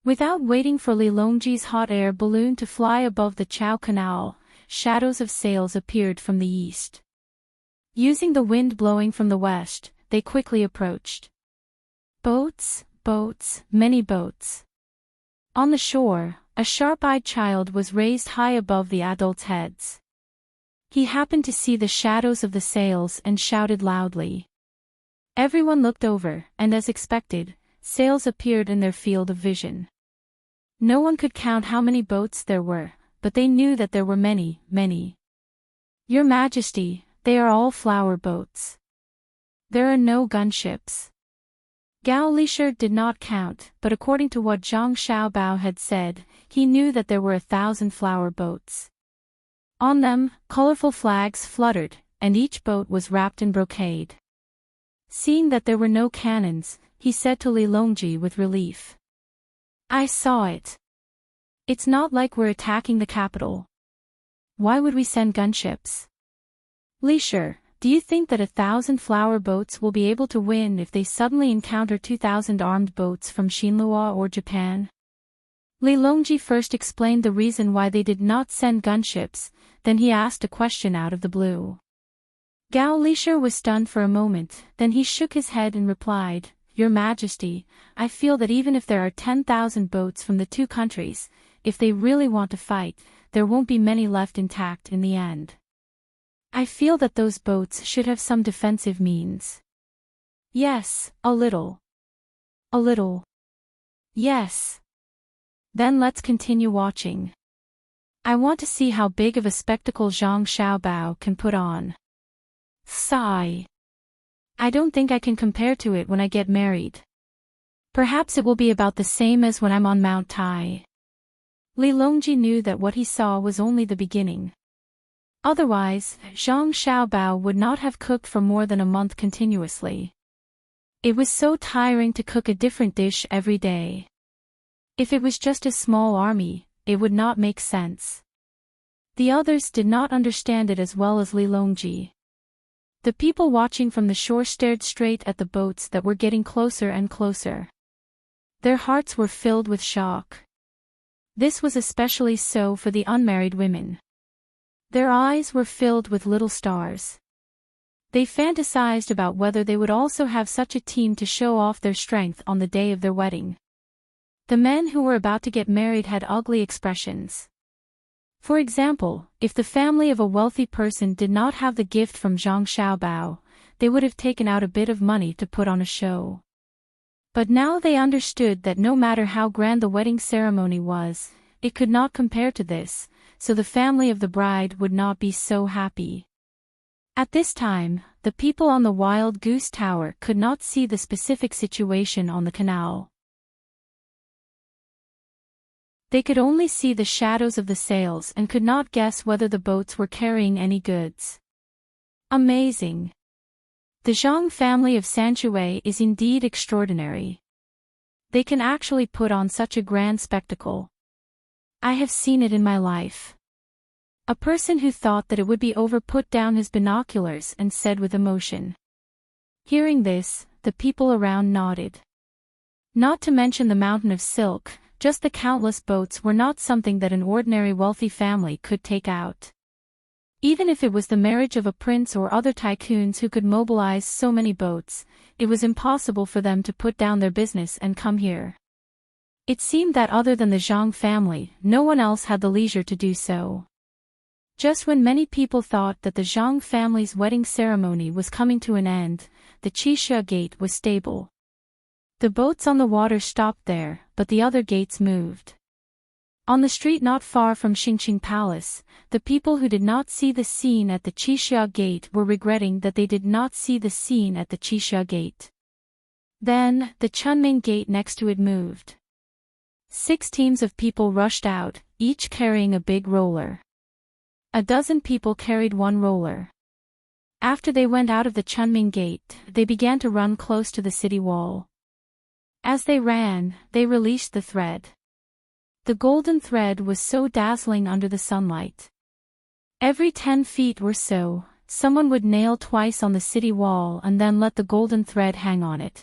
Without waiting for Li Longji's hot air balloon to fly above the Chao Canal, shadows of sails appeared from the east. Using the wind blowing from the west, they quickly approached. Boats, boats, many boats. On the shore, a sharp-eyed child was raised high above the adults' heads. He happened to see the shadows of the sails and shouted loudly. Everyone looked over, and as expected, sails appeared in their field of vision. No one could count how many boats there were, but they knew that there were many, many. Your Majesty, they are all flower boats. There are no gunships. Gao Lisher did not count, but according to what Zhang Xiaobao had said, he knew that there were 1,000 flower boats. On them, colorful flags fluttered, and each boat was wrapped in brocade. Seeing that there were no cannons, he said to Li Longji with relief. I saw it. It's not like we're attacking the capital. Why would we send gunships? Lisher, do you think that 1,000 flower boats will be able to win if they suddenly encounter 2,000 armed boats from Xinhua or Japan? Li Longji first explained the reason why they did not send gunships, then he asked a question out of the blue. Gao Lisher was stunned for a moment, then he shook his head and replied, Your Majesty, I feel that even if there are 10,000 boats from the two countries, if they really want to fight, there won't be many left intact in the end. I feel that those boats should have some defensive means. Yes, a little. A little. Yes. Then let's continue watching. I want to see how big of a spectacle Zhang Xiaobao can put on. Sigh. I don't think I can compare to it when I get married. Perhaps it will be about the same as when I'm on Mount Tai. Li Longji knew that what he saw was only the beginning. Otherwise, Zhang Xiaobao would not have cooked for more than a month continuously. It was so tiring to cook a different dish every day. If it was just a small army, it would not make sense. The others did not understand it as well as Li Longji. The people watching from the shore stared straight at the boats that were getting closer and closer. Their hearts were filled with shock. This was especially so for the unmarried women. Their eyes were filled with little stars. They fantasized about whether they would also have such a team to show off their strength on the day of their wedding. The men who were about to get married had ugly expressions. For example, if the family of a wealthy person did not have the gift from Zhang Xiaobao, they would have taken out a bit of money to put on a show. But now they understood that no matter how grand the wedding ceremony was, it could not compare to this, so the family of the bride would not be so happy. At this time, the people on the Wild Goose Tower could not see the specific situation on the canal. They could only see the shadows of the sails and could not guess whether the boats were carrying any goods. Amazing! The Zhang family of Sanshui is indeed extraordinary. They can actually put on such a grand spectacle. I have seen it in my life. A person who thought that it would be over put down his binoculars and said with emotion. Hearing this, the people around nodded. Not to mention the mountain of silk, just the countless boats were not something that an ordinary wealthy family could take out. Even if it was the marriage of a prince or other tycoons who could mobilize so many boats, it was impossible for them to put down their business and come here. It seemed that other than the Zhang family, no one else had the leisure to do so. Just when many people thought that the Zhang family's wedding ceremony was coming to an end, the Qixia gate was stable. The boats on the water stopped there, but the other gates moved. On the street not far from Xingqing Palace, the people who did not see the scene at the Qixia gate were regretting that they did not see the scene at the Qixia gate. Then, the Chunming gate next to it moved. 6 teams of people rushed out, each carrying a big roller. A dozen people carried one roller. After they went out of the Chunming gate, they began to run close to the city wall. As they ran, they released the thread. The golden thread was so dazzling under the sunlight. Every 10 feet or so, someone would nail twice on the city wall and then let the golden thread hang on it.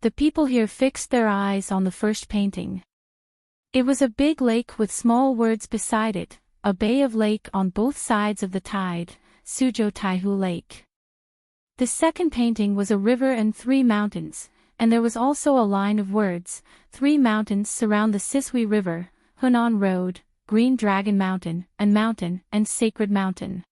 The people here fixed their eyes on the first painting. It was a big lake with small words beside it, a bay of lake on both sides of the tide, Suzhou Taihu Lake. The second painting was a river and 3 mountains, and there was also a line of words, 3 mountains surround the Sisui River, Hunan Road, Green Dragon Mountain, and Sacred Mountain.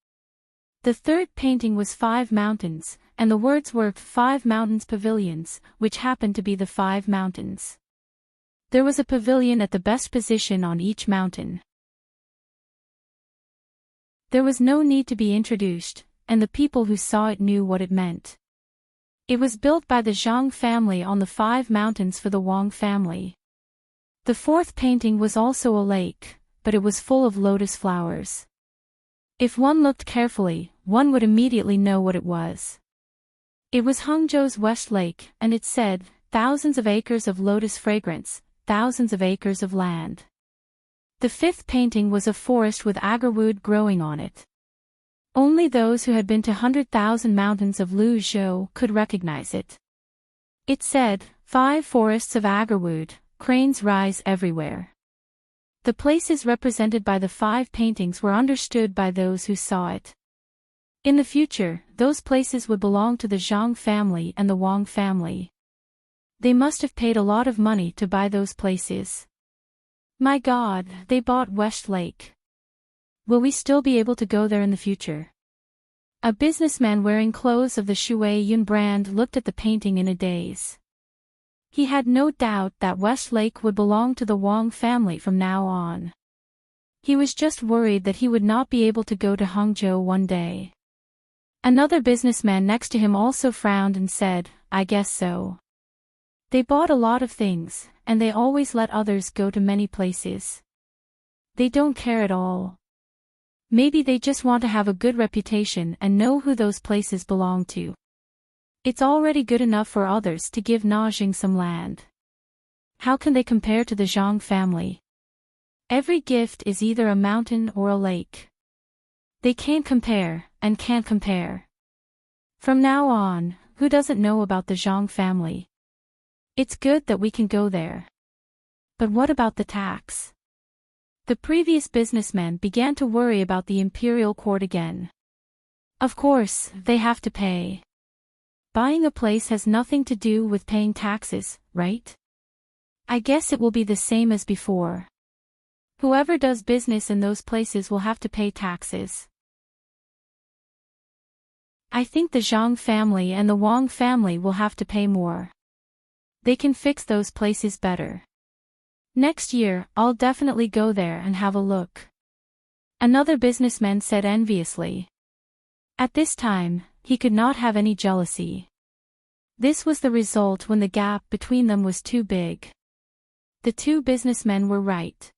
The third painting was 5 mountains, and the words were 5 mountains pavilions, which happened to be the 5 mountains. There was a pavilion at the best position on each mountain. There was no need to be introduced, and the people who saw it knew what it meant. It was built by the Zhang family on the 5 mountains for the Wang family. The fourth painting was also a lake, but it was full of lotus flowers. If one looked carefully, one would immediately know what it was. It was Hangzhou's West Lake, and it said, thousands of acres of lotus fragrance, thousands of acres of land. The fifth painting was a forest with agarwood growing on it. Only those who had been to 100,000 mountains of Luzhou could recognize it. It said, 5 forests of agarwood, cranes rise everywhere. The places represented by the 5 paintings were understood by those who saw it. In the future, those places would belong to the Zhang family and the Wang family. They must have paid a lot of money to buy those places. My God, they bought West Lake. Will we still be able to go there in the future? A businessman wearing clothes of the Shui Yun brand looked at the painting in a daze. He had no doubt that West Lake would belong to the Wang family from now on. He was just worried that he would not be able to go to Hangzhou one day. Another businessman next to him also frowned and said, I guess so. They bought a lot of things, and they always let others go to many places. They don't care at all. Maybe they just want to have a good reputation and know who those places belong to. It's already good enough for others to give Najing some land. How can they compare to the Zhang family? Every gift is either a mountain or a lake. They can't compare, and can't compare. From now on, who doesn't know about the Zhang family? It's good that we can go there. But what about the tax? The previous businessman began to worry about the imperial court again. Of course, they have to pay. Buying a place has nothing to do with paying taxes, right? I guess it will be the same as before. Whoever does business in those places will have to pay taxes. I think the Zhang family and the Wang family will have to pay more. They can fix those places better. Next year, I'll definitely go there and have a look. Another businessman said enviously. At this time, he could not have any jealousy. This was the result when the gap between them was too big. The 2 businessmen were right.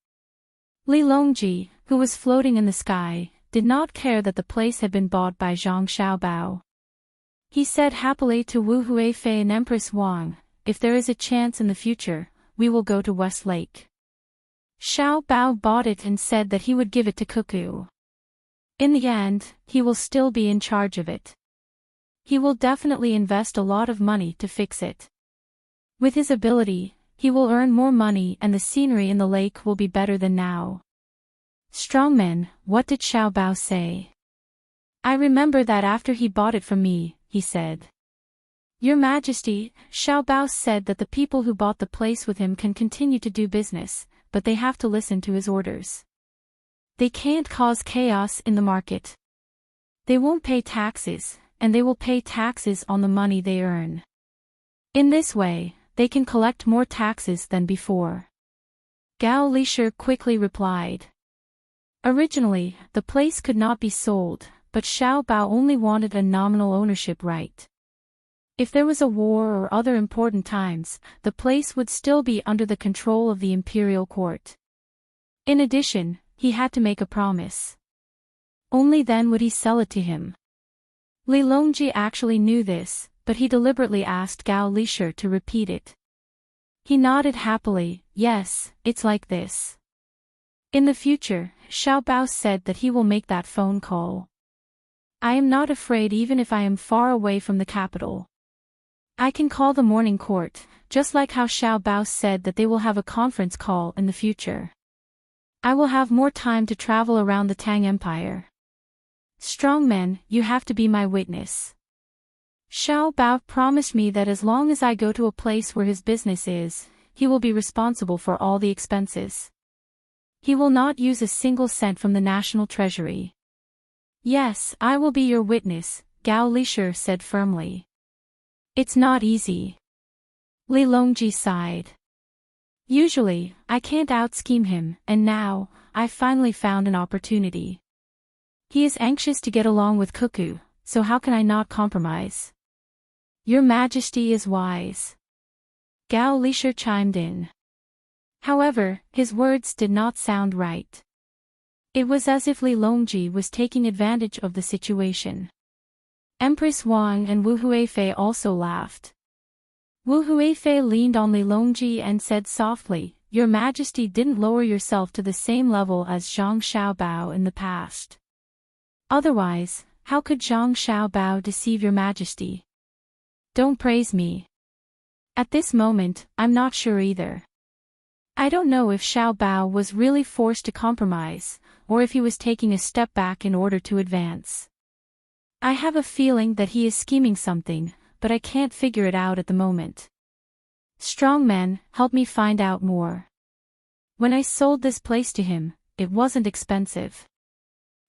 Li Longji, who was floating in the sky, did not care that the place had been bought by Zhang Xiaobao. He said happily to Wu Huifei and Empress Wang, if there is a chance in the future, we will go to West Lake. Xiao Bao bought it and said that he would give it to Cuckoo. In the end, he will still be in charge of it. He will definitely invest a lot of money to fix it. With his ability, he will earn more money and the scenery in the lake will be better than now. Strongman, what did Xiao Bao say? I remember that after he bought it from me, he said. Your Majesty, Xiao Bao said that the people who bought the place with him can continue to do business, but they have to listen to his orders. They can't cause chaos in the market. They won't pay taxes, and they will pay taxes on the money they earn. In this way, they can collect more taxes than before. Gao Lisher quickly replied. Originally, the place could not be sold, but Xiao Bao only wanted a nominal ownership right. If there was a war or other important times, the place would still be under the control of the imperial court. In addition, he had to make a promise. Only then would he sell it to him. Li Longji actually knew this, but he deliberately asked Gao Lisher to repeat it. He nodded happily, yes, it's like this. In the future, Xiao Bao said that he will make that phone call. I am not afraid even if I am far away from the capital. I can call the morning court, just like how Xiao Bao said that they will have a conference call in the future. I will have more time to travel around the Tang Empire. Strong men, you have to be my witness. Xiao Bao promised me that as long as I go to a place where his business is, he will be responsible for all the expenses. He will not use a single cent from the national treasury. Yes, I will be your witness, Gao Lishur said firmly. It's not easy. Li Longji sighed. Usually, I can't out-scheme him, and now, I've finally found an opportunity. He is anxious to get along with Cuckoo, so how can I not compromise? Your Majesty is wise. Gao Lishur chimed in. However, his words did not sound right. It was as if Li Longji was taking advantage of the situation. Empress Wang and Wu Huifei also laughed. Wu Huifei leaned on Li Longji and said softly, Your Majesty didn't lower yourself to the same level as Zhang Xiaobao in the past. Otherwise, how could Zhang Xiaobao deceive Your Majesty? Don't praise me. At this moment, I'm not sure either. I don't know if Xiao Bao was really forced to compromise, or if he was taking a step back in order to advance. I have a feeling that he is scheming something, but I can't figure it out at the moment. Strong men, help me find out more. When I sold this place to him, it wasn't expensive.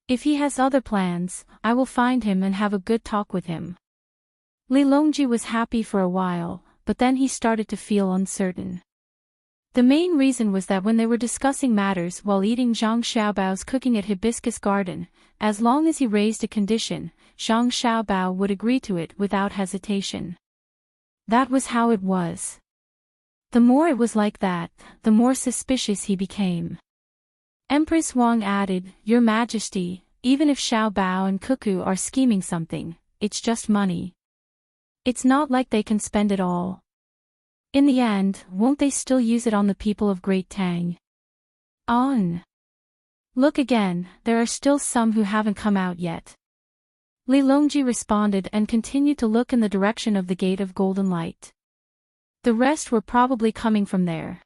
If he has other plans, I will find him and have a good talk with him. Li Longji was happy for a while, but then he started to feel uncertain. The main reason was that when they were discussing matters while eating Zhang Xiaobao's cooking at Hibiscus Garden, as long as he raised a condition, Zhang Xiaobao would agree to it without hesitation. That was how it was. The more it was like that, the more suspicious he became. Empress Wang added, Your Majesty, even if Xiao Bao and Cuckoo are scheming something, it's just money. It's not like they can spend it all. In the end, won't they still use it on the people of Great Tang? On. Look again, there are still some who haven't come out yet. Li Longji responded and continued to look in the direction of the Gate of Golden Light. The rest were probably coming from there.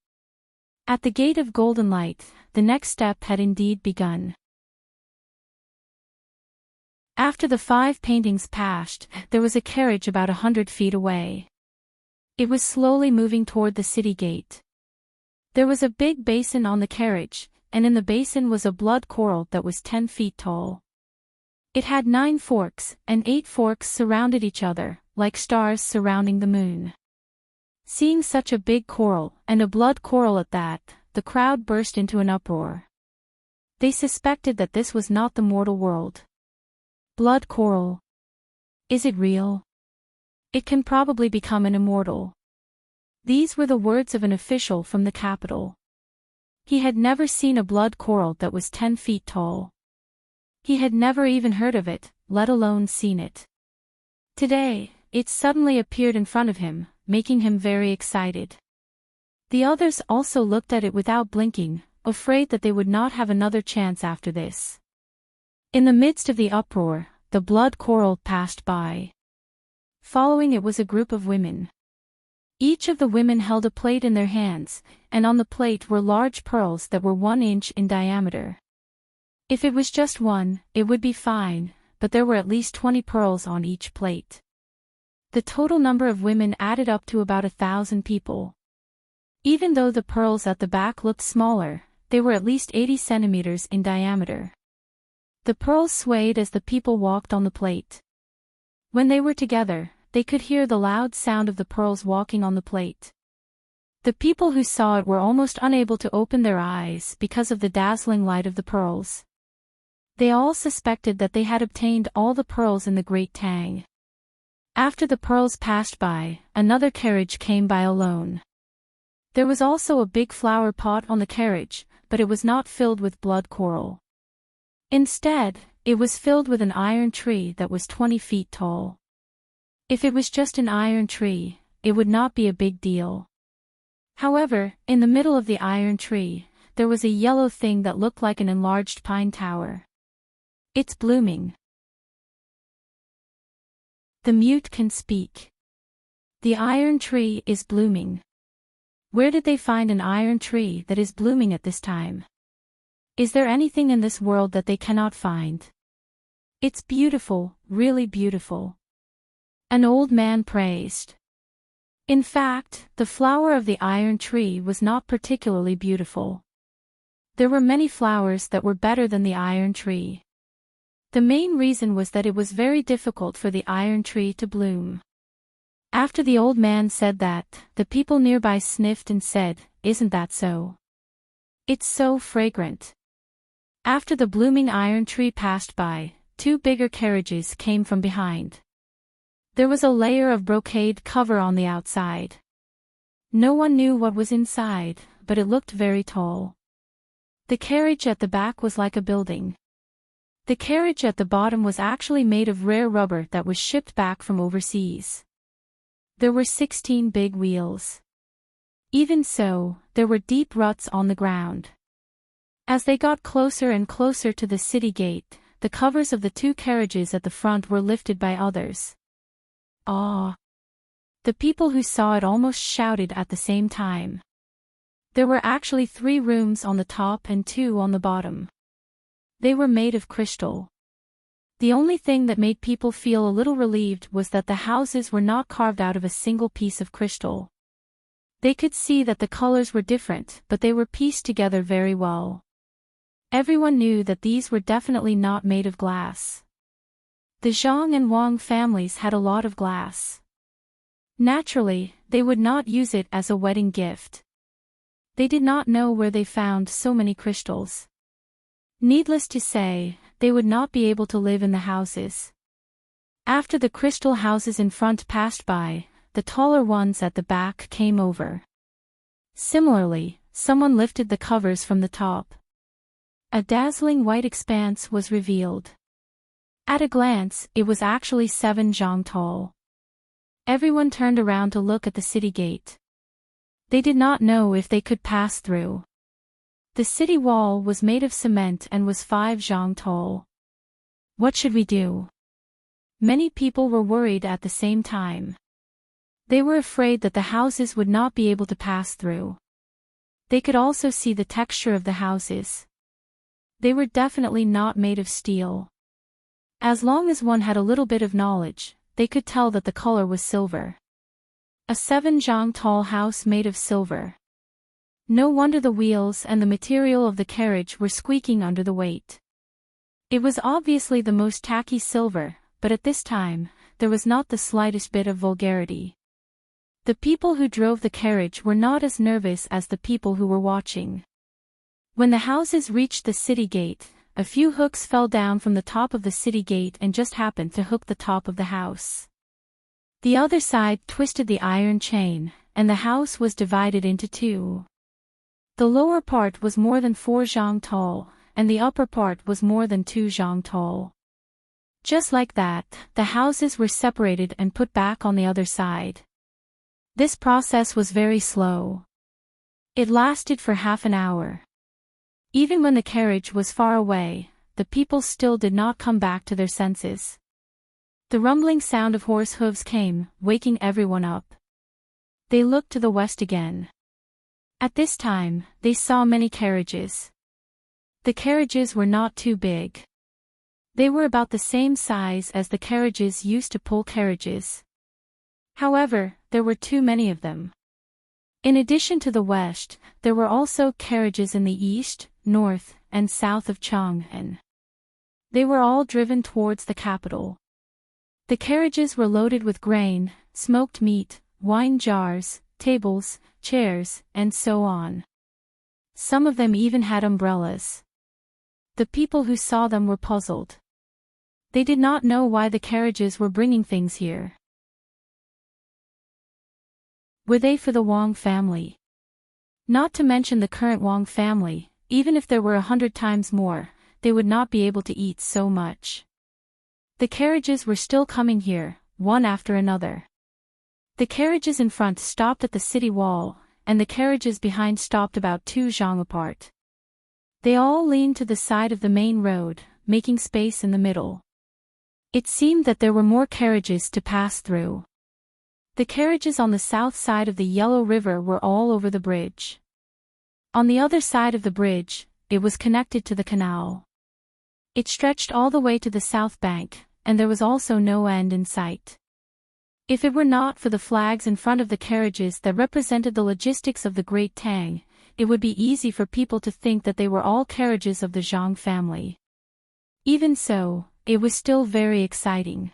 At the Gate of Golden Light, the next step had indeed begun. After the 5 paintings passed, there was a carriage about 100 feet away. It was slowly moving toward the city gate. There was a big basin on the carriage, and in the basin was a blood coral that was 10 feet tall. It had 9 forks, and 8 forks surrounded each other, like stars surrounding the moon. Seeing such a big coral, and a blood coral at that, the crowd burst into an uproar. They suspected that this was not the mortal world. Blood coral. Is it real? It can probably become an immortal. These were the words of an official from the capital. He had never seen a blood coral that was 10 feet tall. He had never even heard of it, let alone seen it. Today, it suddenly appeared in front of him, making him very excited. The others also looked at it without blinking, afraid that they would not have another chance after this. In the midst of the uproar, the blood coral passed by. Following it was a group of women. Each of the women held a plate in their hands, and on the plate were large pearls that were 1 inch in diameter. If it was just one, it would be fine, but there were at least 20 pearls on each plate. The total number of women added up to about 1,000 people. Even though the pearls at the back looked smaller, they were at least 80 centimeters in diameter. The pearls swayed as the people walked on the plate. When they were together, they could hear the loud sound of the pearls walking on the plate. The people who saw it were almost unable to open their eyes because of the dazzling light of the pearls. They all suspected that they had obtained all the pearls in the Great Tang. After the pearls passed by, another carriage came by alone. There was also a big flower pot on the carriage, but it was not filled with blood coral. Instead, it was filled with an iron tree that was 20 feet tall. If it was just an iron tree, it would not be a big deal. However, in the middle of the iron tree, there was a yellow thing that looked like an enlarged pine tower. It's blooming. The mute can speak. The iron tree is blooming. Where did they find an iron tree that is blooming at this time? Is there anything in this world that they cannot find? It's beautiful, really beautiful. An old man praised. In fact, the flower of the iron tree was not particularly beautiful. There were many flowers that were better than the iron tree. The main reason was that it was very difficult for the iron tree to bloom. After the old man said that, the people nearby sniffed and said, "Isn't that so? It's so fragrant." After the blooming iron tree passed by, two bigger carriages came from behind. There was a layer of brocade cover on the outside. No one knew what was inside, but it looked very tall. The carriage at the back was like a building. The carriage at the bottom was actually made of rare rubber that was shipped back from overseas. There were 16 big wheels. Even so, there were deep ruts on the ground. As they got closer and closer to the city gate, the covers of the two carriages at the front were lifted by others. "Aw!" The people who saw it almost shouted at the same time. There were actually 3 rooms on the top and 2 on the bottom. They were made of crystal. The only thing that made people feel a little relieved was that the houses were not carved out of a single piece of crystal. They could see that the colors were different, but they were pieced together very well. Everyone knew that these were definitely not made of glass. The Zhang and Wang families had a lot of glass. Naturally, they would not use it as a wedding gift. They did not know where they found so many crystals. Needless to say, they would not be able to live in the houses. After the crystal houses in front passed by, the taller ones at the back came over. Similarly, someone lifted the covers from the top. A dazzling white expanse was revealed. At a glance, it was actually 7 zhang tall. Everyone turned around to look at the city gate. They did not know if they could pass through. The city wall was made of cement and was 5 zhang tall. What should we do? Many people were worried at the same time. They were afraid that the houses would not be able to pass through. They could also see the texture of the houses. They were definitely not made of steel. As long as one had a little bit of knowledge, they could tell that the color was silver. A 7 zhang tall house made of silver. No wonder the wheels and the material of the carriage were squeaking under the weight. It was obviously the most tacky silver, but at this time, there was not the slightest bit of vulgarity. The people who drove the carriage were not as nervous as the people who were watching. When the houses reached the city gate, a few hooks fell down from the top of the city gate and just happened to hook the top of the house. The other side twisted the iron chain, and the house was divided into 2. The lower part was more than 4 zhang tall, and the upper part was more than 2 zhang tall. Just like that, the houses were separated and put back on the other side. This process was very slow. It lasted for half an hour. Even when the carriage was far away, the people still did not come back to their senses. The rumbling sound of horse hooves came, waking everyone up. They looked to the west again. At this time, they saw many carriages. The carriages were not too big. They were about the same size as the carriages used to pull carriages. However, there were too many of them. In addition to the west, there were also carriages in the east, north, and south of Chang'an. They were all driven towards the capital. The carriages were loaded with grain, smoked meat, wine jars, tables, chairs, and so on. Some of them even had umbrellas. The people who saw them were puzzled. They did not know why the carriages were bringing things here. Were they for the Wang family? Not to mention the current Wang family, even if there were 100 times more, they would not be able to eat so much. The carriages were still coming here, one after another. The carriages in front stopped at the city wall, and the carriages behind stopped about 2 zhang apart. They all leaned to the side of the main road, making space in the middle. It seemed that there were more carriages to pass through. The carriages on the south side of the Yellow River were all over the bridge. On the other side of the bridge, it was connected to the canal. It stretched all the way to the south bank, and there was also no end in sight. If it were not for the flags in front of the carriages that represented the logistics of the Great Tang, it would be easy for people to think that they were all carriages of the Zhang family. Even so, it was still very exciting.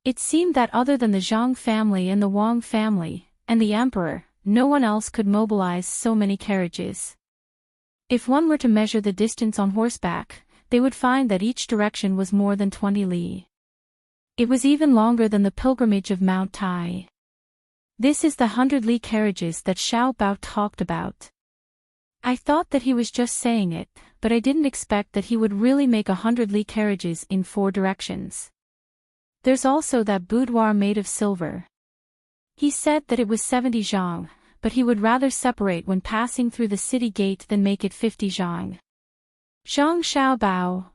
It seemed that other than the Zhang family and the Wang family, and the emperor, no one else could mobilize so many carriages. If one were to measure the distance on horseback, they would find that each direction was more than 20 li. It was even longer than the pilgrimage of Mount Tai. This is the 100 li carriages that Xiao Bao talked about. I thought that he was just saying it, but I didn't expect that he would really make 100 li carriages in 4 directions. There's also that boudoir made of silver. He said that it was 70 zhang, but he would rather separate when passing through the city gate than make it 50 zhang. Zhang Xiaobao,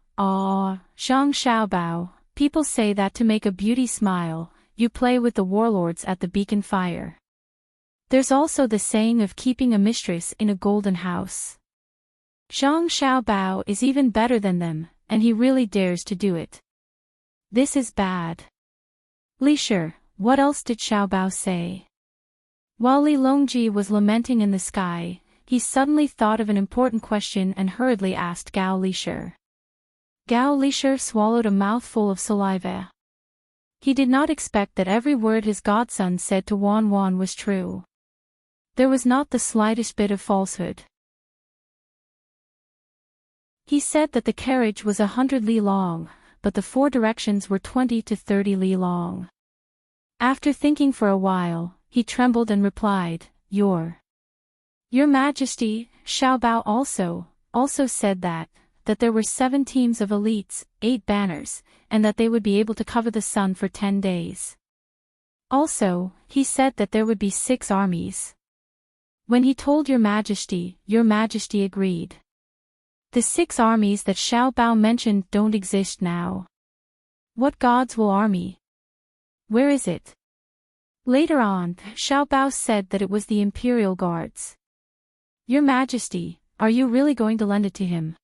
Zhang Xiaobao, people say that to make a beauty smile, you play with the warlords at the beacon fire. There's also the saying of keeping a mistress in a golden house. Zhang Xiaobao is even better than them, and he really dares to do it. This is bad. Li Shi, what else did Xiaobao say? While Li Longji was lamenting in the sky, he suddenly thought of an important question and hurriedly asked Gao Li Shi. Gao Li Shi swallowed a mouthful of saliva. He did not expect that every word his godson said to Wan Wan was true. There was not the slightest bit of falsehood. He said that the carriage was 100 li long, but the 4 directions were 20 to 30 li long. After thinking for a while, he trembled and replied, Your Majesty, Xiaobao also said that there were 7 teams of elites, 8 banners, and that they would be able to cover the sun for 10 days. Also, he said that there would be 6 armies. When he told Your Majesty agreed. The 6 armies that Xiaobao mentioned don't exist now. What gods will army? Where is it? Later on, Xiaobao said that it was the Imperial Guards. Your Majesty, are you really going to lend it to him?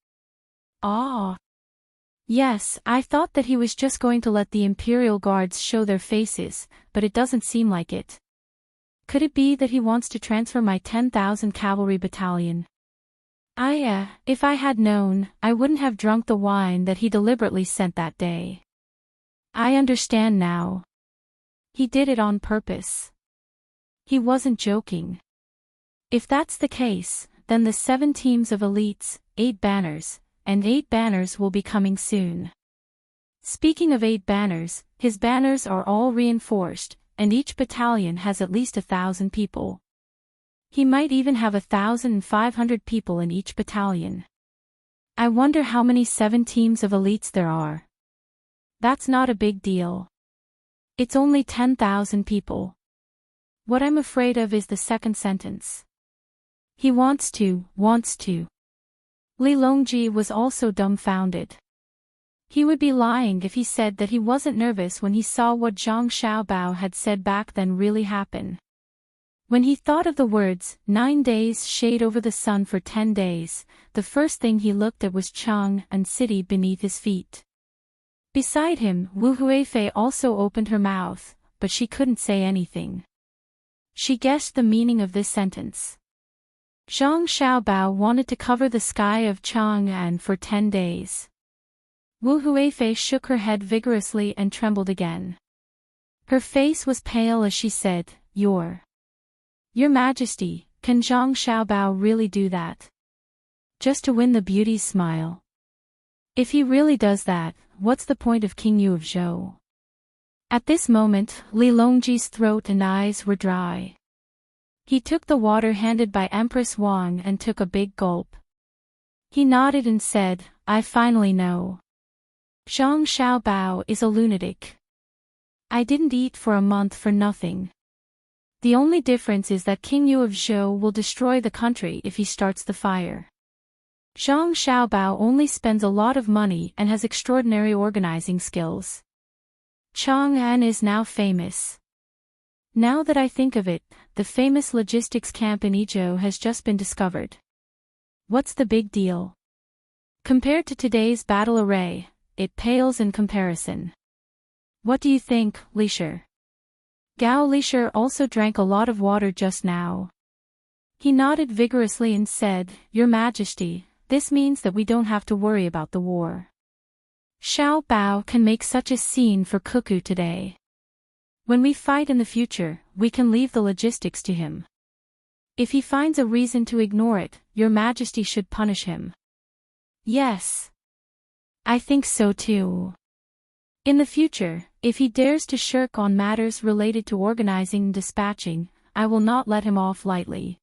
Yes, I thought that he was just going to let the Imperial Guards show their faces, but it doesn't seem like it. Could it be that he wants to transfer my 10,000 cavalry battalion? If I had known, I wouldn't have drunk the wine that he deliberately sent that day. I understand now. He did it on purpose. He wasn't joking. If that's the case, then the 7 teams of elites, 8 banners, and 8 banners will be coming soon. Speaking of 8 banners, his banners are all reinforced, and each battalion has at least 1,000 people. He might even have 1,500 people in each battalion. I wonder how many 7 teams of elites there are. That's not a big deal. It's only 10,000 people. What I'm afraid of is the second sentence. He wants to. Li Longji was also dumbfounded. He would be lying if he said that he wasn't nervous when he saw what Zhang Xiaobao had said back then really happen. When he thought of the words, 9 days shade over the sun for 10 days, the first thing he looked at was Chang and city beneath his feet. Beside him, Wu Huifei also opened her mouth, but she couldn't say anything. She guessed the meaning of this sentence. Zhang Xiaobao wanted to cover the sky of Chang'an for 10 days. Wu Huifei shook her head vigorously and trembled again. Her face was pale as she said, Your Majesty, can Zhang Xiaobao really do that? Just to win the beauty's smile? If he really does that, what's the point of King Yu of Zhou? At this moment, Li Longji's throat and eyes were dry. He took the water handed by Empress Wang and took a big gulp. He nodded and said, I finally know. Zhang Xiaobao is a lunatic. I didn't eat for a month for nothing. The only difference is that King Yu of Zhou will destroy the country if he starts the fire. Zhang Xiaobao only spends a lot of money and has extraordinary organizing skills. Chang'an is now famous. Now that I think of it, the famous logistics camp in Idyll has just been discovered. What's the big deal? Compared to today's battle array, it pales in comparison. What do you think, Leisure? Gao Leisure also drank a lot of water just now. He nodded vigorously and said, Your Majesty, this means that we don't have to worry about the war. Xiao Bao can make such a scene for Cuckoo today. When we fight in the future, we can leave the logistics to him. If he finds a reason to ignore it, Your Majesty should punish him. Yes. I think so too. In the future, if he dares to shirk on matters related to organizing and dispatching, I will not let him off lightly.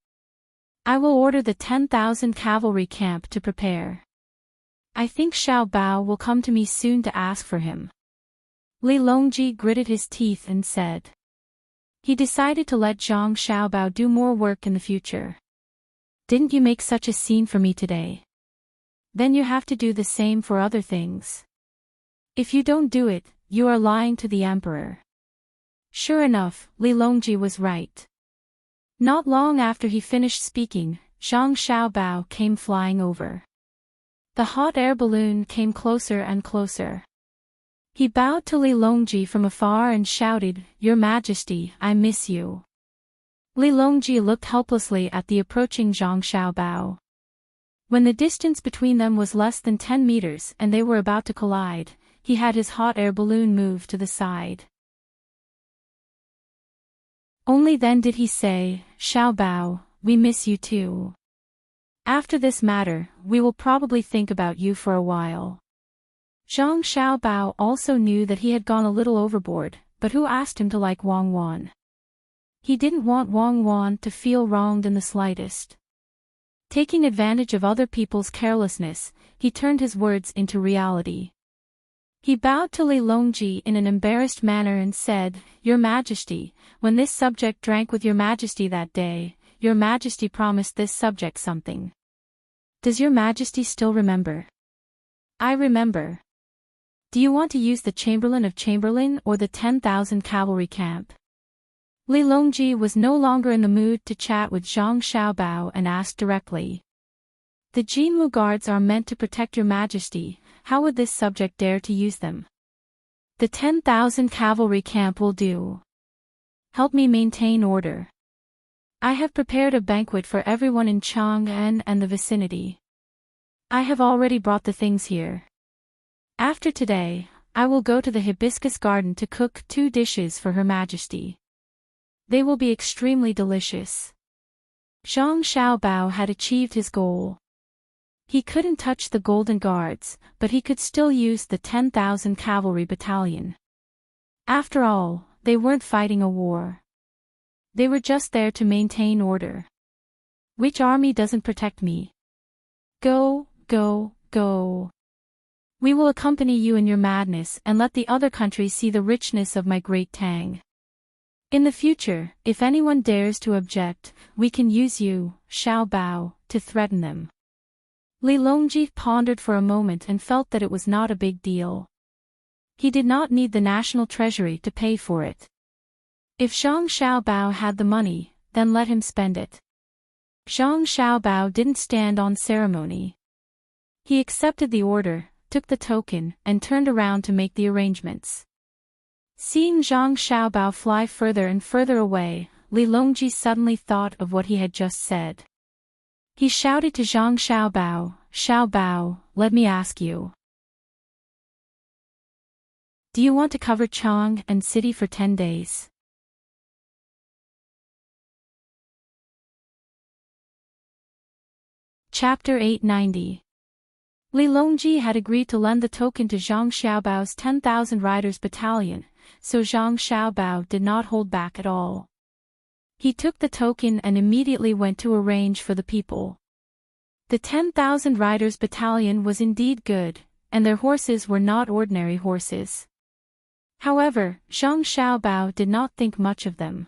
I will order the 10,000 cavalry camp to prepare. I think Xiao Bao will come to me soon to ask for him. Li Longji gritted his teeth and said. He decided to let Zhang Xiaobao do more work in the future. Didn't you make such a scene for me today? Then you have to do the same for other things. If you don't do it, you are lying to the emperor. Sure enough, Li Longji was right. Not long after he finished speaking, Zhang Xiaobao came flying over. The hot air balloon came closer and closer. He bowed to Li Longji from afar and shouted, Your Majesty, I miss you. Li Longji looked helplessly at the approaching Zhang Xiaobao. When the distance between them was less than 10 meters and they were about to collide, he had his hot air balloon move to the side. Only then did he say, Xiao Bao, we miss you too. After this matter, we will probably think about you for a while. Zhang Xiaobao also knew that he had gone a little overboard, but who asked him to like Wang Wan? He didn't want Wang Wan to feel wronged in the slightest. Taking advantage of other people's carelessness, he turned his words into reality. He bowed to Li Longji in an embarrassed manner and said, Your Majesty, when this subject drank with Your Majesty that day, Your Majesty promised this subject something. Does Your Majesty still remember? I remember. Do you want to use the Chamberlain of Chamberlain or the 10,000 cavalry camp? Li Longji was no longer in the mood to chat with Zhang Xiaobao and asked directly. The Jinmu guards are meant to protect Your Majesty, how would this subject dare to use them? The 10,000 cavalry camp will do. Help me maintain order. I have prepared a banquet for everyone in Chang'an and the vicinity. I have already brought the things here. After today, I will go to the hibiscus garden to cook 2 dishes for Her Majesty. They will be extremely delicious. Zhang Xiaobao had achieved his goal. He couldn't touch the Golden Guards, but he could still use the 10,000 cavalry battalion. After all, they weren't fighting a war. They were just there to maintain order. Which army doesn't protect me? Go, go, go. We will accompany you in your madness and let the other countries see the richness of my great Tang. In the future, if anyone dares to object, we can use you, Xiao Bao, to threaten them. Li Longji pondered for a moment and felt that it was not a big deal. He did not need the national treasury to pay for it. If Zhang Xiaobao had the money, then let him spend it. Zhang Xiaobao didn't stand on ceremony. He accepted the order, took the token, and turned around to make the arrangements. Seeing Zhang Xiaobao fly further and further away, Li Longji suddenly thought of what he had just said. He shouted to Zhang Xiao Bao, let me ask you. Do you want to cover Chang'an city for 10 days? Chapter 890. Li Longji had agreed to lend the token to Zhang Xiaobao's 10,000 riders battalion, so Zhang Xiaobao did not hold back at all. He took the token and immediately went to arrange for the people. The 10,000 riders battalion was indeed good, and their horses were not ordinary horses. However, Zhang Xiaobao did not think much of them.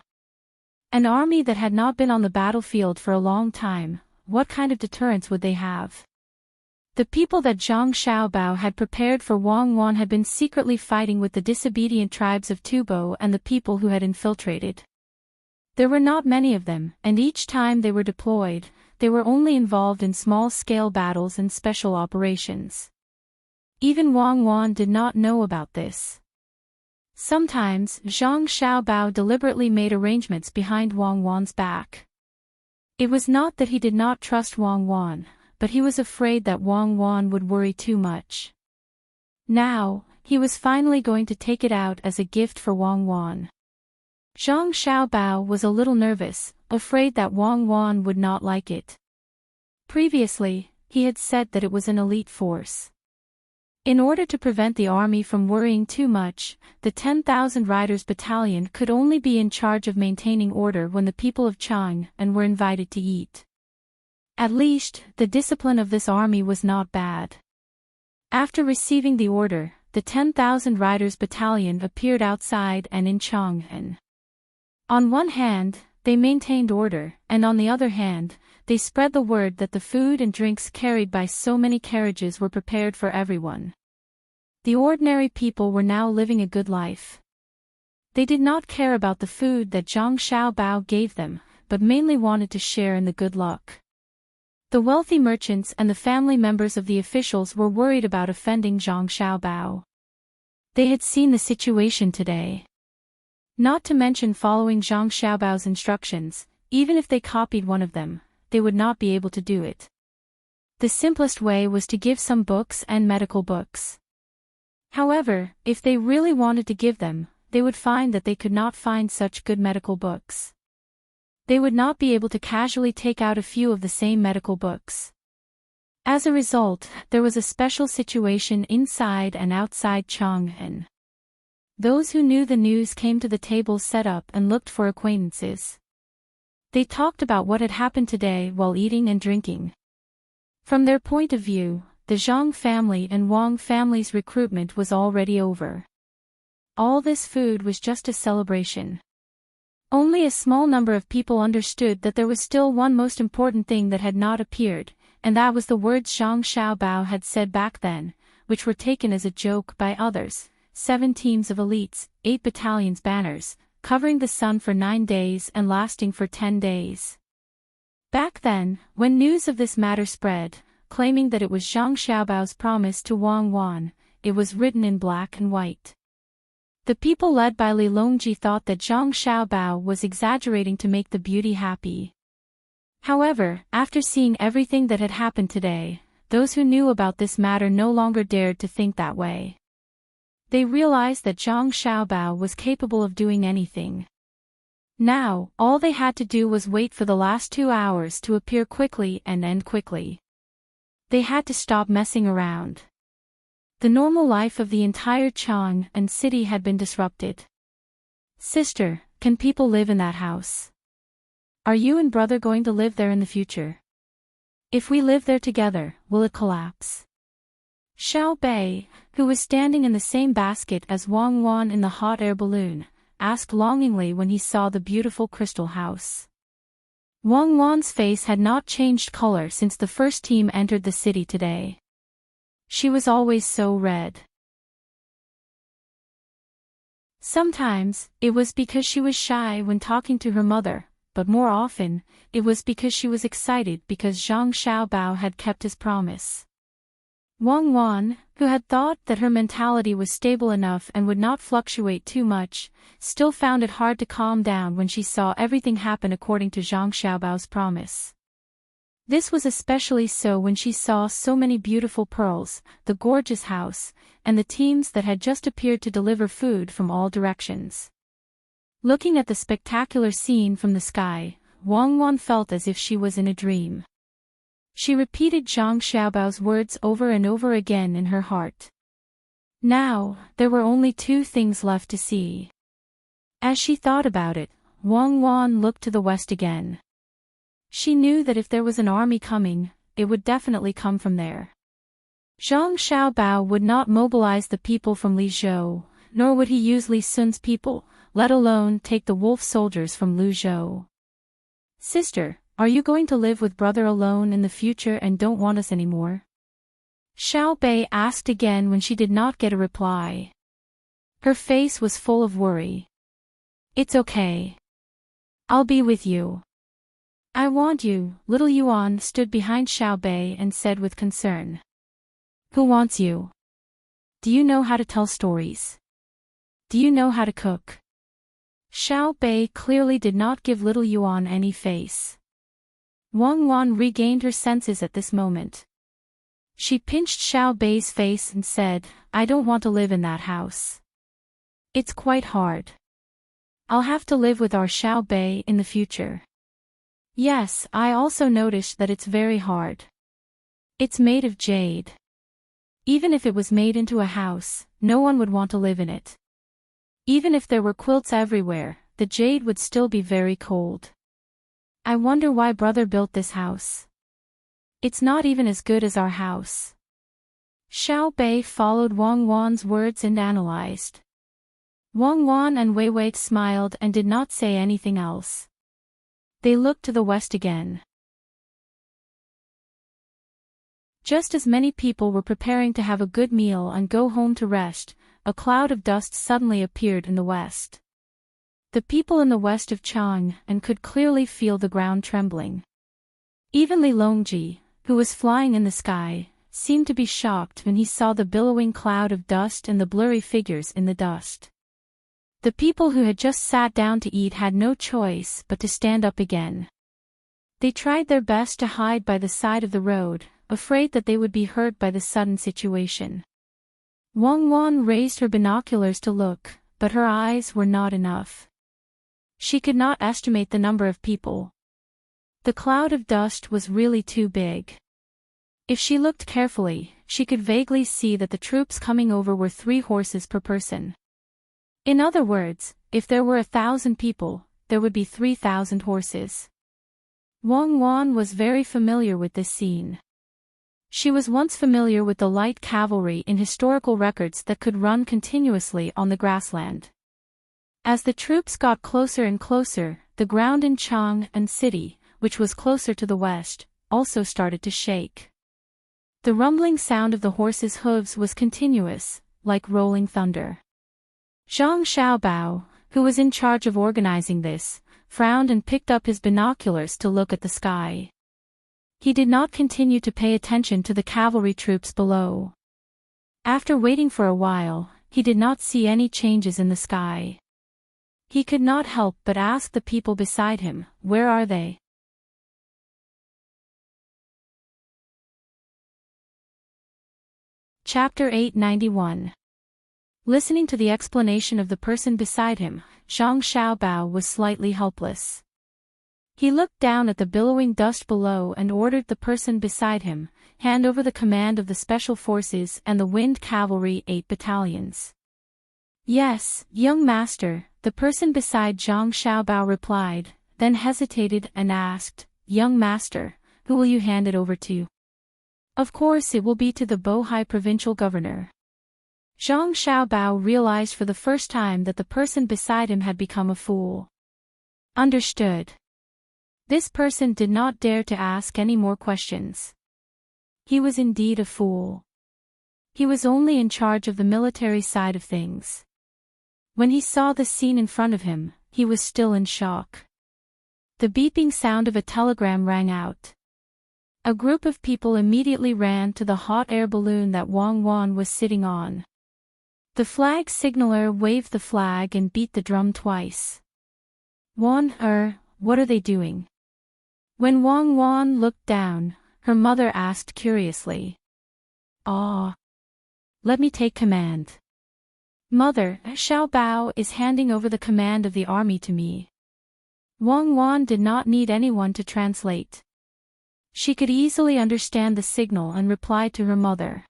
An army that had not been on the battlefield for a long time, what kind of deterrence would they have? The people that Zhang Xiaobao had prepared for Wang Wan had been secretly fighting with the disobedient tribes of Tubo and the people who had infiltrated. There were not many of them, and each time they were deployed, they were only involved in small-scale battles and special operations. Even Wang Wan did not know about this. Sometimes, Zhang Xiaobao deliberately made arrangements behind Wang Wan's back. It was not that he did not trust Wang Wan, but he was afraid that Wang Wan would worry too much. Now, he was finally going to take it out as a gift for Wang Wan. Zhang Xiaobao was a little nervous, afraid that Wang Wan would not like it. Previously, he had said that it was an elite force. In order to prevent the army from worrying too much, the 10,000 riders battalion could only be in charge of maintaining order when the people of Chang and were invited to eat. At least, the discipline of this army was not bad. After receiving the order, the 10,000 riders battalion appeared outside and in Chang'an. On one hand, they maintained order, and on the other hand, they spread the word that the food and drinks carried by so many carriages were prepared for everyone. The ordinary people were now living a good life. They did not care about the food that Zhang Xiaobao gave them, but mainly wanted to share in the good luck. The wealthy merchants and the family members of the officials were worried about offending Zhang Xiaobao. They had seen the situation today. Not to mention following Zhang Xiaobao's instructions, even if they copied one of them, they would not be able to do it. The simplest way was to give some books and medical books. However, if they really wanted to give them, they would find that they could not find such good medical books. They would not be able to casually take out a few of the same medical books. As a result, there was a special situation inside and outside Chang'an. Those who knew the news came to the tables set up and looked for acquaintances. They talked about what had happened today while eating and drinking. From their point of view, the Zhang family and Wang family's recruitment was already over. All this food was just a celebration. Only a small number of people understood that there was still one most important thing that had not appeared, and that was the words Zhang Xiaobao had said back then, which were taken as a joke by others: 7 teams of elites, 8 battalions banners, covering the sun for 9 days and lasting for 10 days. Back then, when news of this matter spread, claiming that it was Zhang Xiaobao's promise to Wang Wan, it was written in black and white. The people led by Li Longji thought that Zhang Xiaobao was exaggerating to make the beauty happy. However, after seeing everything that had happened today, those who knew about this matter no longer dared to think that way. They realized that Zhang Xiaobao was capable of doing anything. Now, all they had to do was wait for the last 2 hours to appear quickly and end quickly. They had to stop messing around. The normal life of the entire Chang'an city had been disrupted. Sister, can people live in that house? Are you and brother going to live there in the future? If we live there together, will it collapse? Xiao Bei, who was standing in the same basket as Wang Wan in the hot air balloon, asked longingly when he saw the beautiful crystal house. Wang Wan's face had not changed color since the first team entered the city today. She was always so red. Sometimes, it was because she was shy when talking to her mother, but more often, it was because she was excited because Zhang Xiaobao had kept his promise. Wang Wan, who had thought that her mentality was stable enough and would not fluctuate too much, still found it hard to calm down when she saw everything happen according to Zhang Xiaobao's promise. This was especially so when she saw so many beautiful pearls, the gorgeous house, and the teams that had just appeared to deliver food from all directions. Looking at the spectacular scene from the sky, Wang Wan felt as if she was in a dream. She repeated Zhang Xiaobao's words over and over again in her heart. Now, there were only 2 things left to see. As she thought about it, Wang Wan looked to the west again. She knew that if there was an army coming, it would definitely come from there. Zhang Xiaobao would not mobilize the people from Lizhou, nor would he use Li Sun's people, let alone take the wolf soldiers from Luzhou. Sister, are you going to live with brother alone in the future and don't want us anymore? Xiao Bei asked again when she did not get a reply. Her face was full of worry. It's okay. I'll be with you. I want you. Little Yuan stood behind Xiao Bei and said with concern. Who wants you? Do you know how to tell stories? Do you know how to cook? Xiao Bei clearly did not give little Yuan any face. Wang Wan regained her senses at this moment. She pinched Xiao Bei's face and said, I don't want to live in that house. It's quite hard. I'll have to live with our Xiao Bei in the future. Yes, I also noticed that it's very hard. It's made of jade. Even if it was made into a house, no one would want to live in it. Even if there were quilts everywhere, the jade would still be very cold. I wonder why brother built this house. It's not even as good as our house. Xiao Bei followed Wang Wan's words and analyzed. Wang Wan and Wei Wei smiled and did not say anything else. They looked to the west again. Just as many people were preparing to have a good meal and go home to rest, a cloud of dust suddenly appeared in the west. The people in the west of Chang and could clearly feel the ground trembling. Even Li Longji, who was flying in the sky, seemed to be shocked when he saw the billowing cloud of dust and the blurry figures in the dust. The people who had just sat down to eat had no choice but to stand up again. They tried their best to hide by the side of the road, afraid that they would be hurt by the sudden situation. Wang Wan raised her binoculars to look, but her eyes were not enough. She could not estimate the number of people. The cloud of dust was really too big. If she looked carefully, she could vaguely see that the troops coming over were 3 horses per person. In other words, if there were 1,000 people, there would be 3,000 horses. Wang Wan was very familiar with this scene. She was once familiar with the light cavalry in historical records that could run continuously on the grassland. As the troops got closer and closer, the ground in Chang and city, which was closer to the west, also started to shake. The rumbling sound of the horses' hooves was continuous, like rolling thunder. Zhang Xiaobao, who was in charge of organizing this, frowned and picked up his binoculars to look at the sky. He did not continue to pay attention to the cavalry troops below. After waiting for a while, he did not see any changes in the sky. He could not help but ask the people beside him, where are they? Chapter 891. Listening to the explanation of the person beside him, Zhang Xiaobao was slightly helpless. He looked down at the billowing dust below and ordered the person beside him, hand over the command of the Special Forces and the Wind Cavalry 8 battalions. Yes, young master, the person beside Zhang Xiaobao replied, then hesitated and asked, young master, who will you hand it over to? Of course it will be to the Bohai provincial governor. Zhang Xiaobao realized for the first time that the person beside him had become a fool. Understood. This person did not dare to ask any more questions. He was indeed a fool. He was only in charge of the military side of things. When he saw the scene in front of him, he was still in shock. The beeping sound of a telegram rang out. A group of people immediately ran to the hot air balloon that Wang Wan was sitting on. The flag signaler waved the flag and beat the drum twice. Wan, what are they doing? When Wang Wan looked down, her mother asked curiously. Let me take command. Mother, Xiaobao is handing over the command of the army to me. Wang Wan did not need anyone to translate. She could easily understand the signal and replied to her mother.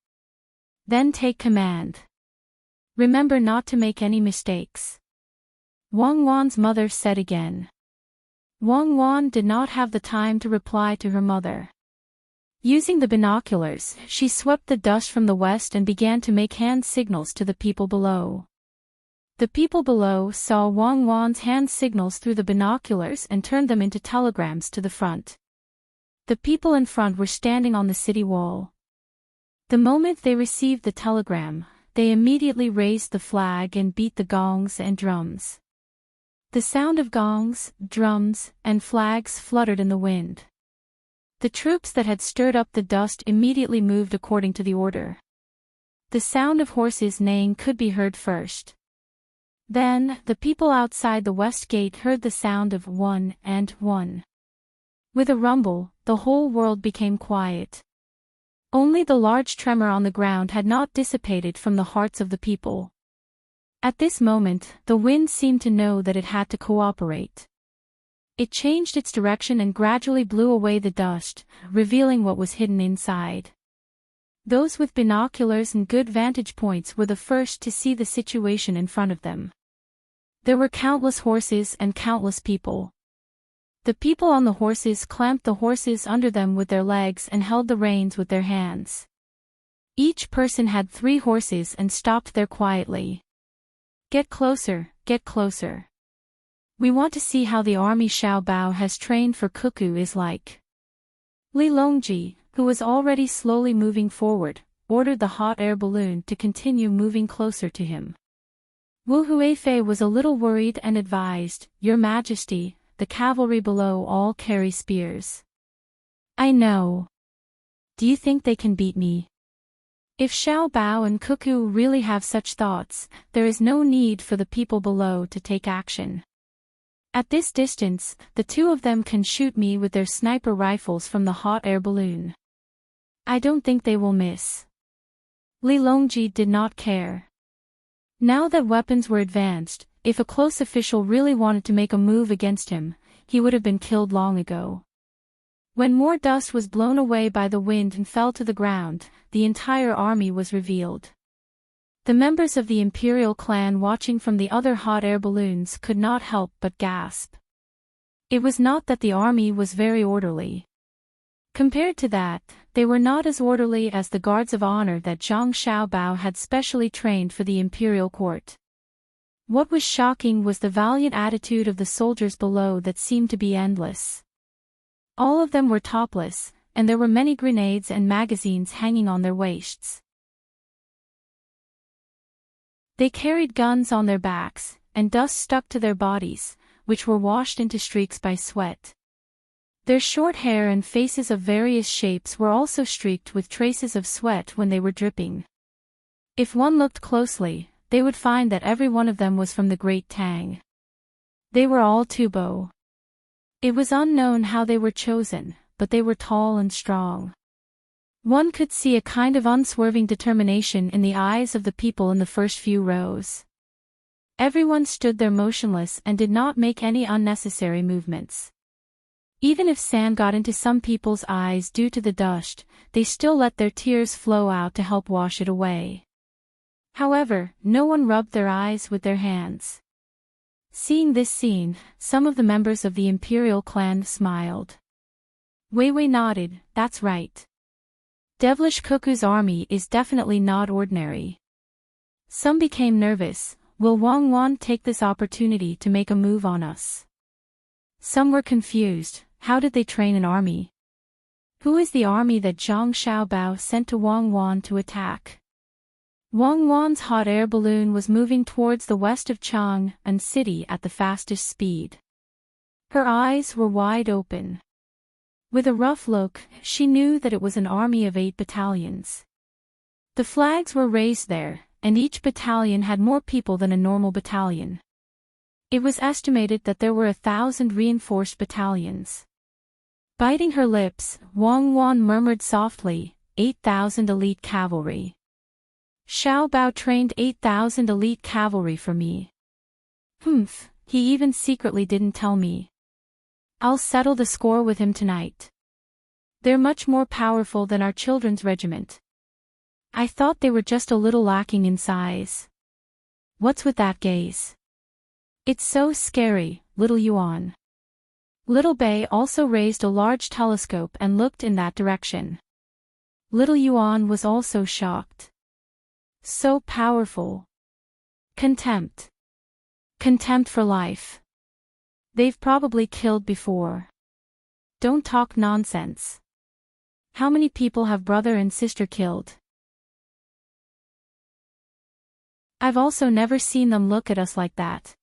Then take command. Remember not to make any mistakes. Wang Wan's mother said again. Wang Wan did not have the time to reply to her mother. Using the binoculars, she swept the dust from the west and began to make hand signals to the people below. The people below saw Wang Wan's hand signals through the binoculars and turned them into telegrams to the front. The people in front were standing on the city wall. The moment they received the telegram, they immediately raised the flag and beat the gongs and drums. The sound of gongs, drums, and flags fluttered in the wind. The troops that had stirred up the dust immediately moved according to the order. The sound of horses neighing could be heard first. Then, the people outside the west gate heard the sound of 1 and 1. With a rumble, the whole world became quiet. Only the large tremor on the ground had not dissipated from the hearts of the people. At this moment, the wind seemed to know that it had to cooperate. It changed its direction and gradually blew away the dust, revealing what was hidden inside. Those with binoculars and good vantage points were the first to see the situation in front of them. There were countless horses and countless people. The people on the horses clamped the horses under them with their legs and held the reins with their hands. Each person had 3 horses and stopped there quietly. "Get closer, get closer. We want to see how the army Xiao Bao has trained for Cuckoo is like." Li Longji, who was already slowly moving forward, ordered the hot air balloon to continue moving closer to him. Wu Huifei was a little worried and advised, "Your Majesty, the cavalry below all carry spears." "I know. Do you think they can beat me?" If Xiao Bao and Cuckoo really have such thoughts, there is no need for the people below to take action. At this distance, the 2 of them can shoot me with their sniper rifles from the hot air balloon. I don't think they will miss. Li Longji did not care. Now that weapons were advanced, if a close official really wanted to make a move against him, he would have been killed long ago. When more dust was blown away by the wind and fell to the ground, the entire army was revealed. The members of the imperial clan watching from the other hot air balloons could not help but gasp. It was not that the army was very orderly. Compared to that, they were not as orderly as the guards of honor that Zhang Xiaobao had specially trained for the imperial court. What was shocking was the valiant attitude of the soldiers below that seemed to be endless. All of them were topless, and there were many grenades and magazines hanging on their waists. They carried guns on their backs, and dust stuck to their bodies, which were washed into streaks by sweat. Their short hair and faces of various shapes were also streaked with traces of sweat when they were dripping. If one looked closely, they would find that every one of them was from the great Tang. They were all Tubo. It was unknown how they were chosen, but they were tall and strong. One could see a kind of unswerving determination in the eyes of the people in the first few rows. Everyone stood there motionless and did not make any unnecessary movements. Even if sand got into some people's eyes due to the dust, they still let their tears flow out to help wash it away. However, no one rubbed their eyes with their hands. Seeing this scene, some of the members of the imperial clan smiled. Wei Wei nodded, "That's right. Devilish Cuckoo's army is definitely not ordinary." Some became nervous. Will Wang Wan take this opportunity to make a move on us? Some were confused. How did they train an army? Who is the army that Zhang Xiaobao sent to Wang Wan to attack? Wang Wan's hot air balloon was moving towards the west of Chang'an City at the fastest speed. Her eyes were wide open. With a rough look, she knew that it was an army of 8 battalions. The flags were raised there, and each battalion had more people than a normal battalion. It was estimated that there were 1,000 reinforced battalions. Biting her lips, Wang Wan murmured softly, 8,000 elite cavalry. Xiao Bao trained 8,000 elite cavalry for me. Humph, he even secretly didn't tell me. I'll settle the score with him tonight. They're much more powerful than our children's regiment. I thought they were just a little lacking in size. What's with that gaze? It's so scary, little Yuan. Little Bei also raised a large telescope and looked in that direction. Little Yuan was also shocked. So powerful. Contempt. Contempt for life. They've probably killed before. Don't talk nonsense. How many people have brother and sister killed? I've also never seen them look at us like that.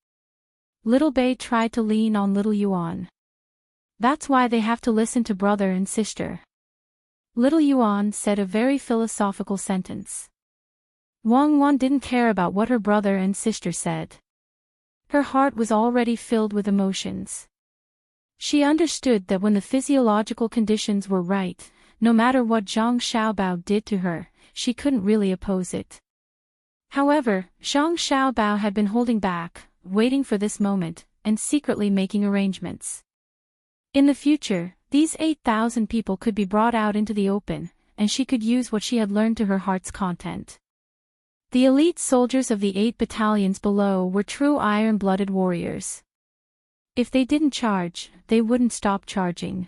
Little Bei tried to lean on little Yuan. That's why they have to listen to brother and sister. Little Yuan said a very philosophical sentence. Wang Wan didn't care about what her brother and sister said. Her heart was already filled with emotions. She understood that when the physiological conditions were right, no matter what Zhang Xiaobao did to her, she couldn't really oppose it. However, Zhang Xiaobao had been holding back, waiting for this moment, and secretly making arrangements. In the future, these 8,000 people could be brought out into the open, and she could use what she had learned to her heart's content. The elite soldiers of the 8 battalions below were true iron-blooded warriors. If they didn't charge, they wouldn't stop charging.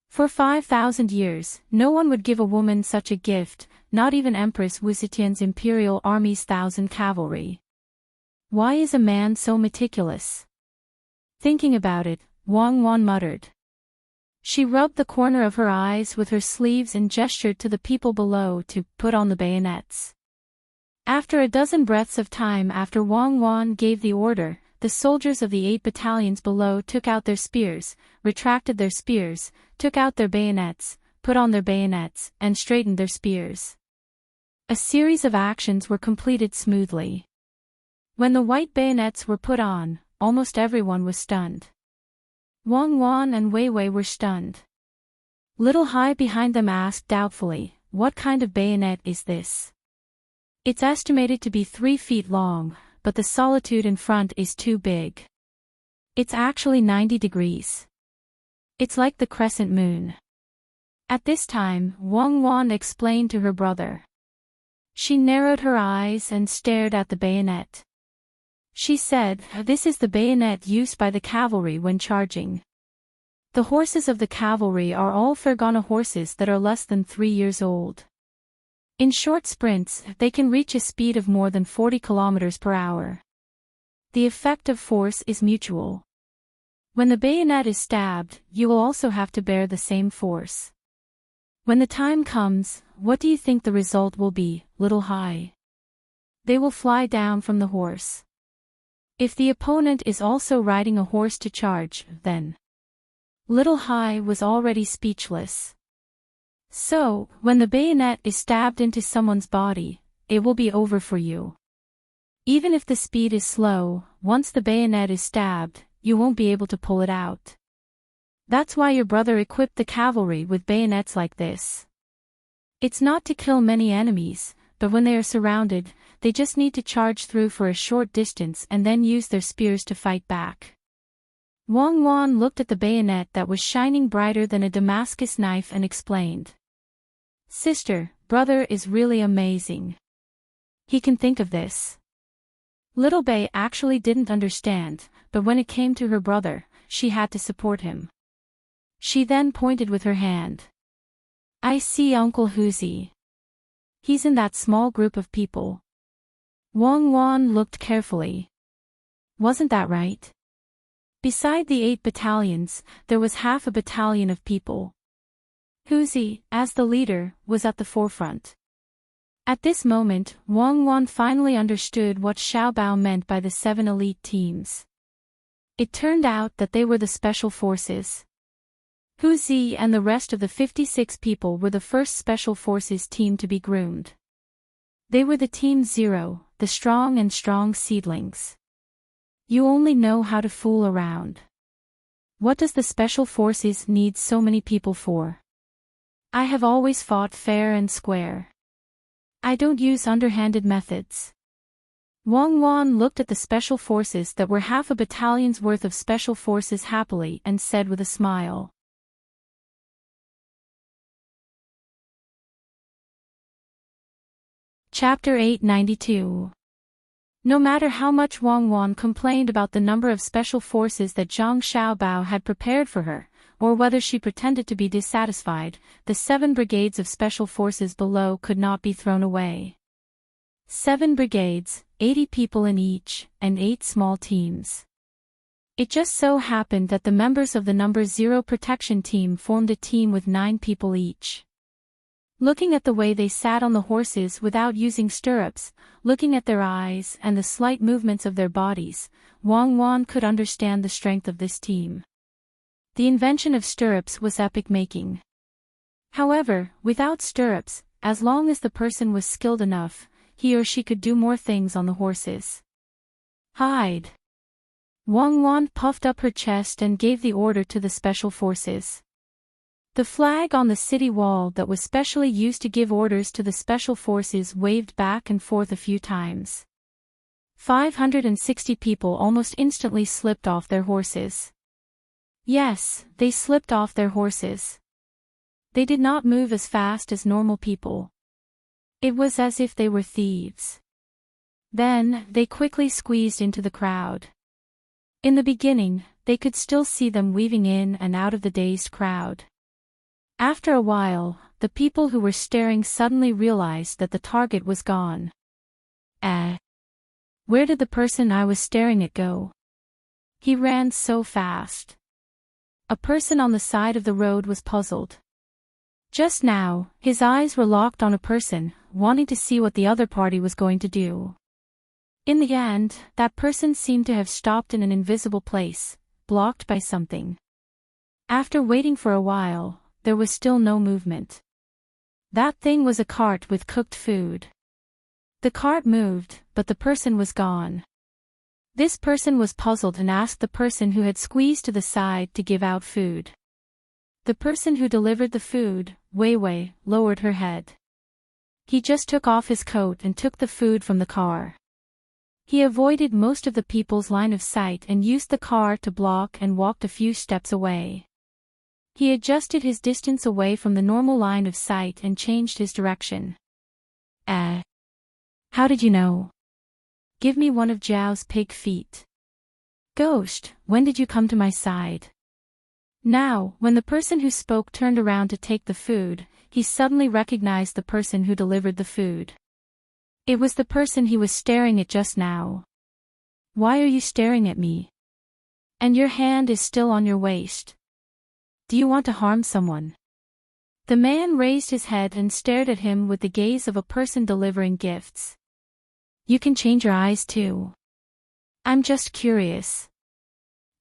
For 5,000 years, no one would give a woman such a gift, not even Empress Wu Zetian's imperial army's 1,000 cavalry. Why is a man so meticulous? Thinking about it, Wang Wan muttered. She rubbed the corner of her eyes with her sleeves and gestured to the people below to put on the bayonets. After a dozen breaths of time after Wang Wan gave the order, the soldiers of the 8 battalions below took out their spears, retracted their spears, took out their bayonets, put on their bayonets, and straightened their spears. A series of actions were completed smoothly. When the white bayonets were put on, almost everyone was stunned. Wang Wan and Wei Wei were stunned. Little Hai behind them asked doubtfully, "What kind of bayonet is this?" "It's estimated to be 3 feet long, but the solitude in front is too big. It's actually 90 degrees. It's like the crescent moon." At this time, Wang Wan explained to her brother. She narrowed her eyes and stared at the bayonet. She said, "This is the bayonet used by the cavalry when charging. The horses of the cavalry are all Fergana horses that are less than 3 years old. In short sprints, they can reach a speed of more than 40 kilometers per hour. The effect of force is mutual. When the bayonet is stabbed, you will also have to bear the same force. When the time comes, what do you think the result will be, Little Hai? They will fly down from the horse. If the opponent is also riding a horse to charge, then..." Little Hai was already speechless. "So, when the bayonet is stabbed into someone's body, it will be over for you. Even if the speed is slow, once the bayonet is stabbed, you won't be able to pull it out. That's why your brother equipped the cavalry with bayonets like this. It's not to kill many enemies, but when they are surrounded, they just need to charge through for a short distance and then use their spears to fight back." Wang Wan looked at the bayonet that was shining brighter than a Damascus knife and explained. "Sister, brother is really amazing. He can think of this." Little Bei actually didn't understand, but when it came to her brother, she had to support him. She then pointed with her hand. "I see Uncle Huzi. He's in that small group of people." Wang Wan looked carefully. Wasn't that right? Beside the 8 battalions, there was half a battalion of people. Huzi, as the leader, was at the forefront. At this moment, Wang Wan finally understood what Xiaobao meant by the 7 elite teams. It turned out that they were the special forces. Huzi and the rest of the 56 people were the first special forces team to be groomed. They were the Team 0, the strong and strong seedlings. You only know how to fool around. What does the special forces need so many people for? I have always fought fair and square. I don't use underhanded methods." Wang Wan looked at the special forces that were half a battalion's worth of special forces happily and said with a smile. Chapter 892. No matter how much Wang Wan complained about the number of special forces that Zhang Xiaobao had prepared for her, or whether she pretended to be dissatisfied, the 7 brigades of special forces below could not be thrown away. 7 brigades, 80 people in each, and 8 small teams. It just so happened that the members of the number 0 protection team formed a team with 9 people each. Looking at the way they sat on the horses without using stirrups, looking at their eyes and the slight movements of their bodies, Wang Wan could understand the strength of this team. The invention of stirrups was epic-making. However, without stirrups, as long as the person was skilled enough, he or she could do more things on the horses. Hide. Wang Wan puffed up her chest and gave the order to the special forces. The flag on the city wall that was specially used to give orders to the special forces waved back and forth a few times. 560 people almost instantly slipped off their horses. Yes, they slipped off their horses. They did not move as fast as normal people. It was as if they were thieves. Then, they quickly squeezed into the crowd. In the beginning, they could still see them weaving in and out of the dazed crowd. After a while, the people who were staring suddenly realized that the target was gone. Where did the person I was staring at go? He ran so fast. A person on the side of the road was puzzled. Just now, his eyes were locked on a person, wanting to see what the other party was going to do. In the end, that person seemed to have stopped in an invisible place, blocked by something. After waiting for a while, there was still no movement. That thing was a cart with cooked food. The cart moved, but the person was gone. This person was puzzled and asked the person who had squeezed to the side to give out food. The person who delivered the food, Wei Wei, lowered her head. He just took off his coat and took the food from the car. He avoided most of the people's line of sight and used the car to block and walked a few steps away. He adjusted his distance away from the normal line of sight and changed his direction. How did you know? Give me one of Zhao's pig feet. Ghost, when did you come to my side? Now, when the person who spoke turned around to take the food, he suddenly recognized the person who delivered the food. It was the person he was staring at just now. Why are you staring at me? And your hand is still on your waist. Do you want to harm someone? The man raised his head and stared at him with the gaze of a person delivering gifts. You can change your eyes too. I'm just curious.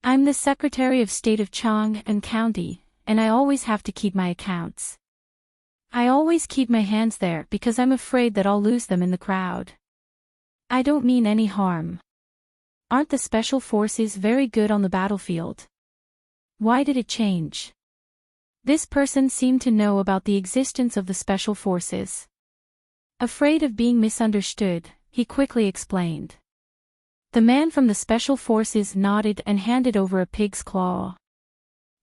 I'm the Secretary of State of Chang and County, and I always have to keep my accounts. I always keep my hands there because I'm afraid that I'll lose them in the crowd. I don't mean any harm. Aren't the special forces very good on the battlefield? Why did it change? This person seemed to know about the existence of the special forces. Afraid of being misunderstood, he quickly explained. The man from the special forces nodded and handed over a pig's claw.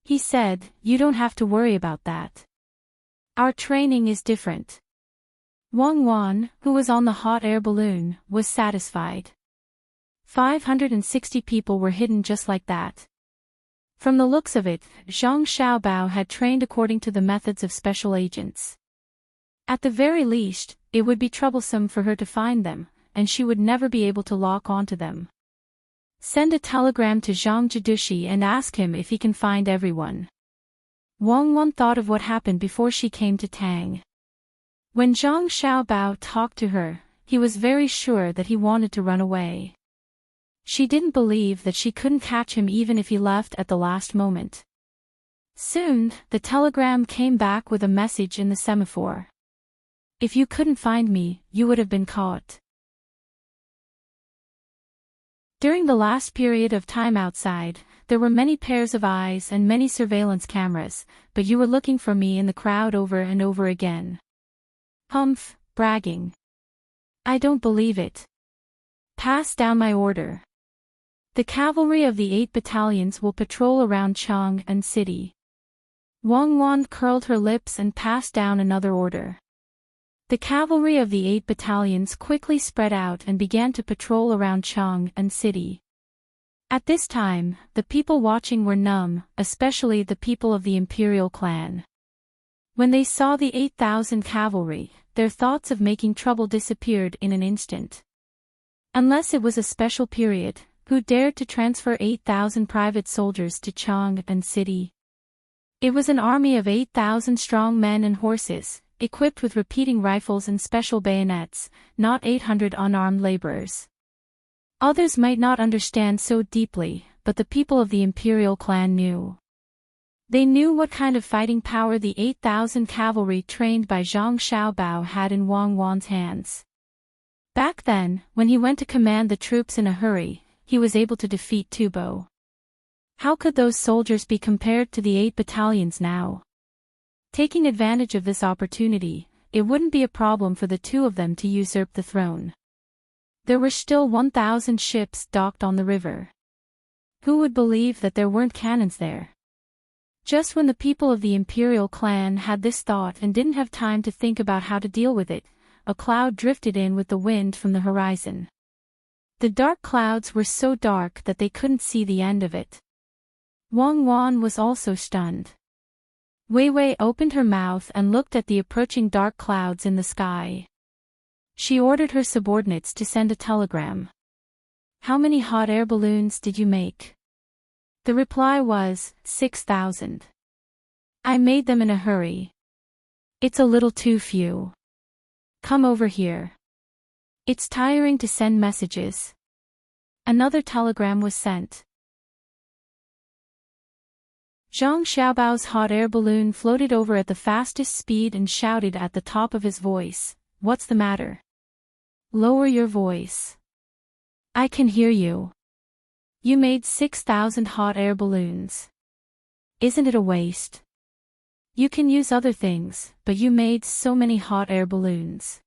He said, "You don't have to worry about that. Our training is different." Wang Wan, who was on the hot air balloon, was satisfied. 560 people were hidden just like that. From the looks of it, Zhang Xiaobao had trained according to the methods of special agents. At the very least, it would be troublesome for her to find them, and she would never be able to lock onto them. Send a telegram to Zhang Jidushi and ask him if he can find everyone. Wang Wan thought of what happened before she came to Tang. When Zhang Xiaobao talked to her, he was very sure that he wanted to run away. She didn't believe that she couldn't catch him even if he left at the last moment. Soon, the telegram came back with a message in the semaphore. If you couldn't find me, you would have been caught. During the last period of time outside, there were many pairs of eyes and many surveillance cameras, but you were looking for me in the crowd over and over again. Humph, bragging. I don't believe it. Pass down my order. The cavalry of the 8 battalions will patrol around Chang'an City. Wang Wan curled her lips and passed down another order. The cavalry of the 8 battalions quickly spread out and began to patrol around Chang'an City. At this time, the people watching were numb, especially the people of the imperial clan. When they saw the 8,000 cavalry, their thoughts of making trouble disappeared in an instant. Unless it was a special period, who dared to transfer 8,000 private soldiers to Chang'an City? It was an army of 8,000 strong men and horses, equipped with repeating rifles and special bayonets, not 800 unarmed laborers. Others might not understand so deeply, but the people of the imperial clan knew. They knew what kind of fighting power the 8,000 cavalry trained by Zhang Xiaobao had in Wang Wan's hands. Back then, when he went to command the troops in a hurry, he was able to defeat Tubo. How could those soldiers be compared to the 8 battalions now? Taking advantage of this opportunity, it wouldn't be a problem for the two of them to usurp the throne. There were still 1,000 ships docked on the river. Who would believe that there weren't cannons there? Just when the people of the imperial clan had this thought and didn't have time to think about how to deal with it, a cloud drifted in with the wind from the horizon. The dark clouds were so dark that they couldn't see the end of it. Wang Wan was also stunned. Wei Wei opened her mouth and looked at the approaching dark clouds in the sky. She ordered her subordinates to send a telegram. "How many hot air balloons did you make?" The reply was, 6,000. "I made them in a hurry. It's a little too few. Come over here. It's tiring to send messages." Another telegram was sent. Zhang Xiaobao's hot air balloon floated over at the fastest speed and shouted at the top of his voice, "What's the matter? Lower your voice. I can hear you. You made 6,000 hot air balloons. Isn't it a waste? You can use other things, but you made so many hot air balloons.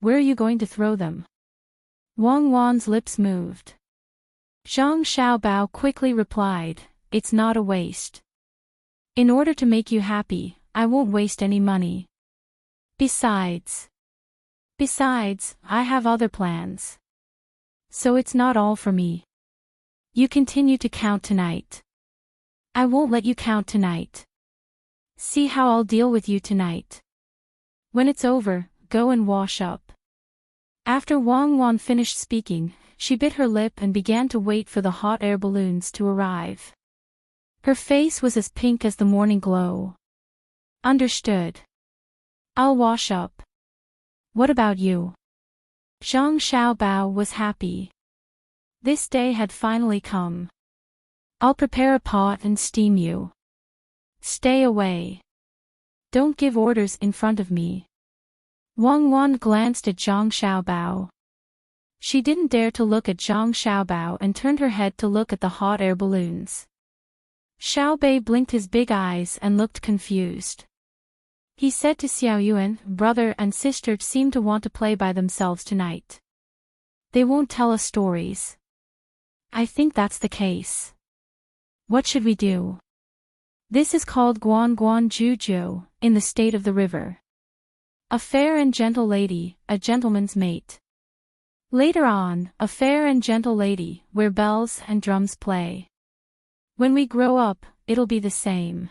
Where are you going to throw them?" Wang Wan's lips moved. Zhang Xiaobao quickly replied, "It's not a waste. In order to make you happy, I won't waste any money. Besides, I have other plans. So it's not all for me. You continue to count tonight. I won't let you count tonight. See how I'll deal with you tonight. When it's over, go and wash up." After Wang Wan finished speaking, she bit her lip and began to wait for the hot air balloons to arrive. Her face was as pink as the morning glow. "Understood. I'll wash up. What about you?" Zhang Xiaobao was happy. This day had finally come. "I'll prepare a pot and steam you. Stay away. Don't give orders in front of me." Wang Wan glanced at Zhang Xiaobao. She didn't dare to look at Zhang Xiaobao and turned her head to look at the hot air balloons. Xiaobei blinked his big eyes and looked confused. He said to Xiao Yuan, "Brother and sister seem to want to play by themselves tonight. They won't tell us stories. I think that's the case. What should we do?" This is called Guan Guan Juju, in the state of the river. A fair and gentle lady, a gentleman's mate. Later on, a fair and gentle lady, where bells and drums play. When we grow up, it'll be the same.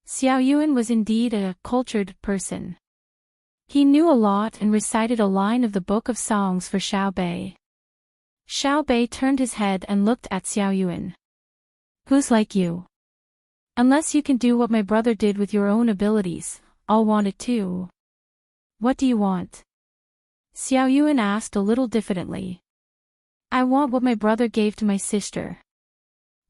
Xiao Yuan was indeed a cultured person. He knew a lot and recited a line of the Book of Songs for Xiaobei. Xiaobei turned his head and looked at Xiao Yuan. "Who's like you? Unless you can do what my brother did with your own abilities, I'll want it too." "What do you want?" Xiao Yuan asked a little diffidently. "I want what my brother gave to my sister.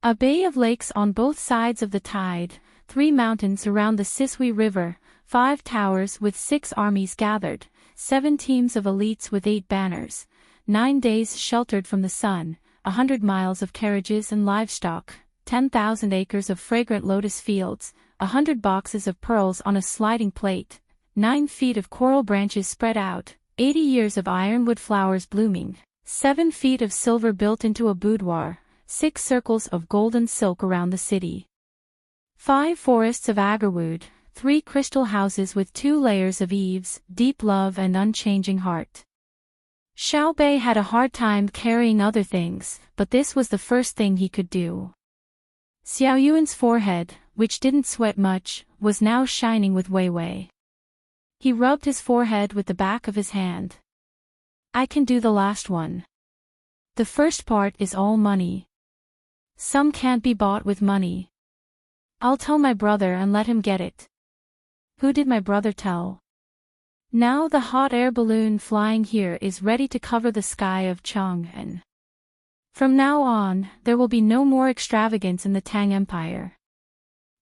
A bay of lakes on both sides of the tide, 3 mountains around the Sisui River, 5 towers with 6 armies gathered, 7 teams of elites with 8 banners, 9 days sheltered from the sun, 100 miles of carriages and livestock, 10,000 acres of fragrant lotus fields, 100 boxes of pearls on a sliding plate, 9 feet of coral branches spread out, 80 years of ironwood flowers blooming, 7 feet of silver built into a boudoir, 6 circles of golden silk around the city. 5 forests of agarwood, 3 crystal houses with 2 layers of eaves, deep love and unchanging heart." Xiaobei had a hard time carrying other things, but this was the first thing he could do. Xiao Yuan's forehead, which didn't sweat much, was now shining with Wei Wei. He rubbed his forehead with the back of his hand. "I can do the last one. The first part is all money. Some can't be bought with money. I'll tell my brother and let him get it." Who did my brother tell? Now the hot air balloon flying here is ready to cover the sky of Chang'an. From now on, there will be no more extravagance in the Tang Empire.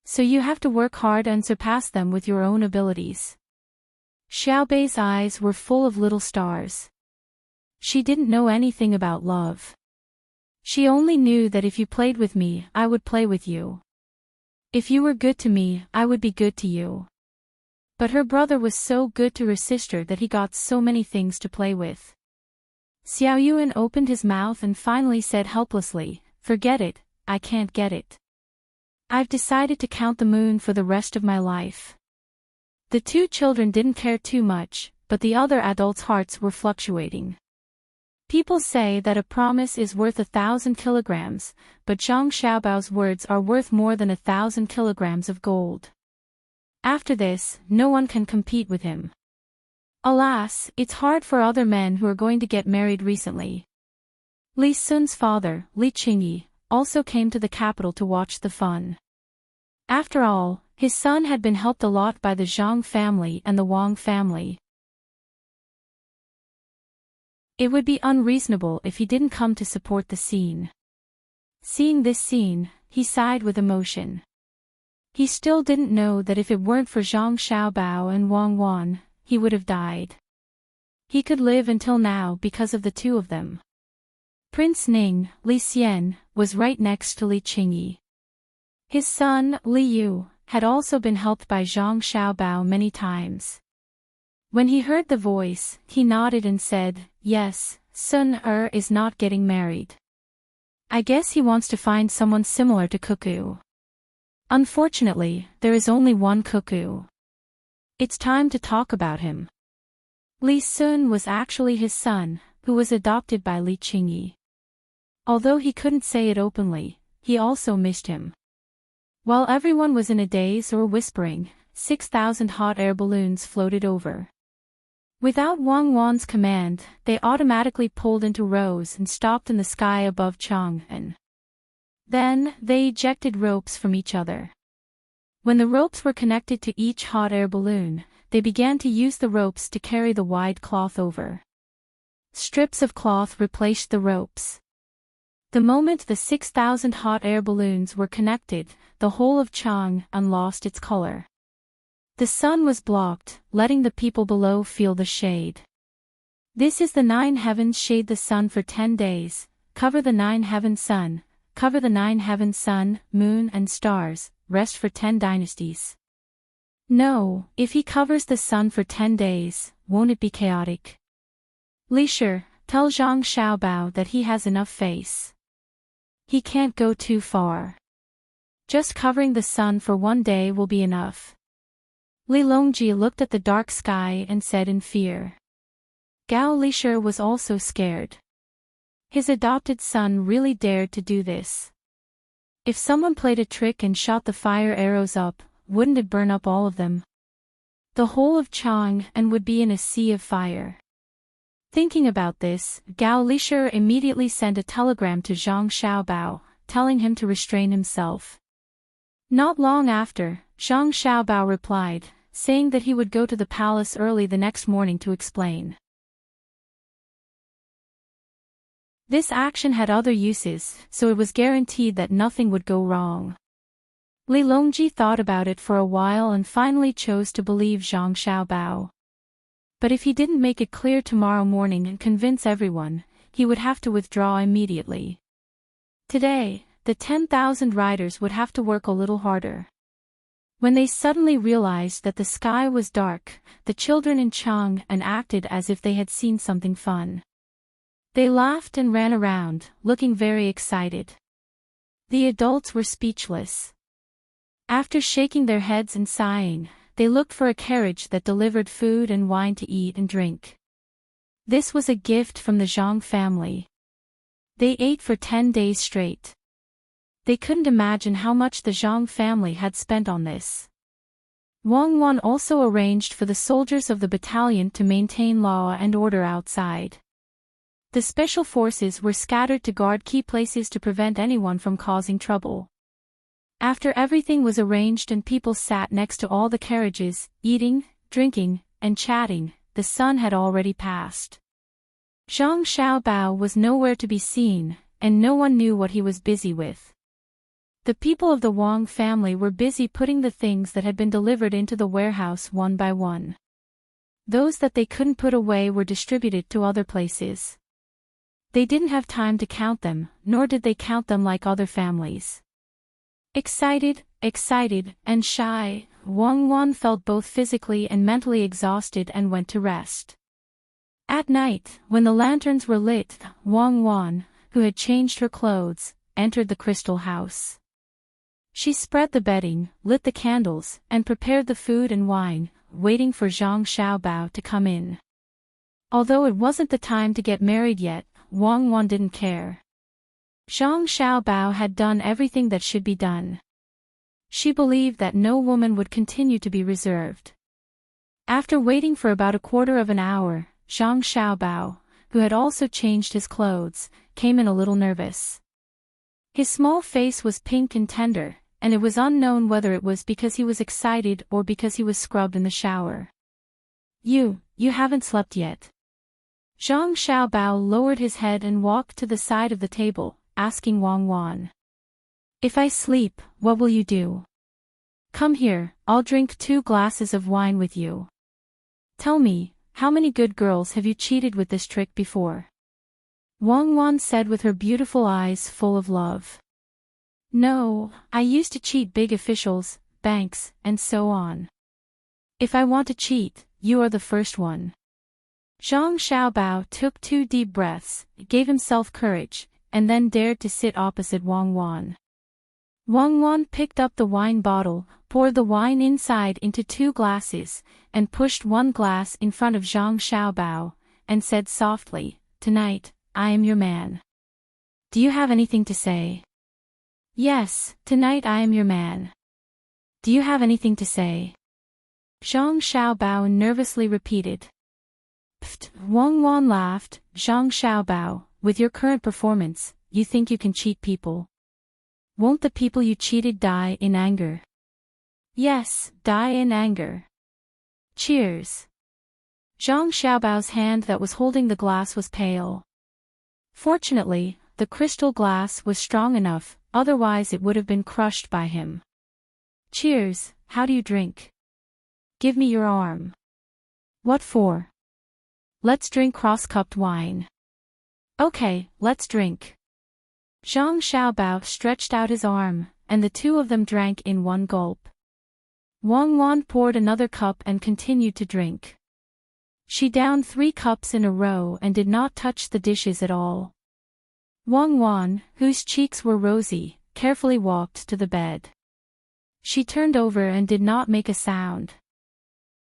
So you have to work hard and surpass them with your own abilities. Xiaobei's eyes were full of little stars. She didn't know anything about love. She only knew that if you played with me, I would play with you. If you were good to me, I would be good to you. But her brother was so good to her sister that he got so many things to play with. Xiao Yuan opened his mouth and finally said helplessly, "Forget it, I can't get it. I've decided to count the moon for the rest of my life." The two children didn't care too much, but the other adults' hearts were fluctuating. People say that a promise is worth 1,000 kilograms, but Zhang Xiaobao's words are worth more than 1,000 kilograms of gold. After this, no one can compete with him. Alas, it's hard for other men who are going to get married recently. Li Sun's father, Li Qingyi, also came to the capital to watch the fun. After all, his son had been helped a lot by the Zhang family and the Wang family. It would be unreasonable if he didn't come to support the scene. Seeing this scene, he sighed with emotion. He still didn't know that if it weren't for Zhang Xiaobao and Wang Wan, he would have died. He could live until now because of the two of them. Prince Ning, Li Xian, was right next to Li Qingyi. His son, Li Yu, had also been helped by Zhang Xiaobao many times. When he heard the voice, he nodded and said, "Yes, Sun is not getting married. I guess he wants to find someone similar to Cuckoo. Unfortunately, there is only one Cuckoo. It's time to talk about him." Li Sun was actually his son, who was adopted by Li Qingyi. Although he couldn't say it openly, he also missed him. While everyone was in a daze or whispering, 6,000 hot air balloons floated over. Without Wang Wan's command, they automatically pulled into rows and stopped in the sky above Chang'an. Then, they ejected ropes from each other. When the ropes were connected to each hot air balloon, they began to use the ropes to carry the wide cloth over. Strips of cloth replaced the ropes. The moment the 6,000 hot air balloons were connected, the whole of Chang'an lost its color. The sun was blocked, letting the people below feel the shade. This is the 9 heavens shade the sun for 10 days, cover the 9 heaven sun, cover the 9 heaven sun, moon and stars, rest for 10 dynasties. No, if he covers the sun for 10 days, won't it be chaotic? Li Shi, tell Zhang Xiaobao that he has enough face. He can't go too far. Just covering the sun for 1 day will be enough. Li Longji looked at the dark sky and said in fear. Gao Li was also scared. His adopted son really dared to do this. If someone played a trick and shot the fire arrows up, wouldn't it burn up all of them? The whole of Chang'an would be in a sea of fire. Thinking about this, Gao Li immediately sent a telegram to Zhang Xiaobao, telling him to restrain himself. Not long after, Zhang Xiaobao replied, saying that he would go to the palace early the next morning to explain. This action had other uses, so it was guaranteed that nothing would go wrong. Li Longji thought about it for a while and finally chose to believe Zhang Xiaobao. But if he didn't make it clear tomorrow morning and convince everyone, he would have to withdraw immediately. Today, the 10,000 riders would have to work a little harder. When they suddenly realized that the sky was dark, the children in Chang'an acted as if they had seen something fun. They laughed and ran around, looking very excited. The adults were speechless. After shaking their heads and sighing, they looked for a carriage that delivered food and wine to eat and drink. This was a gift from the Zhang family. They ate for 10 days straight. They couldn't imagine how much the Zhang family had spent on this. Wang Wan also arranged for the soldiers of the battalion to maintain law and order outside. The special forces were scattered to guard key places to prevent anyone from causing trouble. After everything was arranged and people sat next to all the carriages, eating, drinking, and chatting, the sun had already passed. Zhang Xiaobao was nowhere to be seen, and no one knew what he was busy with. The people of the Wang family were busy putting the things that had been delivered into the warehouse one by one. Those that they couldn't put away were distributed to other places. They didn't have time to count them, nor did they count them like other families. Excited, and shy, Wang Wan felt both physically and mentally exhausted and went to rest. At night, when the lanterns were lit, Wang Wan, who had changed her clothes, entered the crystal house. She spread the bedding, lit the candles, and prepared the food and wine, waiting for Zhang Xiaobao to come in. Although it wasn't the time to get married yet, Wang Wan didn't care. Zhang Xiaobao had done everything that should be done. She believed that no woman would continue to be reserved. After waiting for about a quarter of an hour, Zhang Xiaobao, who had also changed his clothes, came in a little nervous. His small face was pink and tender, and it was unknown whether it was because he was excited or because he was scrubbed in the shower. You haven't slept yet." Zhang Xiaobao lowered his head and walked to the side of the table, asking Wang Wan. "If I sleep, what will you do? Come here, I'll drink 2 glasses of wine with you. Tell me, how many good girls have you cheated with this trick before?" Wang Wan said with her beautiful eyes full of love. "No, I used to cheat big officials, banks, and so on. If I want to cheat, you are the first one." Zhang Xiaobao took 2 deep breaths, gave himself courage, and then dared to sit opposite Wang Wan. Wang Wan picked up the wine bottle, poured the wine inside into 2 glasses, and pushed 1 glass in front of Zhang Xiaobao, and said softly, "Tonight, I am your man. Do you have anything to say?" "Yes, tonight I am your man. Do you have anything to say?" Zhang Xiaobao nervously repeated. "Pfft," Wang Wan laughed. "Zhang Xiaobao, with your current performance, you think you can cheat people? Won't the people you cheated die in anger?" "Yes, die in anger. Cheers." Zhang Xiaobao's hand that was holding the glass was pale. Fortunately, the crystal glass was strong enough, otherwise it would have been crushed by him. "Cheers, how do you drink?" "Give me your arm." "What for?" "Let's drink cross-cupped wine." "Okay, let's drink." Zhang Xiaobao stretched out his arm, and the 2 of them drank in 1 gulp. Wang Wan poured another cup and continued to drink. She downed 3 cups in a row and did not touch the dishes at all. Wang Wan, whose cheeks were rosy, carefully walked to the bed. She turned over and did not make a sound.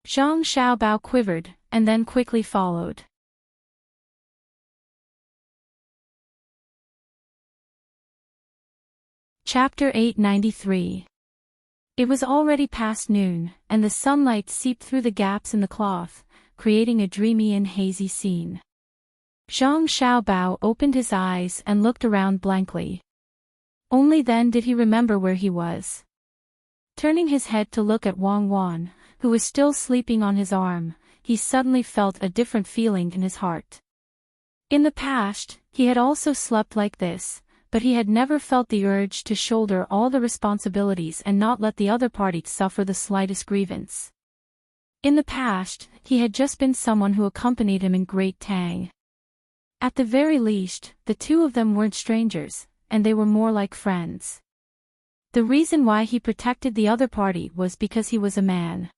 Zhang Xiaobao quivered, and then quickly followed. Chapter 893. It was already past noon, and the sunlight seeped through the gaps in the cloth, creating a dreamy and hazy scene. Zhang Xiaobao opened his eyes and looked around blankly. Only then did he remember where he was. Turning his head to look at Wang Wan, who was still sleeping on his arm, he suddenly felt a different feeling in his heart. In the past, he had also slept like this, but he had never felt the urge to shoulder all the responsibilities and not let the other party suffer the slightest grievance. In the past, he had just been someone who accompanied him in great Tang. At the very least, the 2 of them weren't strangers, and they were more like friends. The reason why he protected the other party was because he was a man.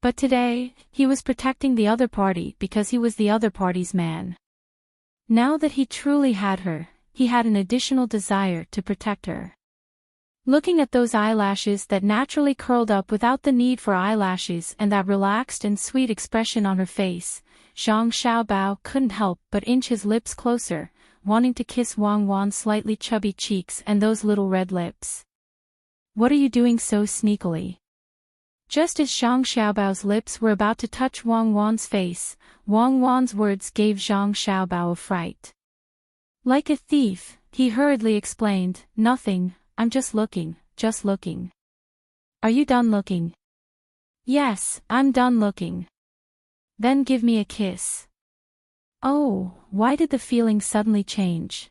But today, he was protecting the other party because he was the other party's man. Now that he truly had her, he had an additional desire to protect her. Looking at those eyelashes that naturally curled up without the need for eyelashes and that relaxed and sweet expression on her face, Zhang Xiaobao couldn't help but inch his lips closer, wanting to kiss Wang Wan's slightly chubby cheeks and those little red lips. "What are you doing so sneakily?" Just as Zhang Xiaobao's lips were about to touch Wang Wan's face, Wang Wan's words gave Zhang Xiaobao a fright. Like a thief, he hurriedly explained, "Nothing, I'm just looking just looking. Are you done looking? Yes, I'm done looking. Then give me a kiss. Oh, why did the feeling suddenly change?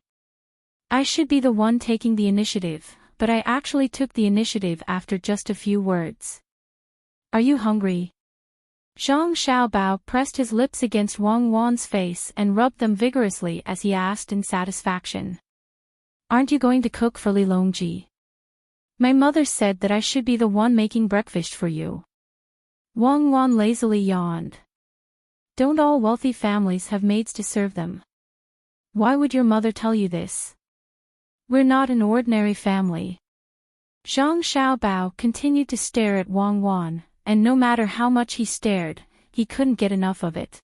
I should be the one taking the initiative, but I actually took the initiative after just a few words. Are you hungry? Zhang Xiaobao pressed his lips against Wang Wan's face and rubbed them vigorously as he asked in satisfaction. Aren't you going to cook for Li Longji? My mother said that I should be the one making breakfast for you. Wang Wan lazily yawned. Don't all wealthy families have maids to serve them? Why would your mother tell you this? We're not an ordinary family. Zhang Xiaobao continued to stare at Wang Wan, and no matter how much he stared, he couldn't get enough of it.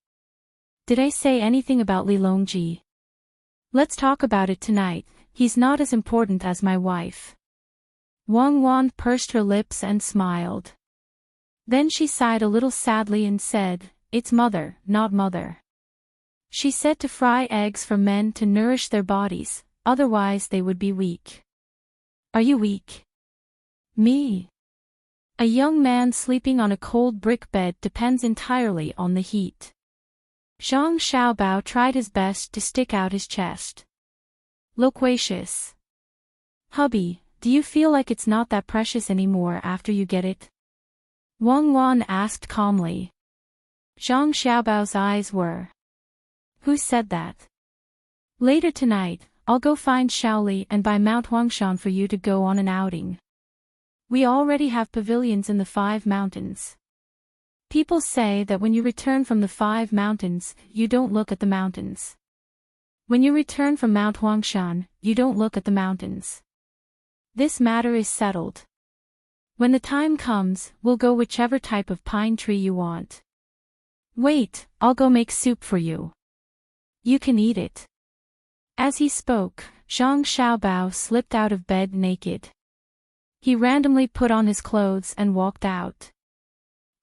Did I say anything about Li Longji? Let's talk about it tonight, he's not as important as my wife. Wang Wan pursed her lips and smiled. Then she sighed a little sadly and said, it's mother, not mother. She said to fry eggs for men to nourish their bodies, otherwise they would be weak. Are you weak? Me? A young man sleeping on a cold brick bed depends entirely on the heat. Zhang Xiaobao tried his best to stick out his chest. Loquacious. Hubby, do you feel like it's not that precious anymore after you get it? Wang Wan asked calmly. Zhang Xiaobao's eyes were. Who said that? Later tonight, I'll go find Shaoli and buy Mount Huangshan for you to go on an outing. We already have pavilions in the 5 mountains. People say that when you return from the 5 mountains, you don't look at the mountains. When you return from Mount Huangshan, you don't look at the mountains. This matter is settled. When the time comes, we'll go whichever type of pine tree you want. Wait, I'll go make soup for you. You can eat it. As he spoke, Zhang Xiaobao slipped out of bed naked. He randomly put on his clothes and walked out.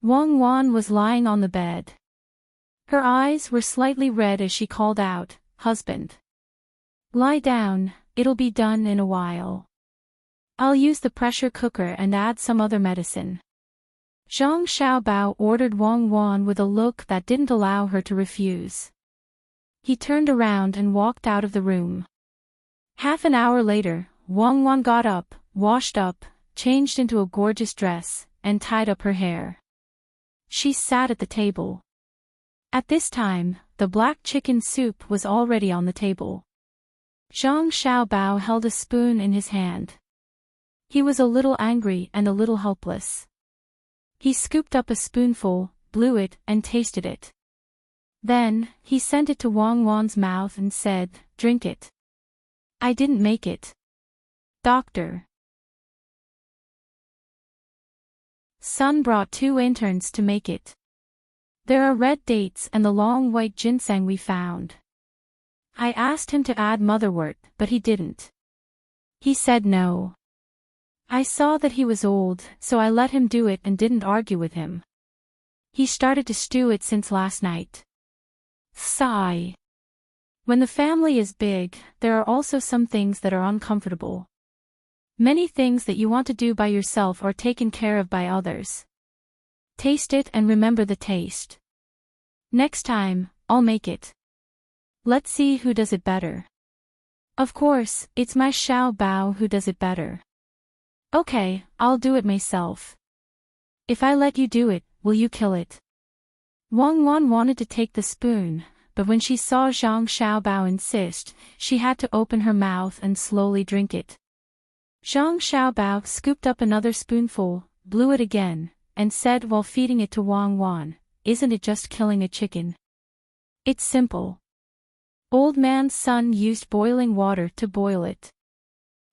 Wang Wan was lying on the bed. Her eyes were slightly red as she called out, "Husband. Lie down, it'll be done in a while. I'll use the pressure cooker and add some other medicine." Zhang Xiaobao ordered Wang Wan with a look that didn't allow her to refuse. He turned around and walked out of the room. Half an hour later, Wang Wan got up, washed up, changed into a gorgeous dress, and tied up her hair. She sat at the table. At this time, the black chicken soup was already on the table. Zhang Xiaobao held a spoon in his hand. He was a little angry and a little helpless. He scooped up a spoonful, blew it, and tasted it. Then, he sent it to Wang Wan's mouth and said, "Drink it." "I didn't make it. Doctor." Sun brought 2 interns to make it. There are red dates and the long white ginseng we found. I asked him to add motherwort, but he didn't. He said no. I saw that he was old, so I let him do it and didn't argue with him. He started to stew it since last night. Sigh. When the family is big, there are also some things that are uncomfortable. Many things that you want to do by yourself are taken care of by others. Taste it and remember the taste. Next time, I'll make it. Let's see who does it better. Of course, it's my Xiao Bao who does it better. Okay, I'll do it myself. If I let you do it, will you kill it? Wang Wan wanted to take the spoon, but when she saw Zhang Xiaobao insist, she had to open her mouth and slowly drink it. Zhang Xiaobao scooped up another spoonful, blew it again, and said while feeding it to Wang Wan, "Isn't it just killing a chicken? It's simple." Old man's son used boiling water to boil it.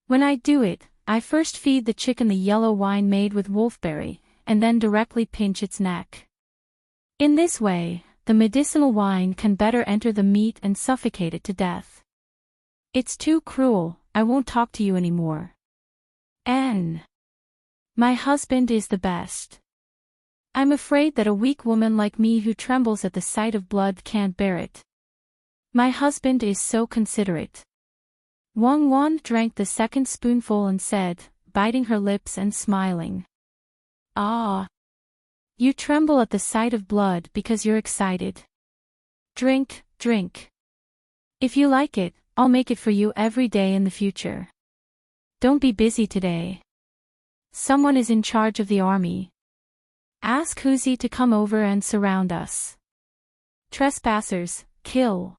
When I do it, I first feed the chicken the yellow wine made with wolfberry, and then directly pinch its neck. In this way, the medicinal wine can better enter the meat and suffocate it to death. It's too cruel, I won't talk to you anymore. My husband is the best. I'm afraid that a weak woman like me who trembles at the sight of blood can't bear it. My husband is so considerate. Wang Wan drank the second spoonful and said, biting her lips and smiling. Ah! You tremble at the sight of blood because you're excited. Drink, drink. If you like it, I'll make it for you every day in the future. Don't be busy today. Someone is in charge of the army. Ask Huzi to come over and surround us. Trespassers, kill.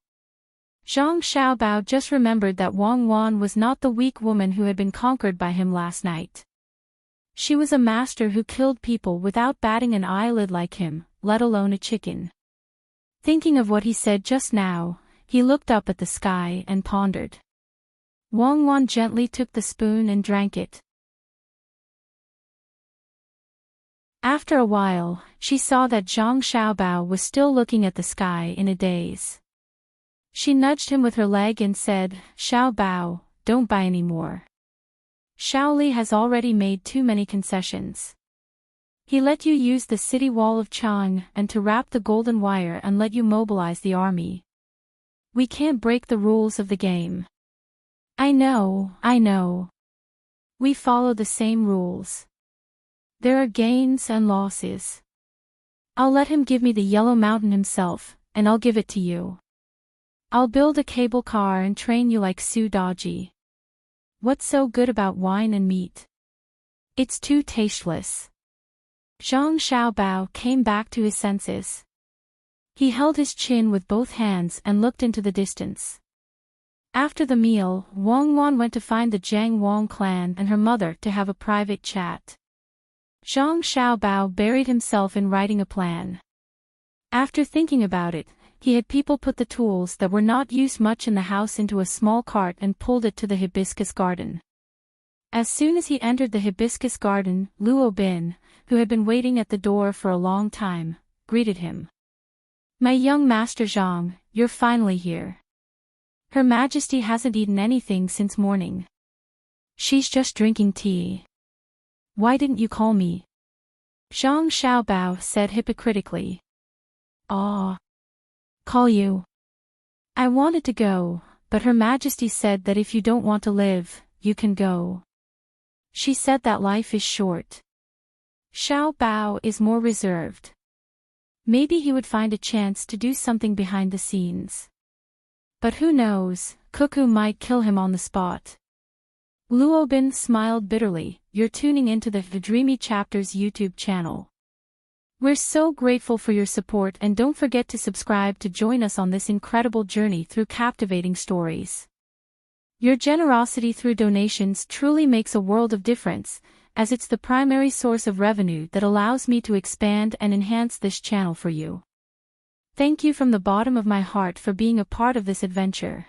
Zhang Xiaobao just remembered that Wang Wan was not the weak woman who had been conquered by him last night. She was a master who killed people without batting an eyelid like him, let alone a chicken. Thinking of what he said just now, he looked up at the sky and pondered. Wang Wan gently took the spoon and drank it. After a while, she saw that Zhang Xiaobao was still looking at the sky in a daze. She nudged him with her leg and said, "Xiaobao, don't buy any more. Shaoli has already made too many concessions. He let you use the city wall of Chang and to wrap the golden wire and let you mobilize the army. We can't break the rules of the game." I know. We follow the same rules. There are gains and losses. I'll let him give me the Yellow Mountain himself, and I'll give it to you. I'll build a cable car and train you like Su Daji. What's so good about wine and meat? It's too tasteless. Zhang Xiaobao came back to his senses. He held his chin with both hands and looked into the distance. After the meal, Wang Wan went to find the Jiang Wang clan and her mother to have a private chat. Zhang Xiaobao buried himself in writing a plan. After thinking about it, he had people put the tools that were not used much in the house into a small cart and pulled it to the hibiscus garden. As soon as he entered the hibiscus garden, Luo Bin, who had been waiting at the door for a long time, greeted him. "My young master Zhang, you're finally here. Her Majesty hasn't eaten anything since morning. She's just drinking tea. Why didn't you call me?" Zhang Xiaobao said hypocritically. Call you? I wanted to go, but Her Majesty said that if you don't want to live, you can go. She said that life is short. Xiaobao is more reserved. Maybe he would find a chance to do something behind the scenes. But who knows, Cuckoo might kill him on the spot. Luo Bin smiled bitterly. You're tuning into the Dreamy Chapters YouTube channel. We're so grateful for your support, and don't forget to subscribe to join us on this incredible journey through captivating stories. Your generosity through donations truly makes a world of difference, as it's the primary source of revenue that allows me to expand and enhance this channel for you. Thank you from the bottom of my heart for being a part of this adventure.